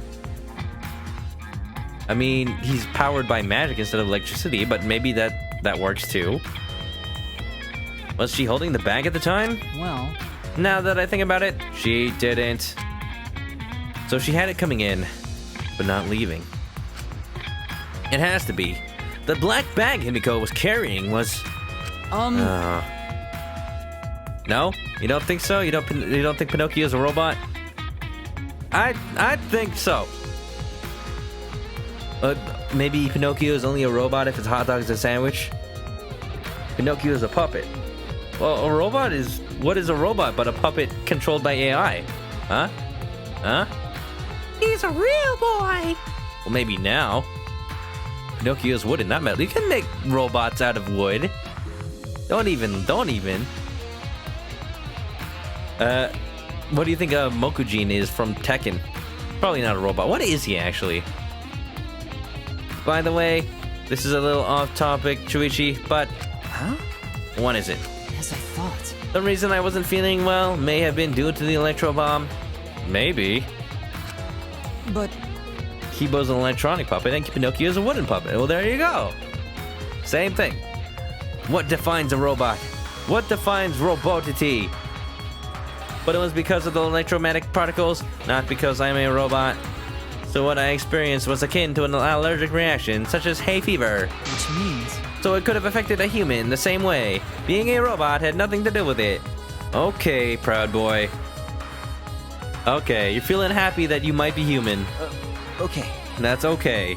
I mean, he's powered by magic instead of electricity, but maybe that works too. Was she holding the bag at the time? Well, Now that I think about it, she didn't. So she had it coming in, but not leaving. It has to be. The black bag Himiko was carrying was... No? You don't think so? You don't think Pinocchio's a robot? I think so. Maybe Pinocchio is only a robot if it's hot dogs and sandwich. Pinocchio is a puppet. Well, a robot is... What is a robot but a puppet controlled by AI? Huh? Huh? He's a real boy. Well, maybe now. Pinocchio's wooden, not metal. You can make robots out of wood. Don't even. What do you think Mokujin is from Tekken? Probably not a robot. What is he actually? By the way, this is a little off topic, Chuichi, but... huh? What is it? As I thought. The reason I wasn't feeling well may have been due to the electro bomb. Maybe. But Kibo's an electronic puppet and Pinocchio's a wooden puppet. Well, there you go. Same thing. What defines a robot? What defines robotity? But it was because of the electromagnetic particles, not because I'm a robot. So what I experienced was akin to an allergic reaction, such as hay fever. which means So it could have affected a human the same way. Being a robot had nothing to do with it. Okay, proud boy. Okay, you're feeling happy that you might be human. okay. That's okay.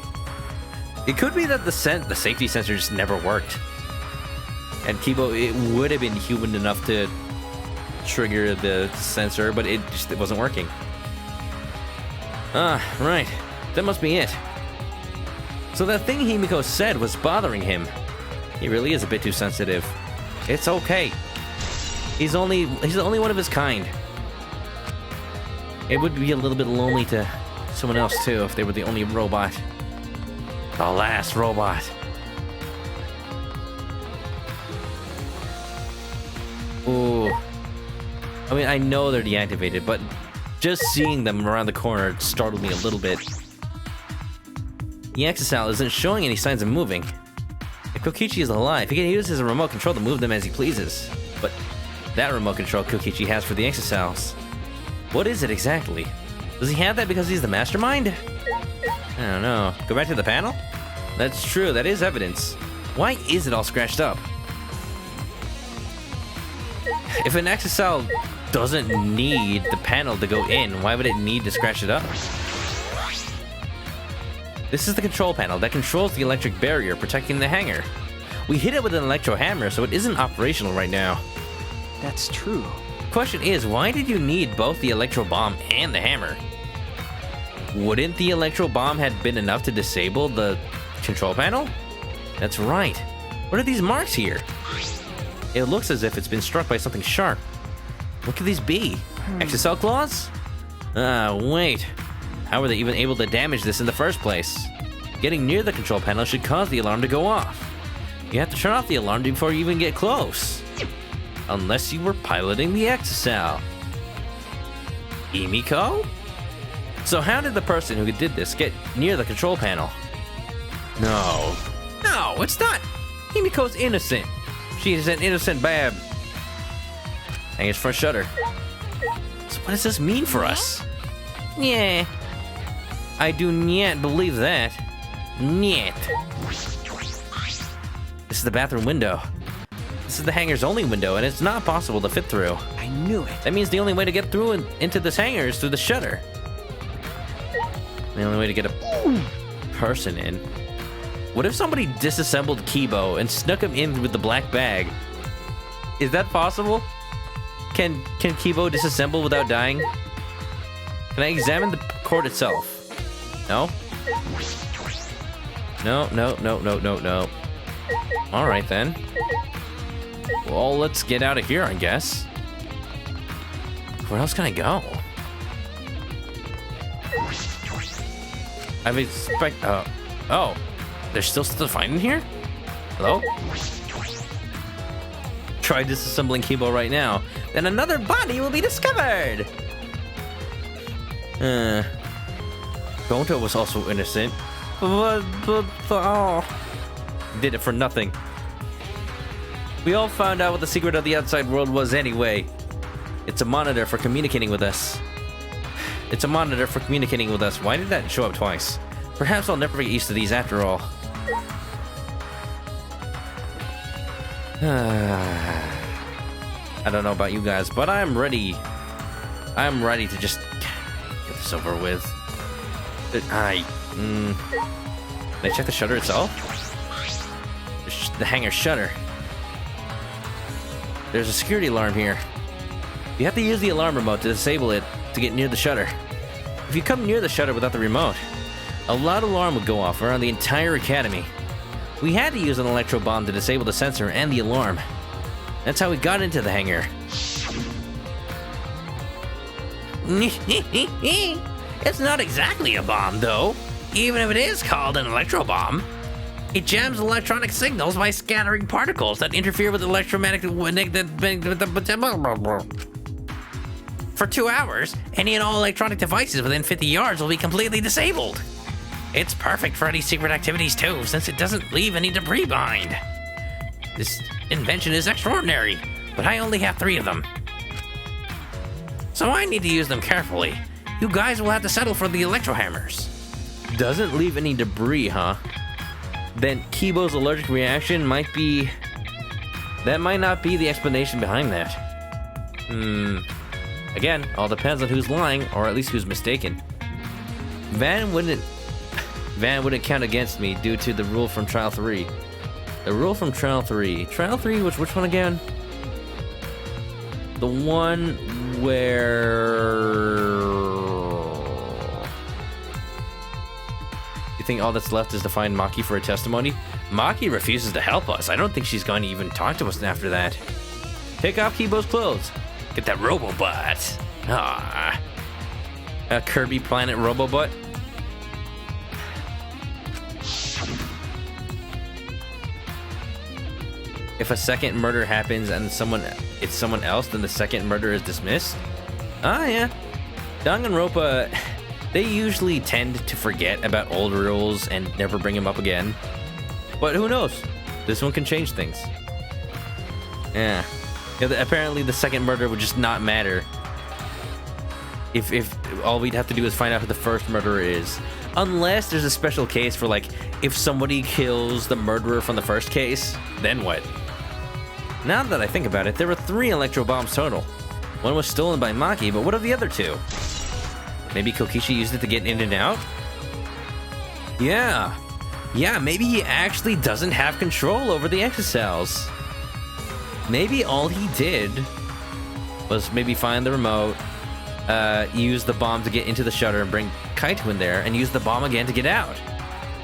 It could be that the safety sensor just never worked. And Kibo, it would have been human enough to trigger the sensor, but it wasn't working. Ah, right. That must be it. So that thing Himiko said was bothering him. He really is a bit too sensitive. It's okay. He's the only one of his kind. It would be a little bit lonely to someone else too if they were the only robot. The last robot. Ooh. I mean, I know they're deactivated, but just seeing them around the corner startled me a little bit. The Exisal isn't showing any signs of moving. If Kokichi is alive, he can use his remote control to move them as he pleases. But that remote control Kokichi has for the Exisals, what is it exactly? Does he have that because he's the mastermind? I don't know. Go back to the panel? That's true, that is evidence. Why is it all scratched up? If an Exisal doesn't need the panel to go in, why would it need to scratch it up? This is the control panel that controls the electric barrier protecting the hangar. We hit it with an electro hammer, so it isn't operational right now. That's true. Question is, why did you need both the electro bomb and the hammer? Wouldn't the electro bomb have been enough to disable the control panel? That's right. What are these marks here? It looks as if it's been struck by something sharp. What could these be? Exocell claws? Wait. How were they even able to damage this in the first place? Getting near the control panel should cause the alarm to go off. You have to turn off the alarm before you even get close. Unless you were piloting the Exocell. Himiko? So how did the person who did this get near the control panel? No, it's not. Himiko's innocent. She is an innocent bab. Hang his front shutter. So what does this mean for us? Yeah. I do not believe that. Niet. This is the bathroom window. This This is the hangar's only window, and it's not possible to fit through. I knew it. That means the only way to get through into this hangar is through the shutter. The only way to get a person in. What if somebody disassembled Kibo and snuck him in with the black bag? Is that possible? Can Kibo disassemble without dying? Can I examine the cord itself? No? No. Alright then. Well, let's get out of here, I guess. Where else can I go? I've oh. There's still stuff to find in here? Hello? Try disassembling Kibo right now. Then another body will be discovered! Gonto was also innocent. But did it for nothing. We all found out what the secret of the outside world was anyway. It's a monitor for communicating with us. Why did that show up twice? Perhaps I'll never get used to these after all. I don't know about you guys, but I'm ready. I'm ready to just get this over with. Can I check the shutter itself? The hangar shutter. There's a security alarm here. You have to use the alarm remote to disable it to get near the shutter. If you come near the shutter without the remote, a loud alarm would go off around the entire academy. We had to use an electro bomb to disable the sensor and the alarm. That's how we got into the hangar. It's not exactly a bomb, though. Even if it is called an electro bomb. It jams electronic signals by scattering particles that interfere with electromagnetic... For 2 hours, any and all electronic devices within 50 yards will be completely disabled. It's perfect for any secret activities too, since it doesn't leave any debris behind. This invention is extraordinary, but I only have 3 of them. So I need to use them carefully. You guys will have to settle for the electro hammers. Doesn't leave any debris, huh? Then Kibo's allergic reaction might be... That might not be the explanation behind that. Again, all depends on who's lying, or at least who's mistaken. Van wouldn't count against me due to the rule from Trial 3. The rule from Trial 3. Trial 3 was which one again? The one where... You think all that's left is to find Maki for a testimony? Maki refuses to help us. I don't think she's going to even talk to us after that. Take off Kibo's clothes. Get that Robobutt. Ah. A Kirby Planet Robobutt. If a second murder happens and it's someone else, then the second murder is dismissed? Ah, yeah. Danganronpa, they usually tend to forget about old rules and never bring them up again. But who knows? This one can change things. Yeah, apparently the second murder would just not matter. If all we'd have to do is find out who the first murderer is. Unless there's a special case for, like, if somebody kills the murderer from the first case, then what? Now that I think about it, there were 3 electro bombs total. One was stolen by Maki, but what of the other 2? Maybe Kokishi used it to get in and out? Yeah, maybe he actually doesn't have control over the exocells. Maybe all he did was maybe find the remote, use the bomb to get into the shutter and bring Kaito in there, and use the bomb again to get out.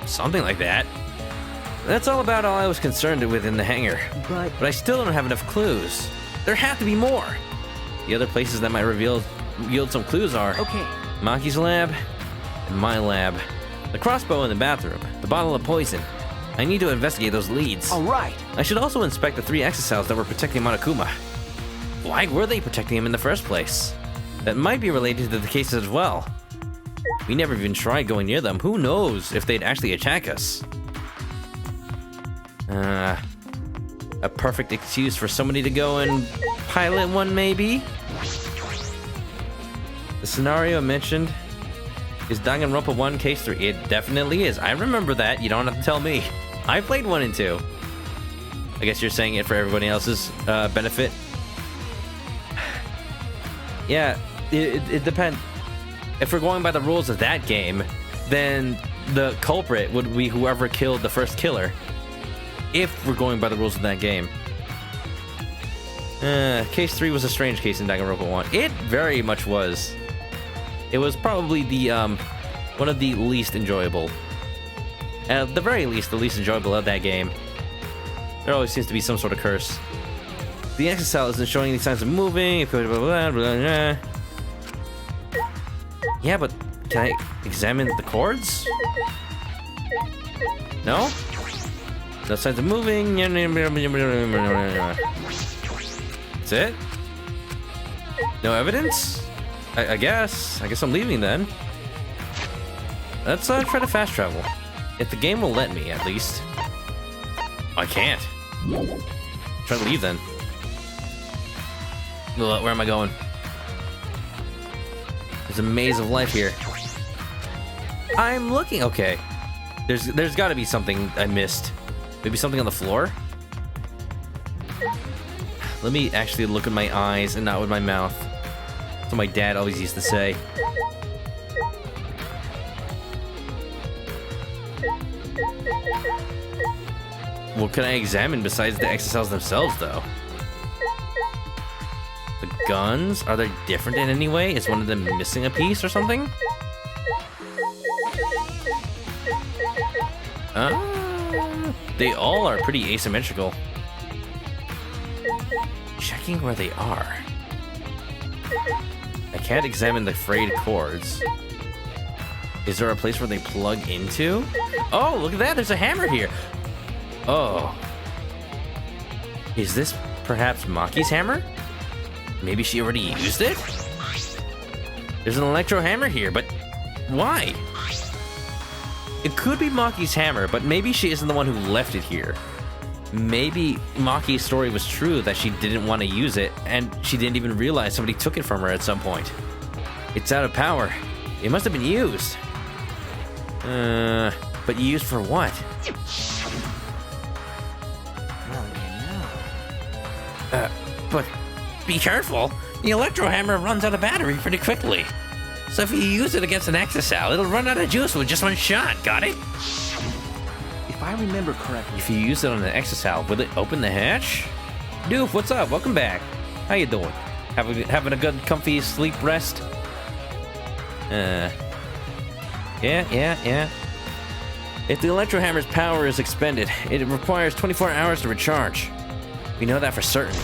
Something like that. That's all I was concerned with in the hangar. But I still don't have enough clues. There have to be more. The other places that might yield some clues are... Okay. Maki's lab, and my lab. The crossbow in the bathroom, the bottle of poison. I need to investigate those leads. All right. I should also inspect the 3 exocells that were protecting Monokuma. Why were they protecting him in the first place? That might be related to the cases as well. We never even tried going near them. Who knows if they'd actually attack us? A perfect excuse for somebody to go and pilot one, maybe? The scenario mentioned is Danganronpa 1 Case 3. It definitely is. I remember that. You don't have to tell me. I played 1 and 2. I guess you're saying it for everybody else's benefit. Yeah, it depends. If we're going by the rules of that game, then the culprit would be whoever killed the first killer. If we're going by the rules of that game. Case 3 was a strange case in Danganronpa 1. It very much was. It was probably the one of the least enjoyable. At the very least, the least enjoyable of that game. There always seems to be some sort of curse. The exoskeleton isn't showing any signs of moving. Blah, blah, blah, blah, blah. Yeah, but can I examine the cords? No? No signs of moving. That's it? No evidence? I guess. I guess I'm leaving then. Let's try to fast travel. If the game will let me, at least. I can't. Try to leave then. Where am I going? There's a maze of life here. I'm looking. Okay. There's got to be something I missed. Maybe something on the floor? Let me actually look with my eyes and not with my mouth. That's what my dad always used to say. What can I examine besides the exocells themselves, though? The guns? Are they different in any way? Is one of them missing a piece or something? They all are pretty asymmetrical. Checking where they are. I can't examine the frayed cords. Is there a place where they plug into? Oh, look at that! There's a hammer here! Oh. Is this perhaps Maki's hammer? Maybe she already used it? There's an electro hammer here, but why? It could be Maki's hammer, but maybe she isn't the one who left it here. Maybe Maki's story was true, that she didn't want to use it, and she didn't even realize somebody took it from her at some point. It's out of power. It must have been used. But used for what? But be careful. The electro hammer runs out of battery pretty quickly. So if you use it against an exocell, it'll run out of juice with just one shot. Got it? If I remember correctly, If you use it on an exocell, will it open the hatch? Doof, what's up? Welcome back. How you doing? Having a good, comfy sleep rest? Yeah. If the electro hammer's power is expended, it requires 24 hours to recharge. We know that for certain.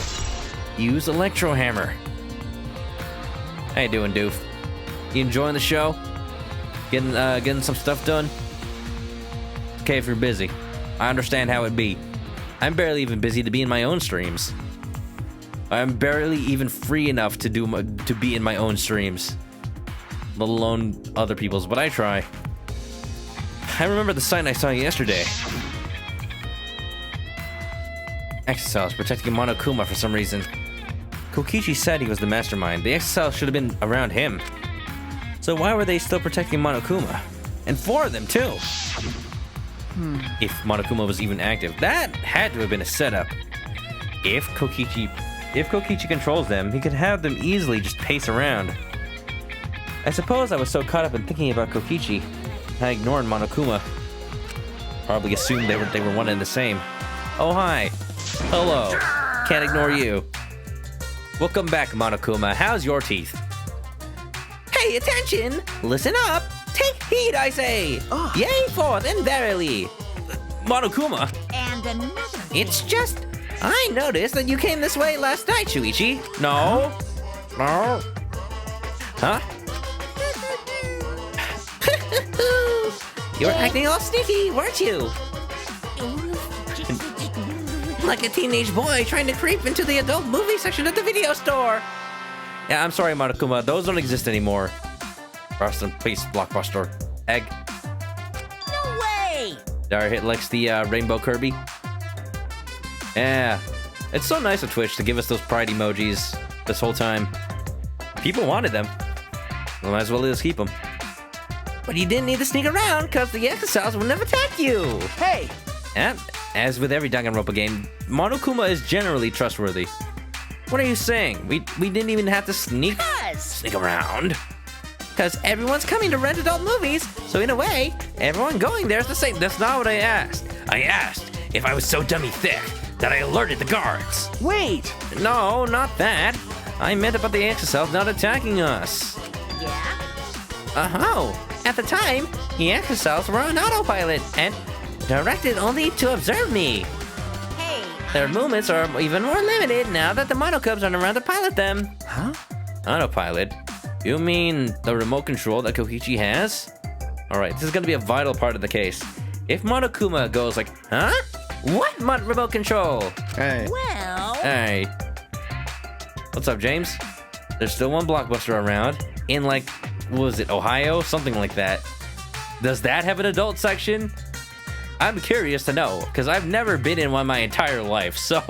Use electro hammer. How you doing, Doof? You enjoying the show? Getting some stuff done? Okay if you're busy. I understand how it be. I'm barely even busy to be in my own streams. I'm barely even free enough to be in my own streams. Let alone other people's, but I try. I remember the sign I saw yesterday. Exocells protecting Monokuma for some reason. Kokichi said he was the mastermind. The exocells should have been around him. So why were they still protecting Monokuma? And 4 of them too. If Monokuma was even active, that had to have been a setup. If Kokichi controls them, he could have them easily just pace around. I suppose I was so caught up in thinking about Kokichi, I ignored Monokuma. Probably assumed they were one and the same. Oh hi. Hello. Can't ignore you. Welcome back, Monokuma. How's your teeth? Pay attention! Listen up! Take heed, I say! Yea forth and verily! Monokuma! And another. It's just, I noticed that you came this way last night, Shuichi. No? No? Huh? You were acting all sneaky, weren't you? Like a teenage boy trying to creep into the adult movie section of the video store. Yeah, I'm sorry, Monokuma. Those don't exist anymore. Rest in peace, Blockbuster. Egg. No way! Dara hit likes the Rainbow Kirby. Yeah. It's so nice of Twitch to give us those pride emojis this whole time. People wanted them. We might as well just keep them. But you didn't need to sneak around, because the exocells would never attack you. hey, And As with every Danganronpa game, Monokuma is generally trustworthy. What are you saying? We didn't even have to sneak around? Because everyone's coming to rent adult movies, so in a way, everyone going there is the same. That's not what I asked. I asked if I was so dummy thick that I alerted the guards. Wait! No, not that. I meant about the exocells not attacking us. Yeah? At the time, the exocells were on autopilot and directed only to observe me. Hey, Their movements are even more limited now that the monocubs aren't around to pilot them. Huh? Autopilot? You mean the remote control that Kokichi has? Alright, this is gonna be a vital part of the case. If Monokuma goes like, huh? What remote control? Hey. well... Hey. What's up, James? There's still one Blockbuster around. In like, what was it, Ohio? Something like that. Does that have an adult section? I'm curious to know, because I've never been in one my entire life, so...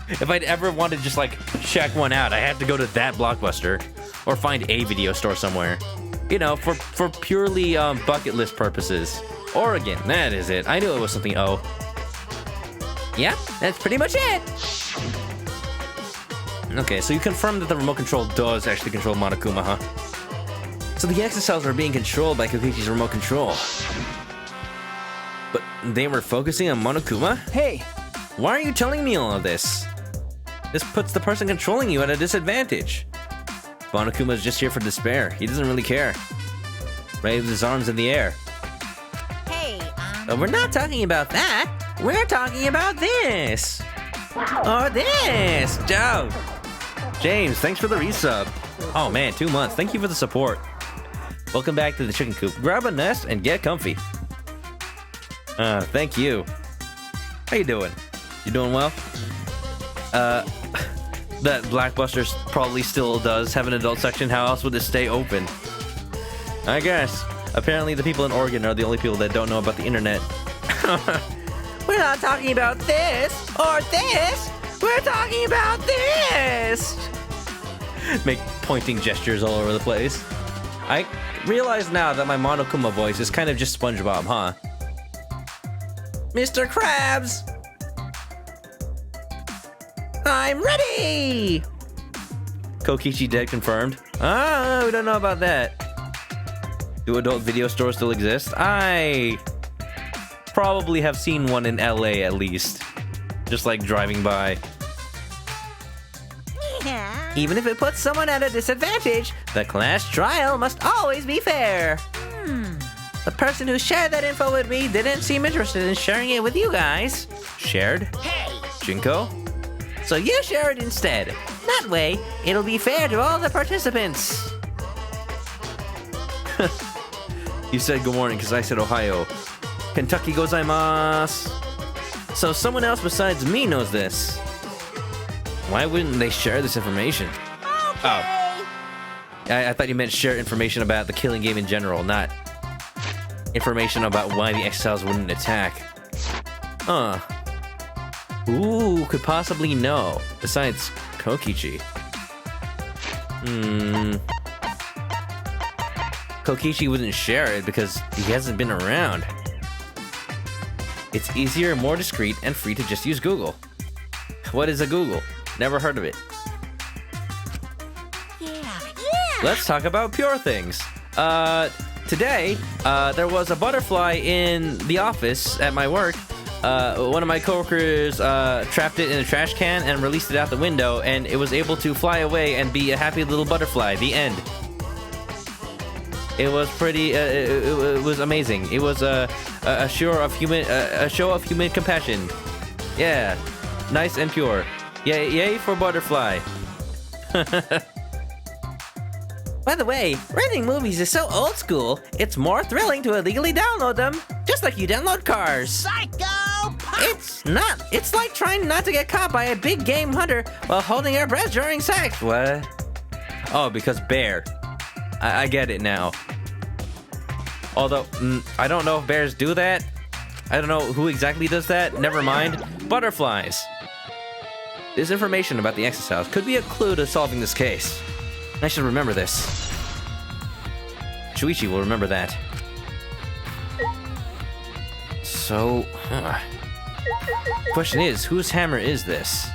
If I'd ever want to just like check one out, I have to go to that Blockbuster or find a video store somewhere. You know, for purely bucket list purposes. Oregon, that is it. I knew it was something O. Yeah, that's pretty much it. Okay, so you confirmed that the remote control does actually control Monokuma, huh? So the exocells are being controlled by Kokichi's remote control. But they were focusing on Monokuma? Hey, Why are you telling me all of this? This puts the person controlling you at a disadvantage. Monokuma's just here for despair. He doesn't really care. Waves his arms in the air. Hey, But we're not talking about that. We're talking about this. Or this. Joe. James, thanks for the resub. Oh man, 2 months. Thank you for the support. Welcome back to the chicken coop. Grab a nest and get comfy. Thank you. How you doing? You doing well? That Blockbuster probably still does have an adult section. How else would it stay open? I guess. Apparently the people in Oregon are the only people that don't know about the internet. We're not talking about this or this. We're talking about this. Make pointing gestures all over the place. I realize now that my Monokuma voice is kind of just SpongeBob, huh? Mr. Krabs! I'm ready! Kokichi dead confirmed. Ah, we don't know about that. Do adult video stores still exist? I probably have seen one in LA at least. Just like driving by. yeah. Even if it puts someone at a disadvantage, the class trial must always be fair. The person who shared that info with me didn't seem interested in sharing it with you guys. Shared? Hey, Jinko? So you share it instead. That way, it'll be fair to all the participants. You said good morning because I said Ohio. Kentucky gozaimasu. So someone else besides me knows this. Why wouldn't they share this information? Oh. I thought you meant share information about the killing game in general, not information about why the exiles wouldn't attack. Huh. Who could possibly know besides Kokichi? Kokichi wouldn't share it because he hasn't been around. It's easier, more discreet, and free to just use Google. What is a Google? Never heard of it. yeah. Let's talk about pure things. Today, there was a butterfly in the office at my work. One of my coworkers trapped it in a trash can and released it out the window, and it was able to fly away and be a happy little butterfly. The end. It was pretty. It was amazing. It was a show of human compassion. Yeah, nice and pure. Yay for butterfly. By the way, renting movies is so old school, it's more thrilling to illegally download them, just like you download cars. Psycho! It's not. It's like trying not to get caught by a big game hunter while holding our breath during sex. What? Oh, because bear. I get it now. Although, I don't know if bears do that. I don't know who exactly does that. Never mind. Butterflies. This information about the exocells could be a clue to solving this case. I should remember this. Shuichi will remember that. So, question is, whose hammer is this?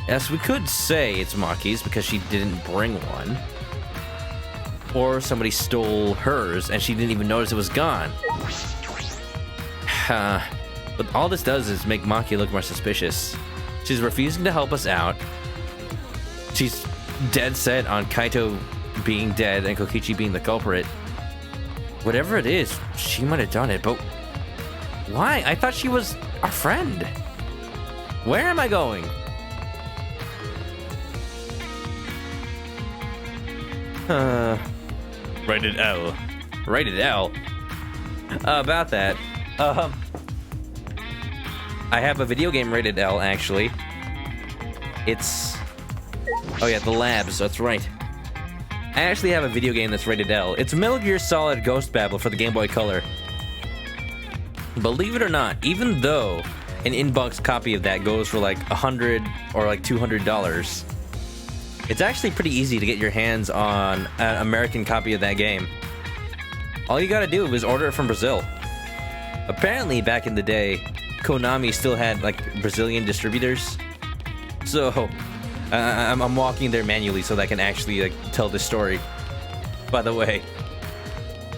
Yes, we could say it's Maki's because she didn't bring one. Or somebody stole hers and she didn't even notice it was gone. But all this does is make Maki look more suspicious. She's refusing to help us out. She's dead set on Kaito being dead and Kokichi being the culprit. Whatever it is, she might have done it, but why? I thought she was our friend. Where am I going? Rated L. Rated L. About that. I have a video game rated L, actually. It's... Oh yeah, The Labs, that's right. I actually have a video game that's rated L. It's Metal Gear Solid Ghost Babel for the Game Boy Color. Believe it or not, even though an in-box copy of that goes for like $100 or like $200, it's actually pretty easy to get your hands on an American copy of that game. All you gotta do is order it from Brazil. Apparently, back in the day, Konami still had like Brazilian distributors. So, I'm walking there manually so that I can actually like tell this story. By the way,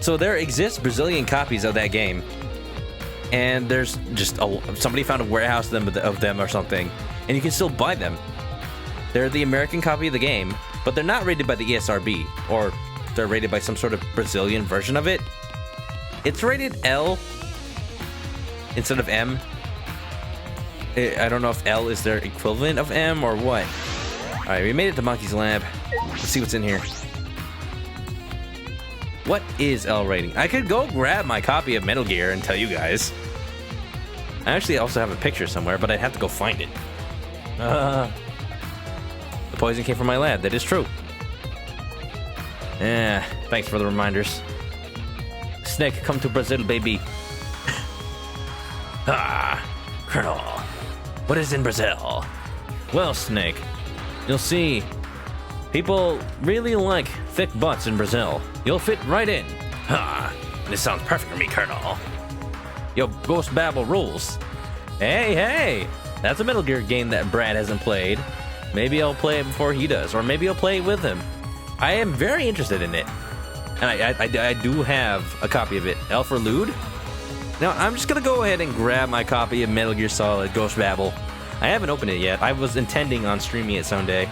so there exists Brazilian copies of that game, and there's just somebody found a warehouse of them or something, and you can still buy them. They're the American copy of the game, but they're not rated by the ESRB, or they're rated by some sort of Brazilian version of it. It's rated L instead of M. I don't know if L is their equivalent of M or what. Alright, we made it to Monkey's lab. Let's see what's in here. What is L rating? I could go grab my copy of Metal Gear and tell you guys. I actually also have a picture somewhere, but I'd have to go find it. The poison came from my lab, that is true. Yeah, thanks for the reminders. Snake, come to Brazil, baby. Colonel, what is in Brazil? Well, Snake, you'll see, people really like thick butts in Brazil. You'll fit right in. This sounds perfect for me, Colonel. Yo, Ghost Babel rules. Hey, that's a Metal Gear game that Brad hasn't played. Maybe I'll play it before he does, or maybe I'll play it with him. I am very interested in it. And I do have a copy of it. L for Lewd? Now, I'm just gonna go ahead and grab my copy of Metal Gear Solid Ghost Babel. I haven't opened it yet. I was intending on streaming it someday.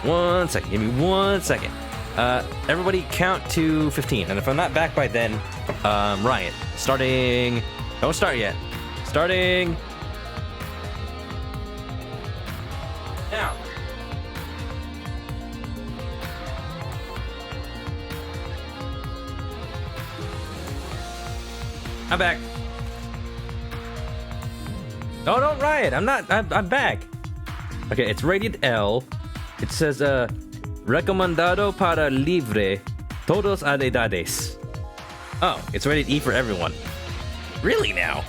1 second, give me 1 second. Everybody count to 15, and if I'm not back by then, riot. Starting... Don't start yet. Starting... now. I'm back. Oh, don't riot. I'm back. Okay, it's rated L. It says, recomendado para libre todos as edades. Oh, it's rated E for everyone. Really now?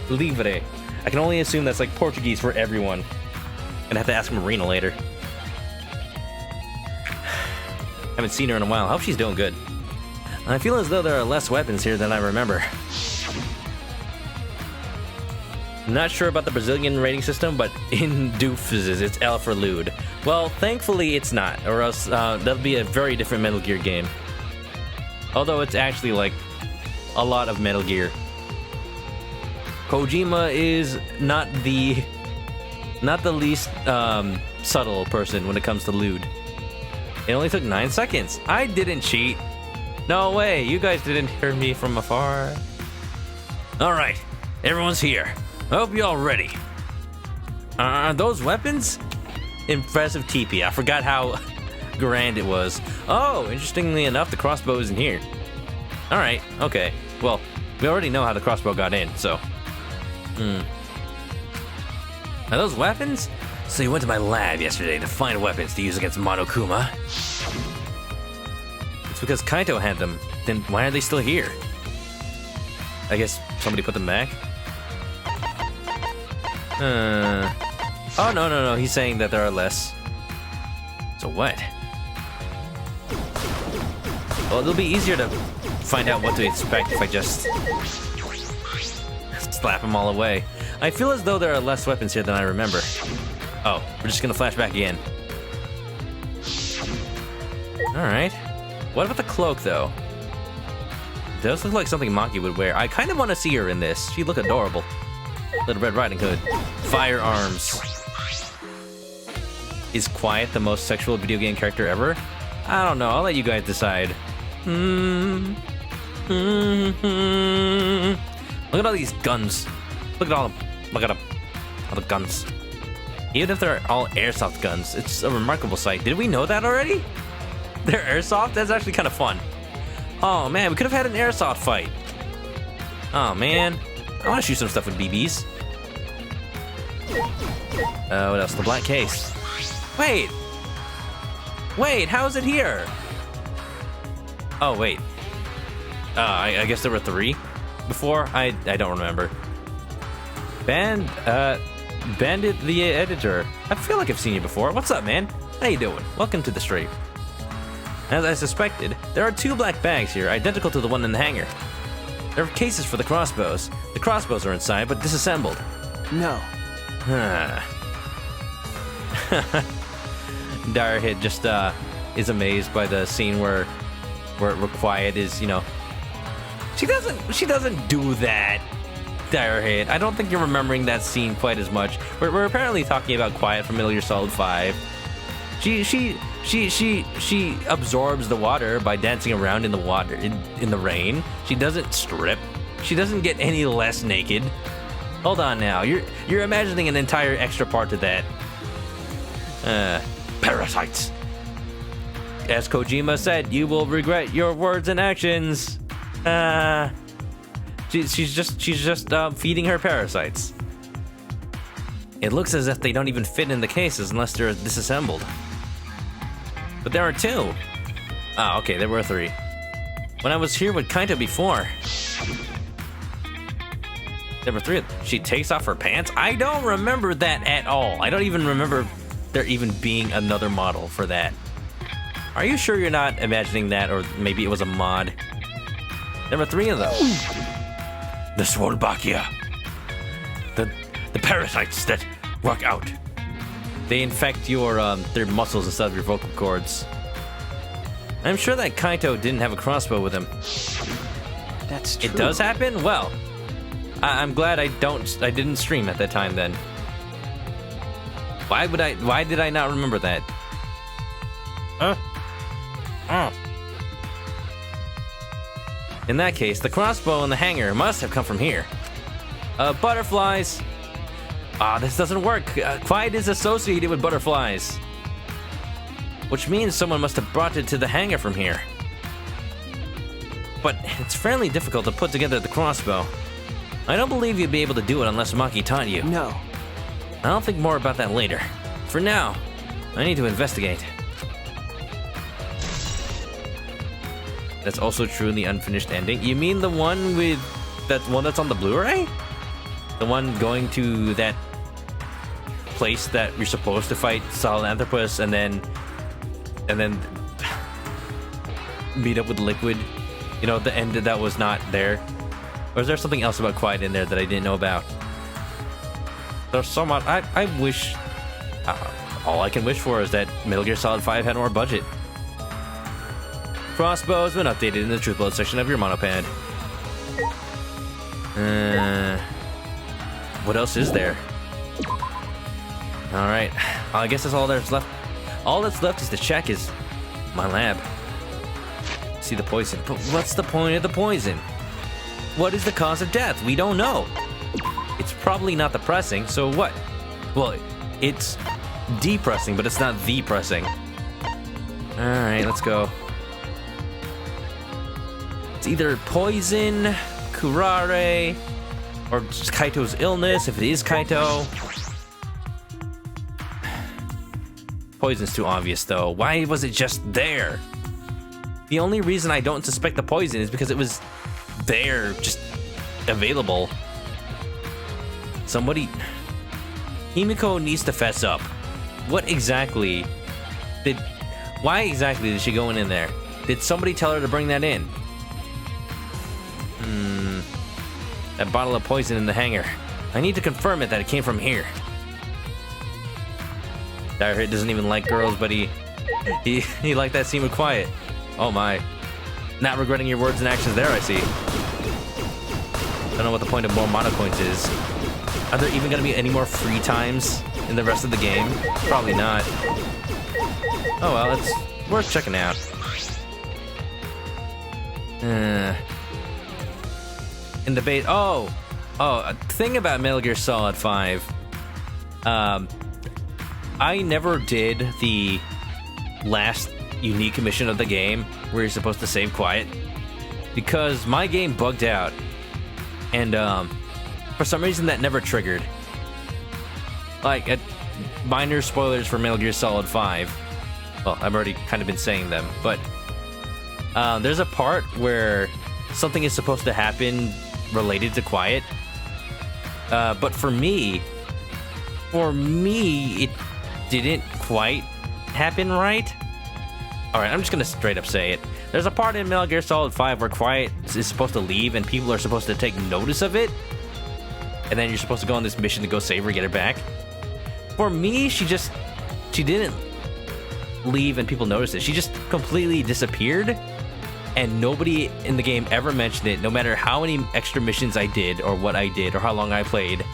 Livre. I can only assume that's like Portuguese for everyone. Gonna have to ask Marina later. Haven't seen her in a while. Hope she's doing good. I feel as though there are less weapons here than I remember. Not sure about the Brazilian rating system, but in doofses, it's L for lewd. Well, thankfully it's not, or else that'll be a very different Metal Gear game. Although it's actually like a lot of Metal Gear. Kojima is not the least subtle person when it comes to lewd. It only took 9 seconds. I didn't cheat. No way, you guys didn't hear me from afar. Alright, everyone's here. I hope you're all ready. Are those weapons? Impressive TP. I forgot how grand it was. Oh, interestingly enough, the crossbow isn't here. Alright, okay. Well, we already know how the crossbow got in, so. Are those weapons? So you went to my lab yesterday to find weapons to use against Monokuma? It's because Kaito had them. Then why are they still here? I guess somebody put them back? Oh, no. He's saying that there are less. So what? Well, it'll be easier to find out what to expect if I just slap them all away. I feel as though there are less weapons here than I remember. Oh, we're just gonna flash back again. Alright. What about the cloak, though? It does look like something Maki would wear. I kind of want to see her in this. She'd look adorable. Little Red Riding Hood. Firearms. Is Quiet the most sexual video game character ever? I don't know. I'll let you guys decide. Look at all these guns. Look at all of them. Look at them. All the guns. Even if they're all airsoft guns, it's a remarkable sight. Did we know that already? They're airsoft? That's actually kind of fun. Oh man, we could have had an airsoft fight. Oh man. I want to shoot some stuff with BBs. What else? The black case. Wait. Wait, how is it here? Oh, wait. I guess there were 3 before? I don't remember. Bandit the editor. I feel like I've seen you before. What's up, man? How you doing? Welcome to the stream. As I suspected, there are 2 black bags here, identical to the one in the hangar. There are cases for the crossbows. The crossbows are inside, but disassembled. No. Direhit just is amazed by the scene where Quiet is, you know. She doesn't do that. Direhit. I don't think you're remembering that scene quite as much. We're apparently talking about Quiet from Metal Gear Solid 5. She absorbs the water by dancing around in the water in the rain. She doesn't strip. She doesn't get any less naked. Hold on now. You're imagining an entire extra part to that. Parasites. As Kojima said, you will regret your words and actions. She's just feeding her parasites. It looks as if they don't even fit in the cases unless they're disassembled. But there are 2. Ah, okay, there were 3. When I was here with Kaito before, there were 3 of them. She takes off her pants? I don't remember that at all. I don't even remember there even being another model for that. Are you sure you're not imagining that, or maybe it was a mod? There were 3 of them. The Swolbakia. The parasites that work out. They infect your their muscles instead of your vocal cords. I'm sure that Kaito didn't have a crossbow with him. That's true. It does happen? Well, I'm glad I didn't stream at that time then. Why did I not remember that? In that case, the crossbow in the hangar must have come from here. Butterflies. This doesn't work. Quiet is associated with butterflies. Which means someone must have brought it to the hangar from here. But it's fairly difficult to put together the crossbow. I don't believe you'd be able to do it unless Maki taught you. No. I'll think more about that later. For now, I need to investigate. That's also true in the unfinished ending. You mean the one with that one that's on the Blu-ray? The one going to that place that you're supposed to fight Sahelanthropus and then meet up with Liquid? You know, the end that was not there? Or is there something else about Quiet in there that I didn't know about? There's so much. I wish. All I can wish for is that Metal Gear Solid 5 had more budget. Crossbow has been updated in the Truth Blood section of your monopad. What else is there? Alright. I guess that's all there's left. All that's left is to check is my lab. See the poison. But what's the point of the poison? What is the cause of death? We don't know. It's probably not the pressing, so what? Well, it's depressing, but it's not the pressing. Alright, let's go. It's either poison, curare, or just Kaito's illness, if it is Kaito. Poison's too obvious, though. Why was it just there? The only reason I don't suspect the poison is because it was there, just available. Somebody... Himiko needs to fess up. What exactly did... Why exactly did she go in there? Did somebody tell her to bring that in? That bottle of poison in the hangar. I need to confirm it that it came from here. Direhit doesn't even like girls, but he liked that scene with Quiet. Oh my. Not regretting your words and actions there, I see. Don't know what the point of more mono coins is. Are there even gonna be any more free times in the rest of the game? Probably not. Oh well, it's worth checking out. In the base. Oh, a thing about Metal Gear Solid 5. I never did the last unique mission of the game where you're supposed to save Quiet because my game bugged out, and for some reason that never triggered. Like, minor spoilers for Metal Gear Solid 5. Well, I've already kind of been saying them, but there's a part where something is supposed to happen related to Quiet, but for me, it didn't quite happen right. Alright, I'm just gonna straight up say it. There's a part in Metal Gear Solid 5 where Quiet is supposed to leave and people are supposed to take notice of it, and then you're supposed to go on this mission to go save her, get her back. For me, she didn't leave and people noticed it. She just completely disappeared, and nobody in the game ever mentioned it, no matter how many extra missions I did or what I did or how long I played.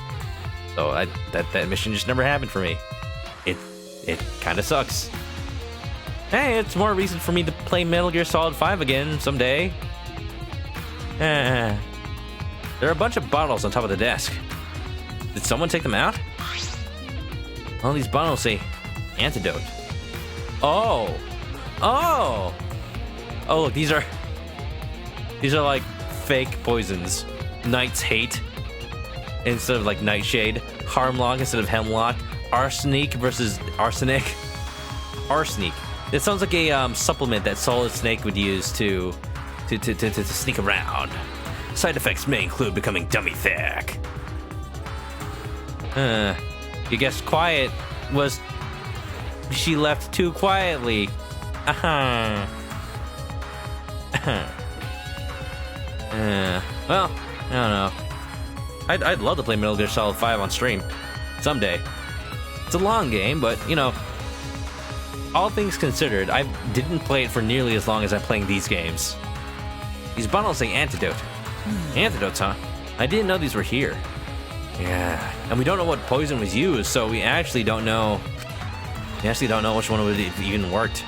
So that mission just never happened for me. It kind of sucks. Hey, it's more reason for me to play Metal Gear Solid 5 again someday. There are a bunch of bottles on top of the desk. Did someone take them out? All these bottles say antidote. Oh, look, these are like fake poisons. Knight's Hate instead of like Nightshade. Harmlock instead of Hemlock. Arsenic versus Arsenic. Arsenic. It sounds like a supplement that Solid Snake would use to sneak around. Side effects may include becoming dummy thick. You guessed Quiet was... She left too quietly. Well, I don't know. I'd love to play Metal Gear Solid 5 on stream. Someday. It's a long game, but, you know, all things considered, I didn't play it for nearly as long as I'm playing these games. These bottles say antidote. Antidotes, huh? I didn't know these were here. Yeah, and we don't know what poison was used, so we actually don't know. We actually don't know which one would have even worked.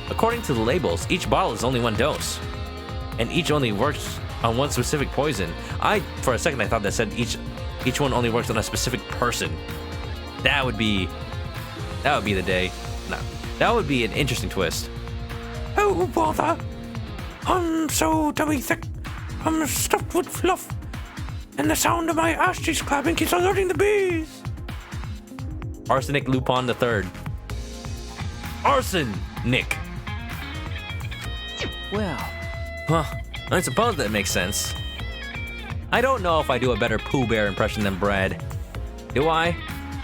According to the labels, each bottle is only one dose, and each only works on one specific poison. For a second, I thought that said each one only works on a specific person. That would be the day. No, that would be an interesting twist. Oh bother! I'm so dummy thick. I'm stuffed with fluff, and the sound of my ass cheeks clapping keeps alerting the bees. Arsenic Lupin III. Arsenic. Well, Huh, I suppose that makes sense. I don't know if I do a better Pooh Bear impression than Brad. Do I?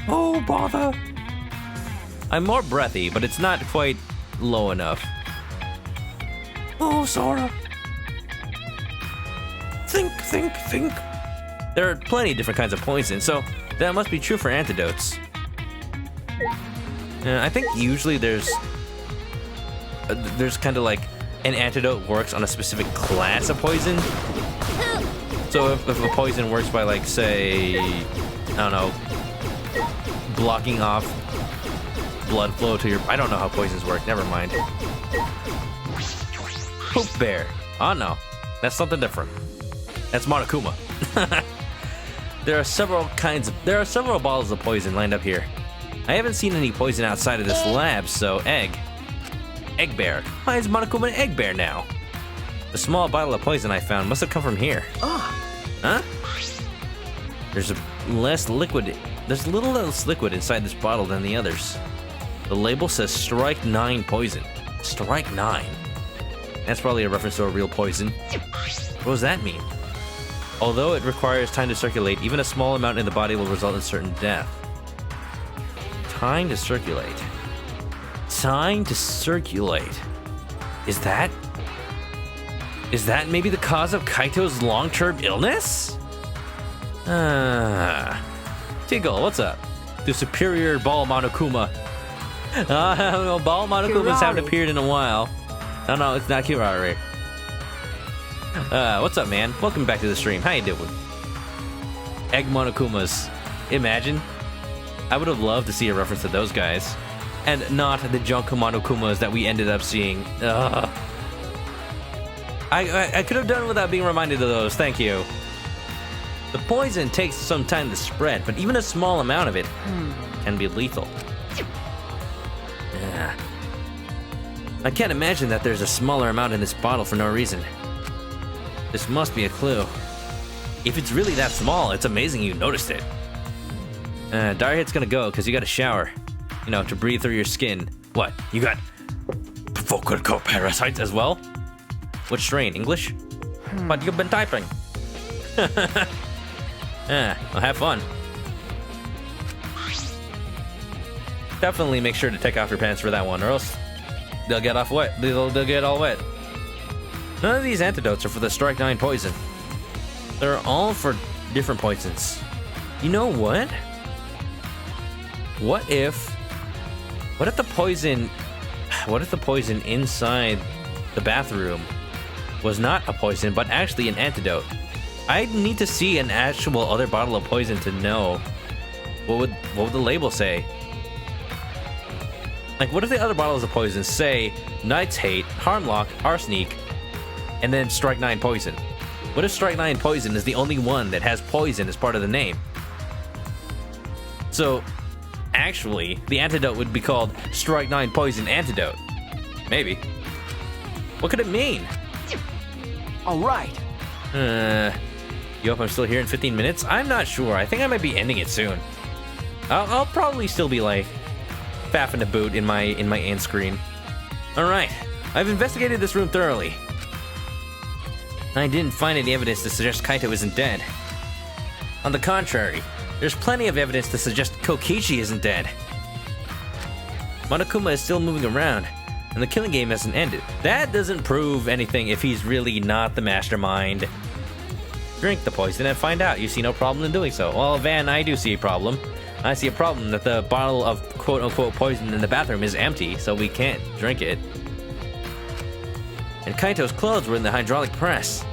Oh, bother. I'm more breathy, but it's not quite low enough. Oh, Sora. Think. There are plenty of different kinds of poison, so that must be true for antidotes. I think usually there's kind of like an antidote works on a specific class of poison. So if a poison works by, like, say, I don't know, blocking off blood flow to your... I don't know how poisons work. Never mind. Poop Bear. Oh no, that's something different. That's Monokuma. There are several bottles of poison lined up here. I haven't seen any poison outside of this lab, so Egg Bear. Why is Monokuma an Egg Bear now? The small bottle of poison I found must have come from here. Huh? There's a little less liquid inside this bottle than the others. The label says Strike 9 poison. Strike 9. That's probably a reference to a real poison. What does that mean? Although it requires time to circulate, even a small amount in the body will result in certain death. Time to circulate. Time to circulate. Is that maybe the cause of Kaito's long-term illness? Tiggle, what's up? The superior Ball Monokuma. No, Ball Monokumas haven't appeared in a while. No, it's not Kirari. What's up, man? Welcome back to the stream. How you doing? Egg Monokumas. Imagine. I would have loved to see a reference to those guys. And not the junk Monokumas that we ended up seeing. I could have done without being reminded of those. Thank you. The poison takes some time to spread, but even a small amount of it can be lethal. Yeah. I can't imagine that there's a smaller amount in this bottle for no reason. This must be a clue. If it's really that small, it's amazing you noticed it. Direhit's gonna go because you got a shower. You know, to breathe through your skin. What? You got vocal parasites as well? What strain? English? But you've been typing. Well, have fun. Definitely make sure to take off your pants for that one, or else they'll get off wet. They'll get all wet. None of these antidotes are for the Strike 9 poison. They're all for different poisons. You know what? What if the poison inside the bathroom was not a poison, but actually an antidote? I need to see an actual other bottle of poison to know what would the label say. Like, what if the other bottles of poison say Knight's Hate, Harmlock, Arsenic, and then Strike 9 Poison? What if Strike 9 Poison is the only one that has poison as part of the name? So, actually, the antidote would be called Strike 9 Poison Antidote. Maybe. What could it mean? All right. You hope I'm still here in 15 minutes? I'm not sure. I think I might be ending it soon. I'll probably still be like faffing a boot in my end screen. All right, I've investigated this room thoroughly. I didn't find any evidence to suggest Kaito isn't dead. On the contrary, there's plenty of evidence to suggest Kokichi isn't dead. Monokuma is still moving around, and the killing game hasn't ended. That doesn't prove anything if he's really not the mastermind. Drink the poison and find out. You see no problem in doing so. Well, Van, I do see a problem. I see a problem that the bottle of quote-unquote poison in the bathroom is empty, so we can't drink it. And Kaito's clothes were in the hydraulic press,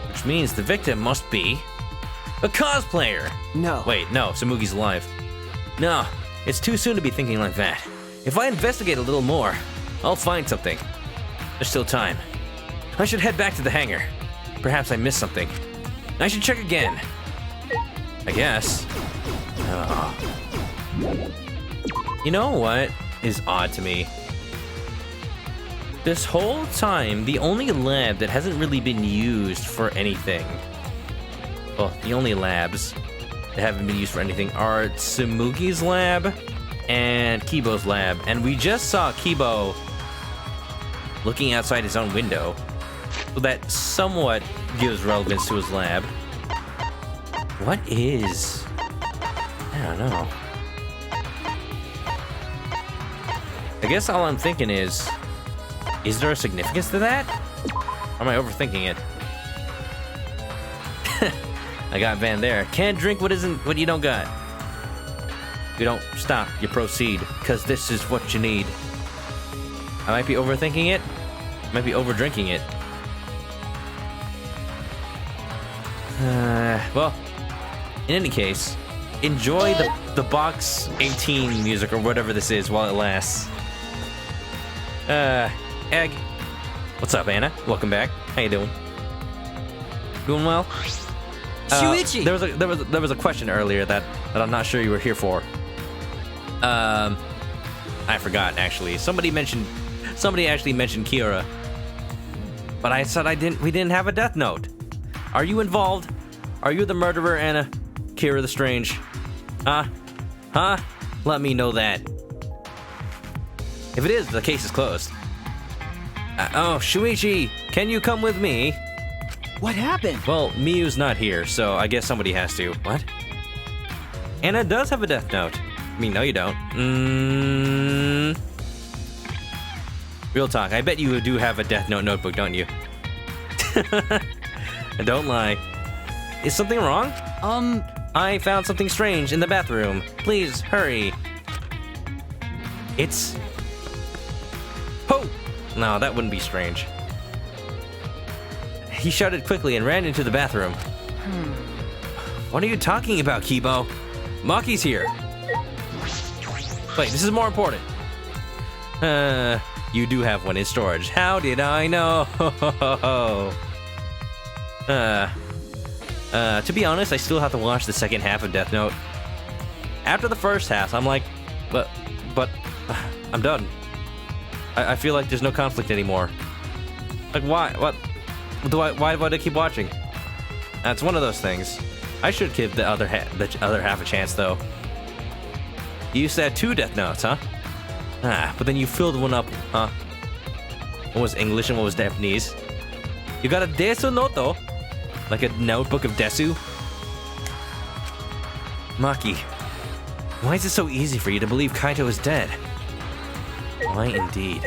which means the victim must be a cosplayer. No. Wait, no, Samugi's alive. No, it's too soon to be thinking like that. If I investigate a little more, I'll find something. There's still time. I should head back to the hangar. Perhaps I missed something. I should check again. I guess. You know what is odd to me? This whole time, the only lab that hasn't really been used for anything, well, the only labs that haven't been used for anything are Samugi's lab and Kibo's lab. And we just saw Kibo looking outside his own window. So that somewhat gives relevance to his lab. What is... I don't know. I guess all I'm thinking is there a significance to that? Or am I overthinking it? I got Van there. Can't drink what you don't got. You don't stop, you proceed, because this is what you need. I might be overthinking it. I might be overdrinking it. Well, in any case, enjoy the box 18 music or whatever this is while it lasts. Egg. What's up, Anna? Welcome back. How you doing? Doing well? Shuichi! There was a question earlier that I'm not sure you were here for. I forgot actually. Somebody actually mentioned Kira. But I said we didn't have a death note. Are you involved? Are you the murderer, Anna? Kira the Strange? Huh? Let me know that. If it is, the case is closed. Oh, Shuichi, can you come with me? What happened? Well, Miyu's not here, so I guess somebody has to. What? Anna does have a death note. I mean, no you don't. Real talk, I bet you do have a death note notebook, don't you? Don't lie. Is something wrong? I found something strange in the bathroom. Please, hurry. It's... Oh! No, that wouldn't be strange. He shouted quickly and ran into the bathroom. What are you talking about, Kibo? Maki's here. Wait, this is more important. You do have one in storage. How did I know? To be honest, I still have to watch the second half of Death Note. After the first half, I'm like, but, I'm done. I feel like there's no conflict anymore. Like, why? Why would I keep watching? That's one of those things. I should give the other half a chance, though. You used to have 2 Death Notes, huh? But then you filled one up, huh? What was English and what was Japanese? You got a Desu Noto? Like a notebook of Desu? Maki, why is it so easy for you to believe Kaito is dead? Why indeed?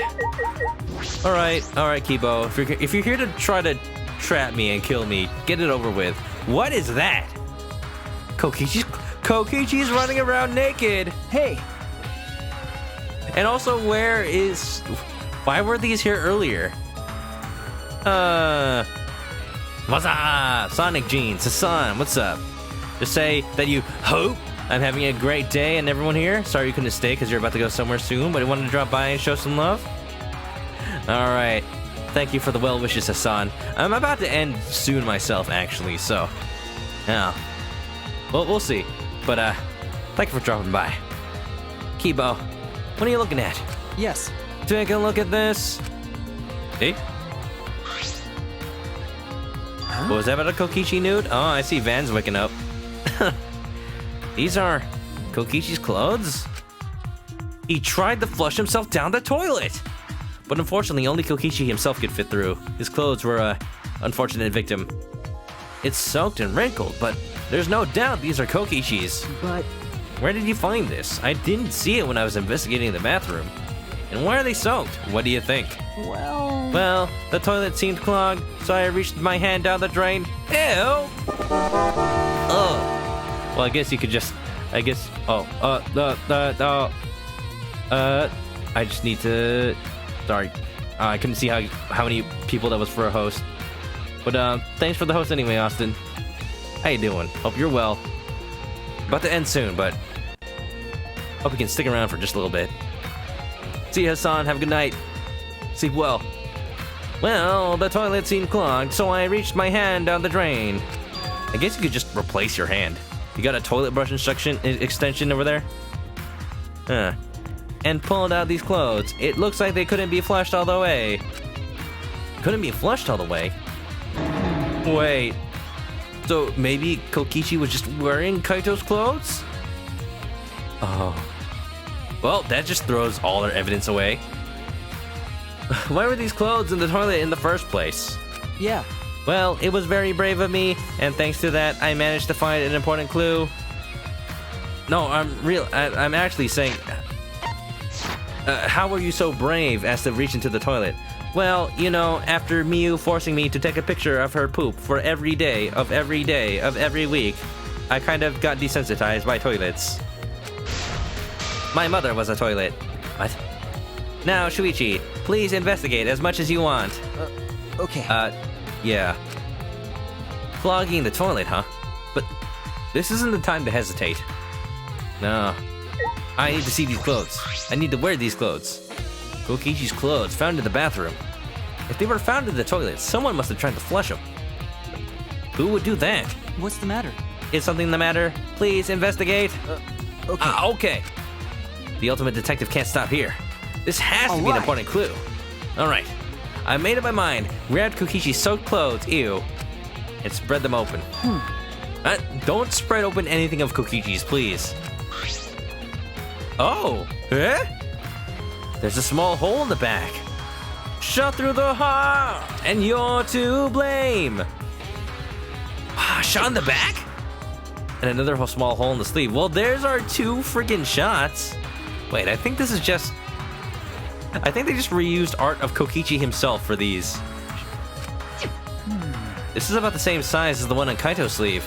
Alright, Kibo. If you're here to try to trap me and kill me, get it over with. What is that? Kokichi's running around naked. Hey, And also, why were these here earlier? What's up? Sonic Jeans, Hassan, what's up? Just say that you hope I'm having a great day and everyone here. Sorry you couldn't stay because you're about to go somewhere soon, but I wanted to drop by and show some love. Alright. Thank you for the well wishes, Hassan. I'm about to end soon myself, actually, so... Yeah. Well, we'll see. But, thank you for dropping by. Kibo, what are you looking at? Yes. Take a look at this. See? What was that about a Kokichi nude? Oh, I see Van's waking up. These are Kokichi's clothes? He tried to flush himself down the toilet! But unfortunately, only Kokichi himself could fit through. His clothes were a unfortunate victim. It's soaked and wrinkled, but there's no doubt these are Kokichi's. but Where did you find this? I didn't see it when I was investigating the bathroom. And why are they soaked? What do you think? Well, the toilet seemed clogged, so I reached my hand down the drain. Ew! Oh. Well, I guess you could just... I just need to... Sorry. I couldn't see how many people that was for a host. But, thanks for the host anyway, Austin. How you doing? Hope you're well. About to end soon, but... Hope you can stick around for just a little bit. See you, Hassan. Have a good night. Sleep well. Well, the toilet seemed clogged, so I reached my hand down the drain. I guess you could just replace your hand. You got a toilet brush extension over there? And pulled out these clothes. It looks like they couldn't be flushed all the way. Couldn't be flushed all the way? Wait. So maybe Kokichi was just wearing Kaito's clothes? Oh. Well, that just throws all their evidence away. Why were these clothes in the toilet in the first place? Yeah. Well, it was very brave of me, and thanks to that, I managed to find an important clue. No, I'm actually saying... how were you so brave as to reach into the toilet? Well, you know, after Miyu forcing me to take a picture of her poop for every day of every week, I kind of got desensitized by toilets. My mother was a toilet. What? Now, Shuichi, please investigate as much as you want. okay. Yeah. Clogging the toilet, huh? But this isn't the time to hesitate. No. I need to see these clothes. I need to wear these clothes. Kokichi's clothes found in the bathroom. If they were found in the toilet, someone must have tried to flush them. Who would do that? What's the matter? Is something the matter? Please investigate. Okay. Okay. The ultimate detective can't stop here. This has to be an Alright. important clue. Alright. I made up my mind. Grab Kokichi's soaked clothes, ew, and spread them open. Don't spread open anything of Kokichi's, please. Oh, eh? There's a small hole in the back. Shot through the heart, and you're to blame. Shot in the back? And another small hole in the sleeve. Well, there's our 2 freaking shots. Wait, I think this is just... I think they just reused art of Kokichi himself for these. This is about the same size as the one on Kaito's sleeve.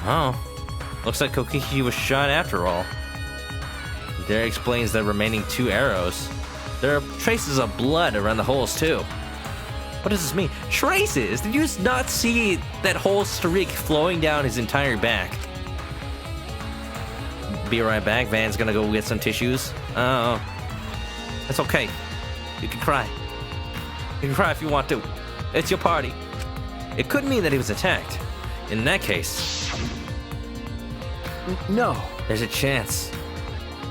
Oh, looks like Kokichi was shot after all. There explains the remaining 2 arrows. There are traces of blood around the holes too. What does this mean? Traces? Did you not see that whole streak flowing down his entire back? Be right back. Van's gonna go get some tissues. Oh, that's okay. You can cry. You can cry if you want to. It's your party. It could mean that he was attacked. In that case, No. there's a chance.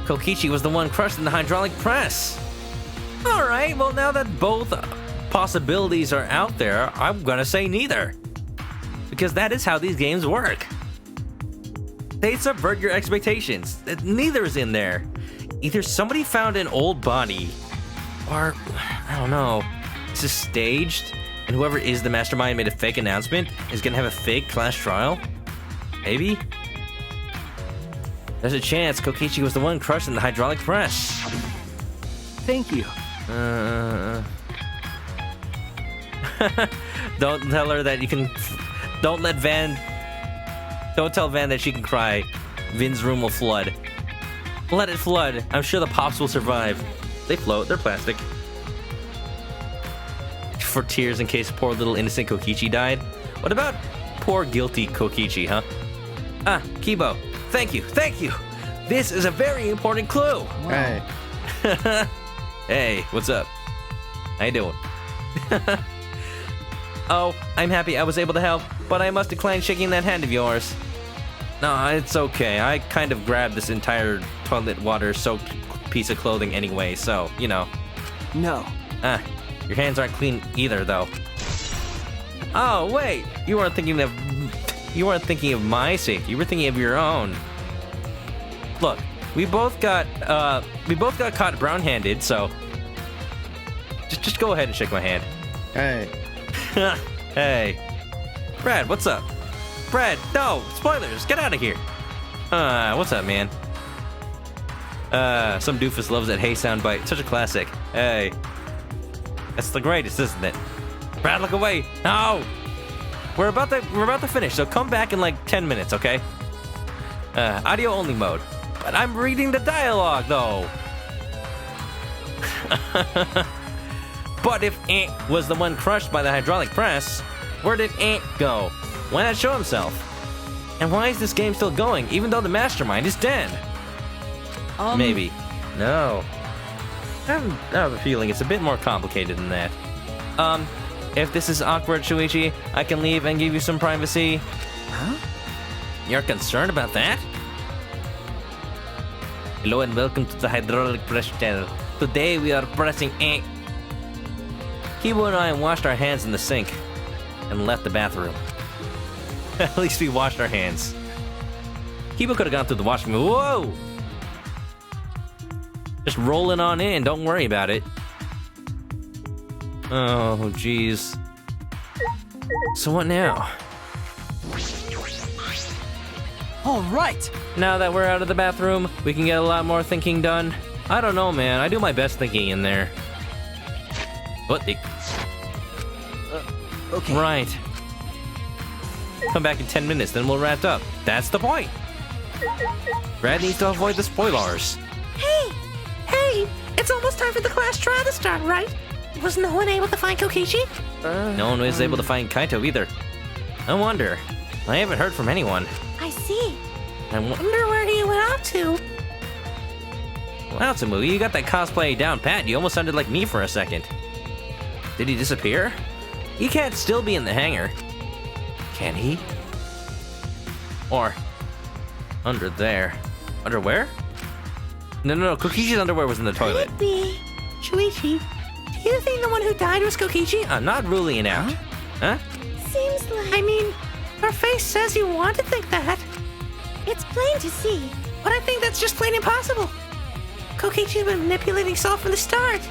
Kokichi was the one crushed in the hydraulic press. All right, well, now that both possibilities are out there, I'm gonna say neither. Because that is how these games work. They subvert your expectations. Neither is in there. Either somebody found an old body, or, I don't know, this is staged, and whoever is the mastermind made a fake announcement is gonna have a fake class trial? Maybe? There's a chance Kokichi was the one crushed in the hydraulic press. Thank you. Don't tell her that you can... Don't tell Van that she can cry. Vin's room will flood. Let it flood. I'm sure the pops will survive. They float. They're plastic. For tears in case poor little innocent Kokichi died. What about poor guilty Kokichi, huh? Ah, Kibo. Thank you. Thank you. This is a very important clue. Hey. Hey, what's up? How you doing? Oh, I'm happy I was able to help, but I must decline shaking that hand of yours. No, it's okay. I kind of grabbed this entire toilet water-soaked piece of clothing anyway, so, you know. No. Ah, your hands aren't clean either, though. Oh, wait. You weren't thinking of my safety. You were thinking of your own. Look, we both got caught brown-handed, so just go ahead and shake my hand. Hey. Hey. Brad, what's up? Brad, no! Spoilers! Get out of here! What's up, man? Some doofus loves that hey soundbite. Such a classic. Hey. That's the greatest, isn't it? Brad, look away! No! We're about to finish, so come back in like 10 minutes, okay? Audio only mode. But I'm reading the dialogue, though! But if Ant was the one crushed by the hydraulic press, where did Ant go? Why not show himself? And why is this game still going, even though the mastermind is dead? Maybe. No. I have a feeling it's a bit more complicated than that. If this is awkward, Shuichi, I can leave and give you some privacy. Huh? You're concerned about that? Hello and welcome to the hydraulic press channel. Today we are pressing Ant. Kibo and I washed our hands in the sink and left the bathroom. At least we washed our hands. Kibo could have gone through the washing machine. Whoa! Just rolling on in, don't worry about it. Oh, jeez. So what now? All right. Now that we're out of the bathroom, we can get a lot more thinking done. I don't know, man. I do my best thinking in there. What the... Okay. Right. Come back in 10 minutes, then we'll wrap up. That's the point. Brad needs to avoid the spoilers. Hey, it's almost time for the class trial to start, right? Was no one able to find Kokichi? No one was able to find Kaito either. I wonder. I haven't heard from anyone. I see. I wonder... Wonder where he went out to. Wow, Tsumu, you got that cosplay down pat. You almost sounded like me for a second. Did he disappear? He can't still be in the hangar. Can he? Or... under there. Under where? No. Kokichi's underwear was in the toilet. Could be. Shuichi, do you think the one who died was Kokichi? I'm not ruling it out. Huh? Seems like I mean, her face says you want to think that, it's plain to see. but I think that's just plain impossible. Kokichi's been manipulating Saul from the start.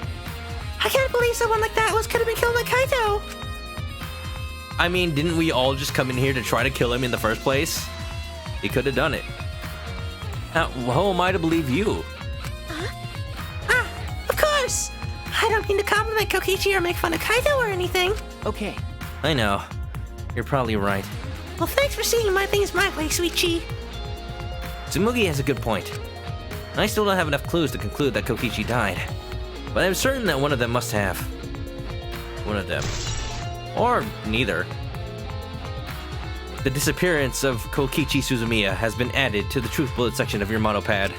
I can't believe someone like that could have been killed by Kaito. I mean, didn't we all just come in here to try to kill him in the first place? He could have done it. Now, who am I to believe you? Of course. I don't mean to compliment Kokichi or make fun of Kaito or anything. Okay. I know. You're probably right. Well, thanks for seeing my things my way, sweet Chi. Tsumugi has a good point. I still don't have enough clues to conclude that Kokichi died. But I'm certain that one of them must have. One of them. Or neither. The disappearance of Kokichi Suzumiya has been added to the truth bullet section of your monopad.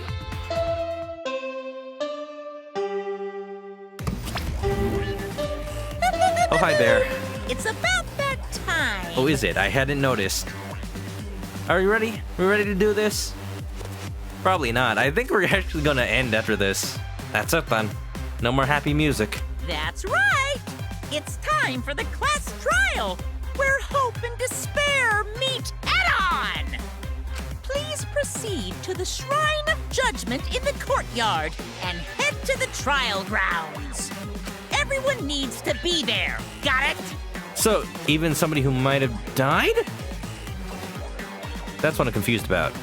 Oh, hi, Bear. It's about that time. Oh, is it? I hadn't noticed. Are you ready? We ready to do this? Probably not. I think we're actually gonna end after this. That's it then. No more happy music. That's right. It's time for the class trial, where hope and despair meet head-on. Please proceed to the Shrine of Judgment in the courtyard and head to the trial grounds. Everyone needs to be there. Got it? So, even somebody who might have died? That's what I'm confused about.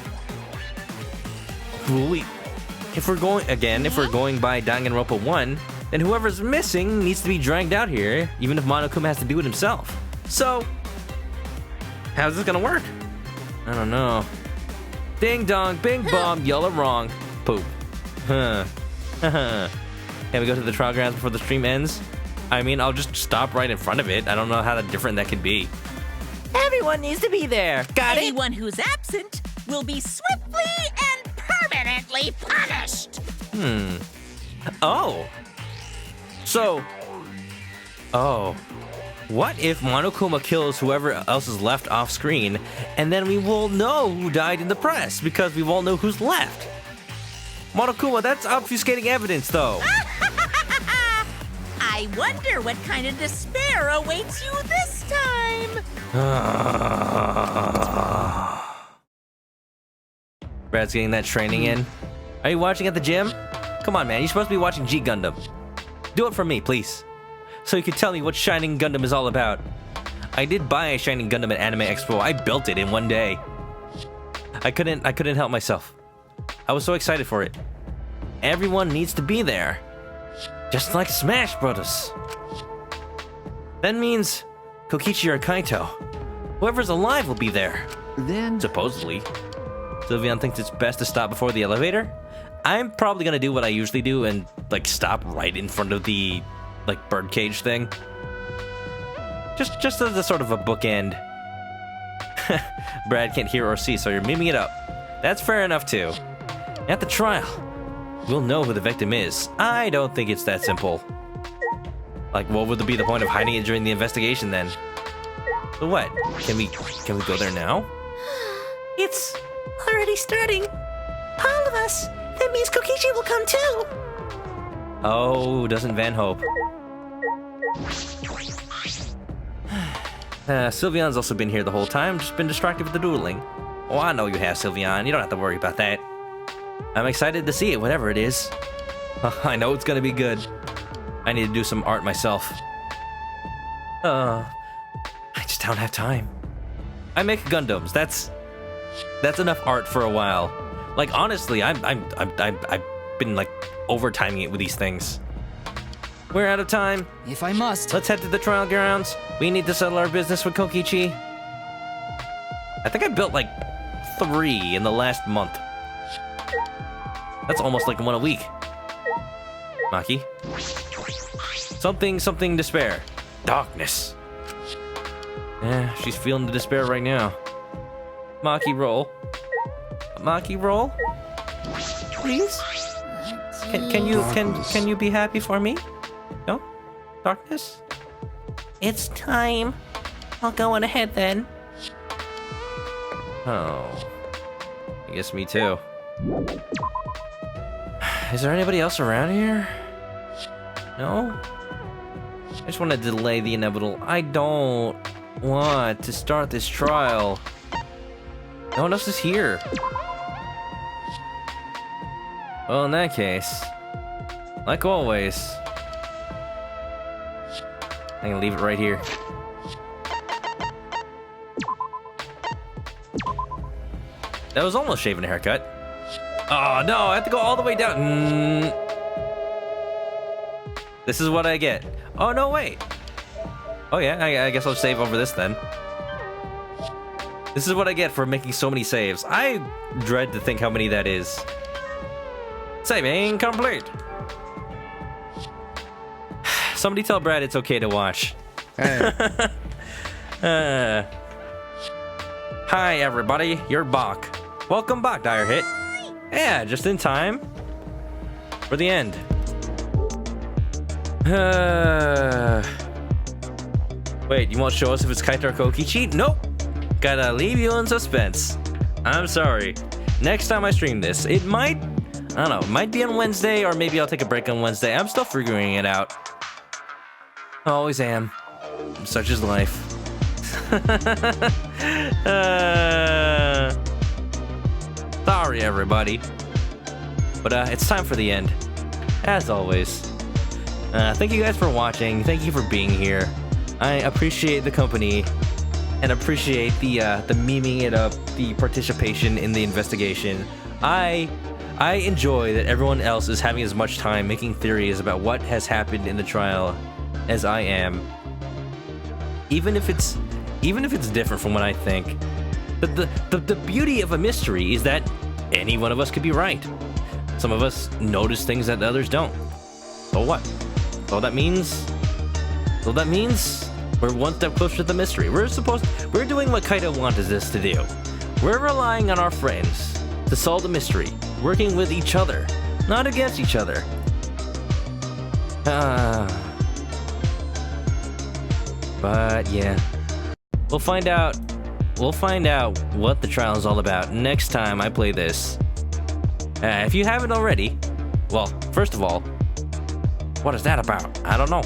If we're going by Danganronpa 1, then whoever's missing needs to be dragged out here, even if Monokuma has to do it himself. So, how's this gonna work? I don't know. Ding dong, bing bong, y'all are wrong. Poop. Huh. Can we go to the trial grounds before the stream ends? I mean, I'll just stop right in front of it. I don't know how different that could be. Everyone needs to be there. Got it? Anyone who's absent will be swiftly and permanently punished. Oh. So. Oh. What if Monokuma kills whoever else is left off screen, and then we will know who died in the press, because we won't know who's left? Monokuma, that's obfuscating evidence, though. I wonder what kind of despair awaits you this time. Brad's getting that training in. Are you watching at the gym? Come on, man. You're supposed to be watching G Gundam. Do it for me, please. So you can tell me what Shining Gundam is all about. I did buy a Shining Gundam at Anime Expo. I built it in one day. I couldn't help myself. I was so excited for it. Everyone needs to be there. Just like Smash Brothers. That means Kokichi or Kaito. Whoever's alive will be there. Then... Supposedly. Sylveon thinks it's best to stop before the elevator. I'm probably gonna do what I usually do and, like, stop right in front of the, like, birdcage thing. Just as a sort of a bookend. Brad can't hear or see, so you're miming it up. That's fair enough, too. At the trial, we'll know who the victim is. I don't think it's that simple. Like, what would be the point of hiding it during the investigation, then? So what? Can we go there now? It's already starting. All of us. That means Kokichi will come too. Oh, doesn't Van Hope. Sylveon's also been here the whole time, just been distracted with the dueling. Oh, I know you have, Sylveon. You don't have to worry about that. I'm excited to see it, whatever it is. I know it's gonna be good. I need to do some art myself. I just don't have time. I make Gundams. That's enough art for a while. Like, honestly, I've been like overtiming it with these things. We're out of time. If I must. Let's head to the trial grounds. We need to settle our business with Kokichi. I think I built like 3 in the last month. That's almost like one a week. Maki. Something despair. Darkness. Yeah, she's feeling the despair right now. Maki roll. Maki roll. Please. Can you be happy for me? No? Darkness? It's time. I'll go on ahead then. Oh. I guess me too. Is there anybody else around here? No? I just want to delay the inevitable. I don't want to start this trial. No one else is here. Well, in that case, like always, I'm gonna leave it right here. That was almost shaving a haircut. Oh no, I have to go all the way down. This is what I get. Oh no, wait. Oh yeah, I guess I'll save over this then. This is what I get for making so many saves. I dread to think how many that is. Saving complete. Somebody tell Brad it's okay to watch. Hi everybody, you're Bach. Welcome back, Dire Hit. Yeah, just in time for the end. Wait, you won't show us if it's Kaito or Kokichi? Nope. Gotta leave you in suspense. I'm sorry. Next time I stream this, it might, I don't know, it might be on Wednesday, or maybe I'll take a break on Wednesday. I'm still figuring it out. I always am. Such is life. Sorry, everybody. But it's time for the end. As always. Thank you guys for watching. Thank you for being here. I appreciate the company and appreciate the memeing it up, the participation in the investigation. I enjoy that everyone else is having as much time making theories about what has happened in the trial as I am. Even if it's different from what I think. The beauty of a mystery is that any one of us could be right. Some of us notice things that the others don't. So what? All that means we're one step closer to the mystery. We're doing what Kaito wanted us to do. We're relying on our friends to solve the mystery, working with each other, not against each other. But yeah, we'll find out what the trial is all about next time I play this. If you haven't already, well, first of all, what is that about? I don't know.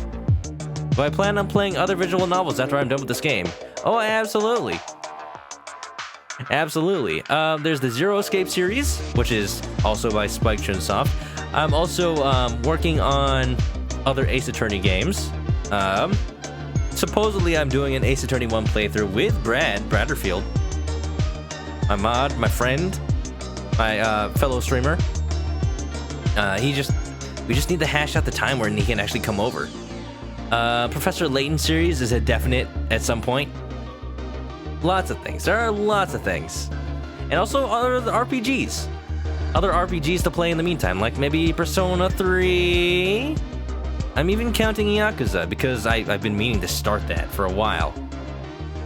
Do I plan on playing other visual novels after I'm done with this game? Oh, absolutely. Absolutely. There's the Zero Escape series, which is also by Spike Chunsoft. I'm also working on other Ace Attorney games. Supposedly I'm doing an Ace Attorney 1 playthrough with Brad Bradderfield, my mod, my friend, my fellow streamer. We just need to hash out the time when he can actually come over. Professor Layton series is a definite at some point. Lots of things. There are lots of things. And also other RPGs. Other RPGs to play in the meantime, like maybe Persona 3. I'm even counting Yakuza because I've been meaning to start that for a while.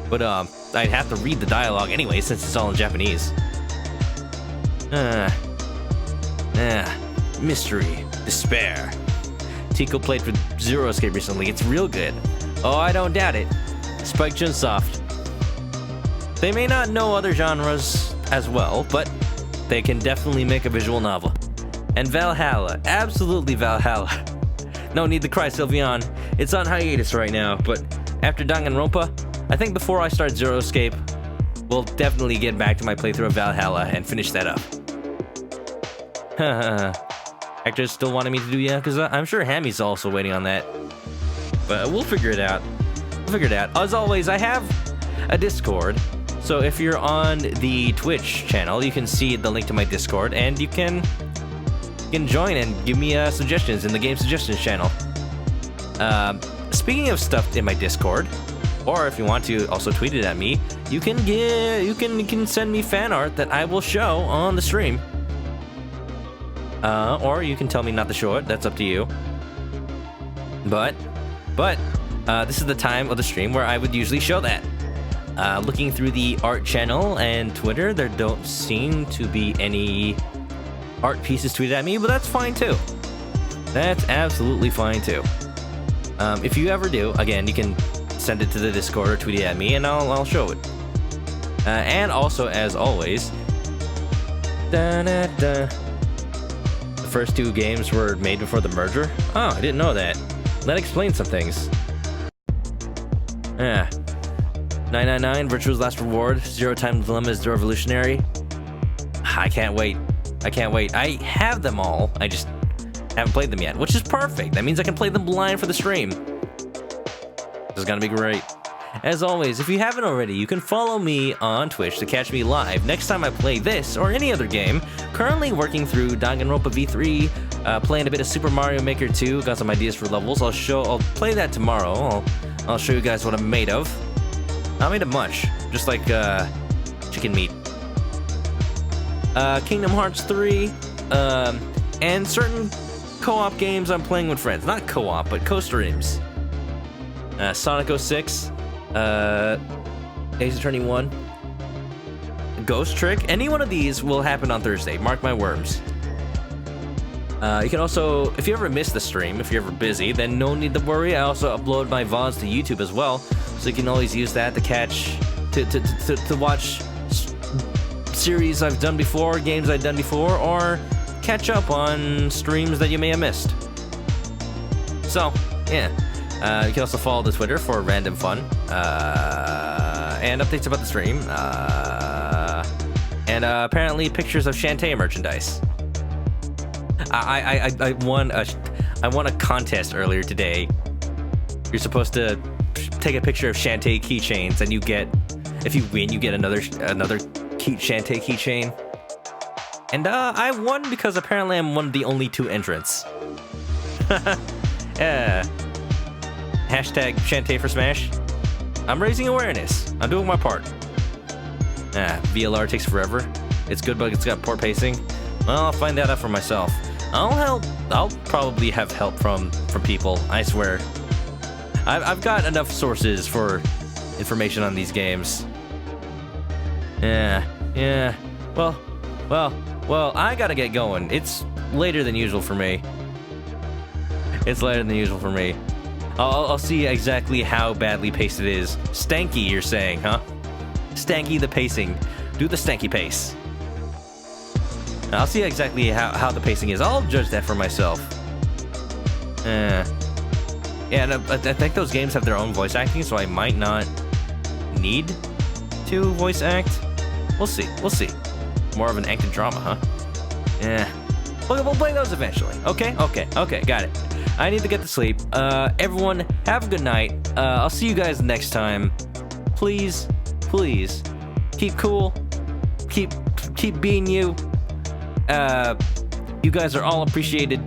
But I'd have to read the dialogue anyway since it's all in Japanese. Mystery, despair. Tico played for Zero Escape recently. It's real good. Oh, I don't doubt it. Spike Chunsoft. They may not know other genres as well, but they can definitely make a visual novel. And Valhalla. Absolutely Valhalla. No need to cry, Sylveon. It's on hiatus right now, but after Danganronpa, I think before I start Zero Escape, we'll definitely get back to my playthrough of Valhalla and finish that up. Actors still wanting me to do Yakuza? I'm sure Hammy's also waiting on that. But we'll figure it out. As always, I have a Discord. So if you're on the Twitch channel, you can see the link to my Discord, and you can join and give me suggestions in the game suggestions channel. Speaking of stuff in my Discord, or if you want to also tweet it at me, you can send me fan art that I will show on the stream. Or you can tell me not to show it. That's up to you. But this is the time of the stream where I would usually show that. Looking through the art channel and Twitter, there don't seem to be any art pieces tweeted at me, but that's fine too. That's absolutely fine too. If you ever do, again, you can send it to the Discord or tweet it at me, and I'll show it. And also, as always, the first two games were made before the merger. Oh, I didn't know that. That explains some things. 999, Virtue's Last Reward, Zero Time Dilemma is the Revolutionary. I can't wait. I have them all. I just haven't played them yet, which is perfect. That means I can play them blind for the stream. This is gonna be great. As always, if you haven't already, you can follow me on Twitch to catch me live next time I play this or any other game. Currently working through Danganronpa V3, playing a bit of Super Mario Maker 2, got some ideas for levels. I'll play that tomorrow. I'll show you guys what I'm made of. Not made of much, just like chicken meat. Kingdom Hearts 3, and certain co-op games I'm playing with friends. Not co-op, but co-streams. Sonic 06, Ace Attorney 1, Ghost Trick. Any one of these will happen on Thursday. Mark my words. You can also, if you ever miss the stream, if you're ever busy, then no need to worry. I also upload my VODs to YouTube as well, so you can always use that to catch, to watch series I've done before, games I've done before, or catch up on streams that you may have missed. So, yeah. You can also follow the Twitter for random fun, and updates about the stream, and apparently pictures of Shantae merchandise. I won a contest earlier today. You're supposed to take a picture of Shantae keychains, and if you win, you get another Shantae keychain. And I won because apparently I'm one of the only 2 entrants. Yeah. Hashtag Shantae for Smash. I'm raising awareness. I'm doing my part. VLR takes forever. It's good, but it's got poor pacing. Well, I'll find that out for myself. I'll probably have help from people, I swear. I've got enough sources for information on these games. Yeah. Well, I gotta get going. It's later than usual for me. I'll see exactly how badly paced it is. Stanky, you're saying, huh? Stanky the pacing. Do the stanky pace. I'll see exactly how the pacing is. I'll judge that for myself. Yeah, and I think those games have their own voice acting, so I might not need to voice act. We'll see. More of an acted drama, huh? Yeah. We'll play those eventually. Okay, got it. I need to get to sleep. Everyone, have a good night. I'll see you guys next time. Please, keep cool. Keep being you. You guys are all appreciated.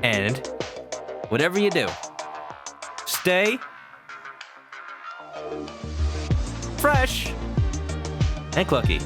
And whatever you do, stay fresh and clucky.